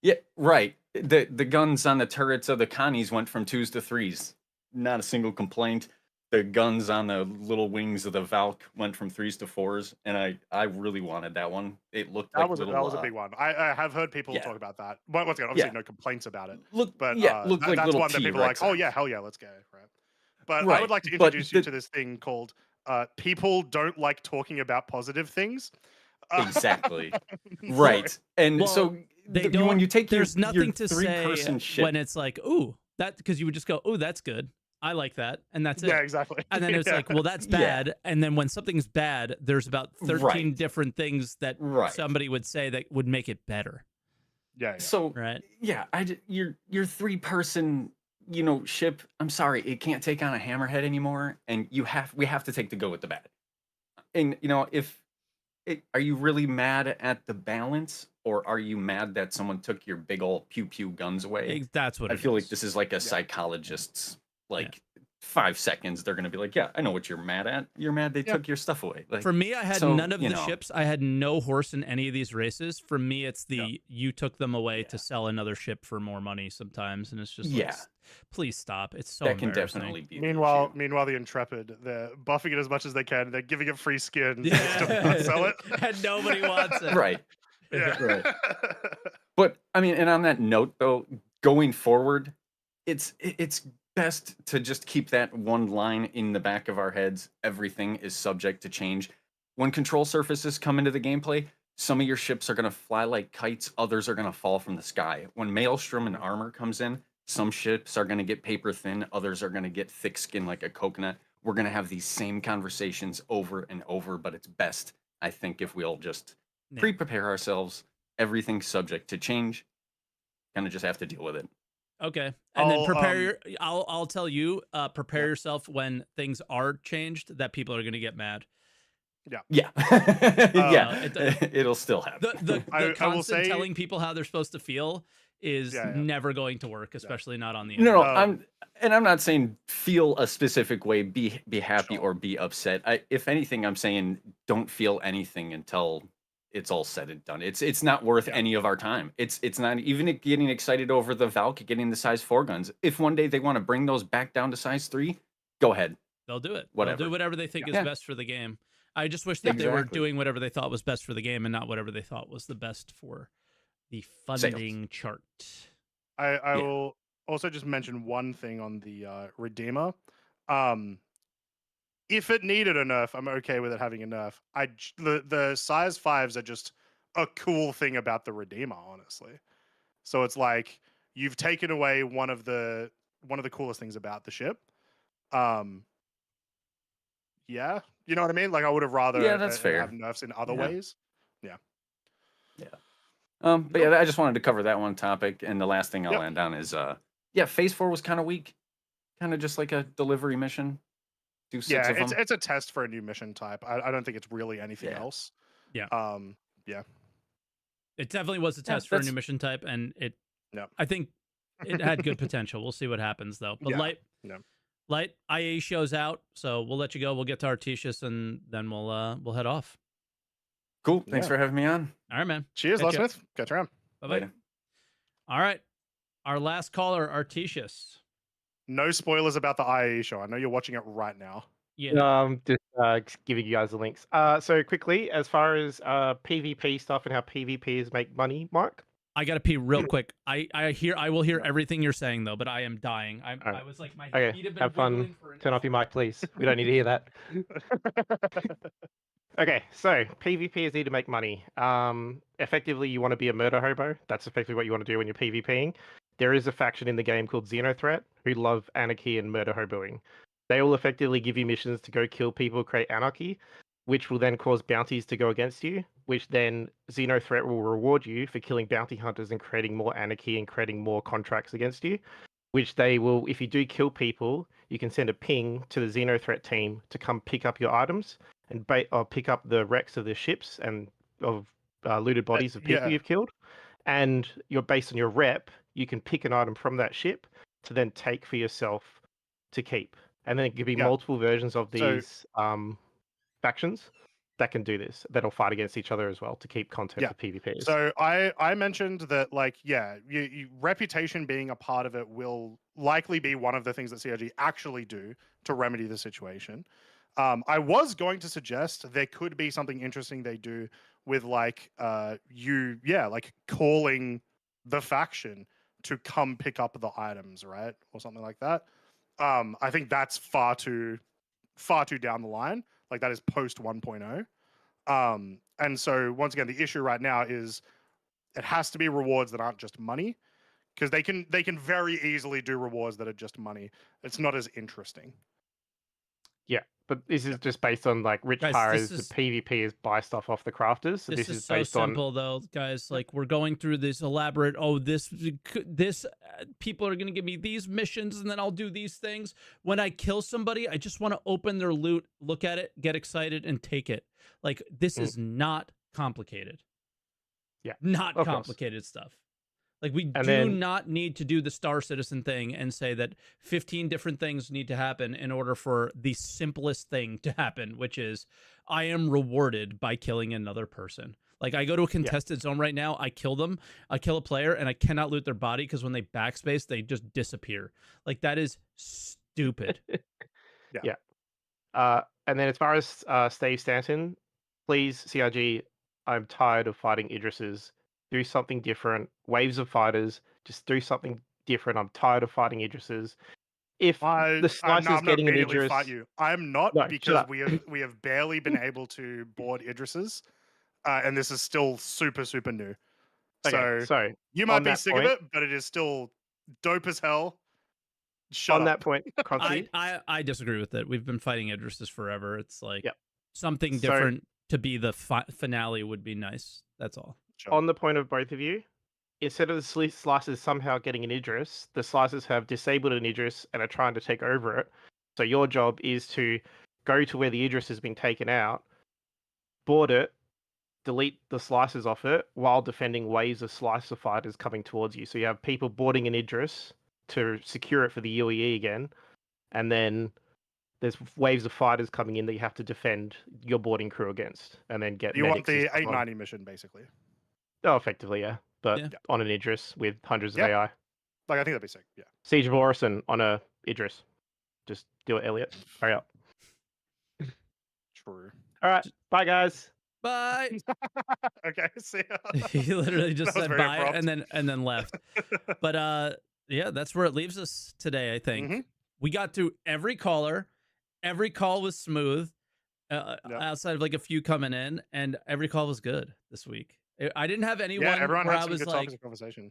Yeah, right. The guns on the turrets of the Connies went from 2s to 3s. Not a single complaint. The guns on the little wings of the Valk went from 3s to 4s, and I really wanted that one. It looked like that was a big one. I have heard people talk about that. But once again, obviously no complaints about it. Looked like that's one that people are like, oh yeah, hell yeah, let's go. Right. But I would like to introduce you to this thing called people don't like talking about positive things. Exactly. Right. And so when you take there's nothing your to three-person say ship, when it's like, ooh, that, because you would just go, ooh, that's good. I like that. And that's it. Yeah, exactly. And then it's like, well, that's bad. And then when something's bad, there's about 13 different things that somebody would say that would make it better. Yeah. So, your 3-person, ship, I'm sorry, it can't take on a hammerhead anymore. And we have to take the good with the bad. And, are you really mad at the balance, or are you mad that someone took your big old pew-pew guns away? That's what I feel like this is like a psychologist's, 5 seconds, they're going to be like, yeah, I know what you're mad at. You're mad they took your stuff away. Like, for me, I had none of the ships. I had no horse in any of these races. For me, it's you took them away to sell another ship for more money sometimes. And it's just like, please stop. It's so that can definitely be. Meanwhile, the Intrepid, they're buffing it as much as they can. They're giving it free skin. Still can't sell it. And nobody wants it. Right. Yeah. Right. But I mean, and on that note, though, going forward, it's best to just keep that one line in the back of our heads. Everything is subject to change. When control surfaces come into the gameplay, some of your ships are going to fly like kites. Others are going to fall from the sky. When Maelstrom and armor comes in, some ships are going to get paper thin. Others are going to get thick skin like a coconut. We're going to have these same conversations over and over, but it's best, I think, if we'll just pre-prepare ourselves. Everything's subject to change. Kind of just have to deal with it. Okay. And then prepare I'll tell you, prepare yourself when things are changed that people are going to get mad. Yeah. It'll still happen. The constant telling people how they're supposed to feel is never going to work, especially not on the internet. No, I'm not saying feel a specific way, be happy or be upset. If anything, I'm saying don't feel anything until it's all said and done. It's not worth any of our time. It's not even getting excited over the Valk getting the size 4 guns. If one day they want to bring those back down to size 3, go ahead. They'll do it. Whatever. They'll do whatever they think is best for the game. I just wish that they were doing whatever they thought was best for the game and not whatever they thought was the best for the funding chart. I will also just mention one thing on the Redeemer. If it needed a nerf, I'm okay with it having a nerf. The size 5s are just a cool thing about the Redeemer, honestly. So it's like you've taken away one of the coolest things about the ship. Yeah, you know what I mean? Like I would have rather that's fair. have nerfs in other ways. Yeah. But yeah, I just wanted to cover that one topic, and the last thing I'll end on is Phase 4 was kind of weak, kind of just like a delivery mission. Do 6 of them. It's a test for a new mission type. I don't think it's really anything else. Yeah. Yeah. It definitely was a test for a new mission type, and I think it had good potential. We'll see what happens though. But Light IAE show's out, so we'll let you go. We'll get to Artecius, and then we'll head off. Cool. Thanks for having me on. All right, man. Cheers, Lightsmith. Catch you around. Bye-bye. All right. Our last caller, Artecius. No spoilers about the IAE show. I know you're watching it right now. Yeah. Just giving you guys the links. So quickly, as far as PvP stuff and how PvPs make money, Mark? I gotta pee real quick. I will hear everything you're saying though, but I am dying. I was like, my feet have been have fun. Turn off your mic, please. We don't need to hear that. Okay, so PvPers need to make money. Effectively, you want to be a murder hobo. That's effectively what you want to do when you're PvPing. There is a faction in the game called Xenothreat who love anarchy and murder hoboing. They will effectively give you missions to go kill people, create anarchy, which will then cause bounties to go against you, which then Xenothreat will reward you for killing bounty hunters and creating more anarchy and creating more contracts against you, which they will, if you do kill people, you can send a ping to the Xenothreat team to come pick up your items and pick up the wrecks of the ships and of looted bodies of people you've killed. And you're based on your rep, you can pick an item from that ship to then take for yourself to keep. And then it could be multiple versions of these factions that can do this, that'll fight against each other as well to keep content for PvPs. So I mentioned that, like, reputation being a part of it will likely be one of the things that CRG actually do to remedy the situation. I was going to suggest there could be something interesting they do with like calling the faction to come pick up the items, right? Or something like that. I think that's far too down the line. Like that is post 1.0. And so once again, the issue right now is it has to be rewards that aren't just money, because they can very easily do rewards that are just money. It's not as interesting. Yeah, but this is just based on like rich pirates. The PvP is buy stuff off the crafters. So this is so based simple though, guys. Like we're going through this elaborate. Oh, this people are gonna give me these missions, and then I'll do these things. When I kill somebody, I just want to open their loot, look at it, get excited, and take it. Like this is not complicated. Yeah, not complicated stuff. Like we do not need to do the Star Citizen thing and say that 15 different things need to happen in order for the simplest thing to happen, which is I am rewarded by killing another person. Like I go to a contested zone right now, I kill them, I kill a player, and I cannot loot their body because when they backspace, they just disappear. Like that is stupid. And then as far as Steve Stanton, please, CRG, I'm tired of fighting Idrises. Do something different. Waves of fighters, just do something different. I'm tired of fighting Idrises. If the Slicer's getting an Idris, fight you. I'm not, because we have barely been able to board Idrises, and this is still super new. Okay, so you might be sick of it, but it is still dope as hell. Shut on up. that point, Croncy. I disagree with it. We've been fighting Idrises forever. It's like something different to be the finale would be nice. That's all. Sure. On the point of both of you, instead of the slicers somehow getting an Idris, the slicers have disabled an Idris and are trying to take over it. So your job is to go to where the Idris has been taken out, board it, delete the slicers off it, while defending waves of slicer fighters coming towards you. So you have people boarding an Idris to secure it for the UEE again, and then there's waves of fighters coming in that you have to defend your boarding crew against, and then get. You want medics and the stuff on. 890 mission, basically. Oh, effectively, yeah. But Yeah. on an Idris with hundreds of Yeah. AI. Like, I think that'd be sick. Yeah. Siege of Orison on a Idris. Just do it, Elliot. Hurry up. True. All right. Bye, guys. Bye. Okay. See ya. He literally just That was said very bye abrupt. and then left. But yeah, that's where it leaves us today, I think. Mhm. We got to every caller. Every call was smooth. Outside of like a few coming in, and every call was good this week. I didn't have anyone everyone where had I some was good like, topics of conversation.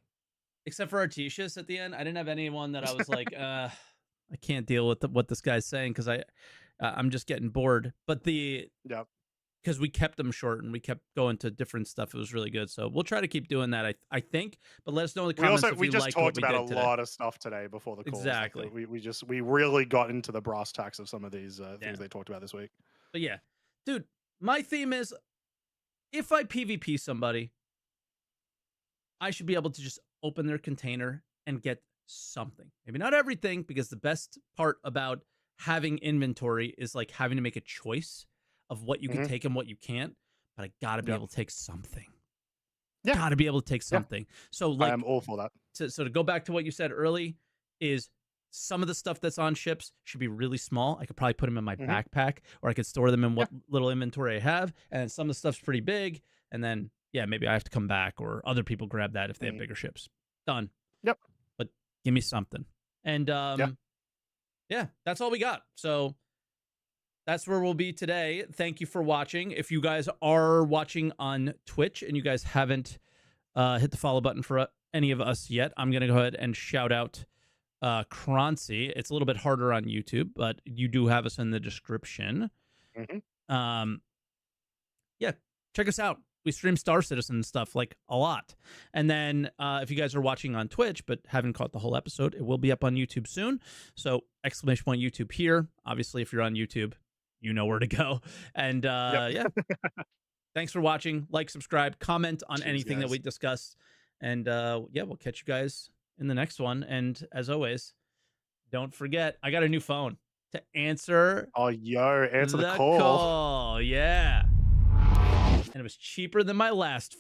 except for Artecius at the end, I didn't have anyone that I was like, I can't deal with what this guy's saying because I'm just getting bored. But because we kept them short and we kept going to different stuff, it was really good. So we'll try to keep doing that. I think. But let us know in the comments if We you just liked talked what we about did a today. lot of stuff today before the call. Exactly. We really got into the brass tacks of some of these things they talked about this week. But yeah, dude, my theme is if I PvP somebody, I should be able to just open their container and get something. Maybe not everything, because the best part about having inventory is like having to make a choice of what you can take and what you can't. But I gotta be able to take something. Yeah. Gotta be able to take something. So like, I am all for that. So to go back to what you said early, is some of the stuff that's on ships should be really small. I could probably put them in my backpack, or I could store them in what little inventory I have. And some of the stuff's pretty big. And then, yeah, maybe I have to come back, or other people grab that if they have bigger ships. Done. Yep. But give me something. And yeah, that's all we got. So that's where we'll be today. Thank you for watching. If you guys are watching on Twitch and you guys haven't hit the follow button for any of us yet, I'm going to go ahead and shout out Croncy. It's a little bit harder on YouTube, but you do have us in the description. Yeah, check us out. We stream Star Citizen and stuff like a lot. And then if you guys are watching on Twitch but haven't caught the whole episode, it will be up on YouTube soon. So exclamation point YouTube here. Obviously, if you're on YouTube, you know where to go. And yeah, thanks for watching. Like, subscribe, comment on anything that we discuss. And yeah, we'll catch you guys in the next one. And as always, don't forget, I got a new phone to answer. Oh, answer the call. call. Yeah. And it was cheaper than my last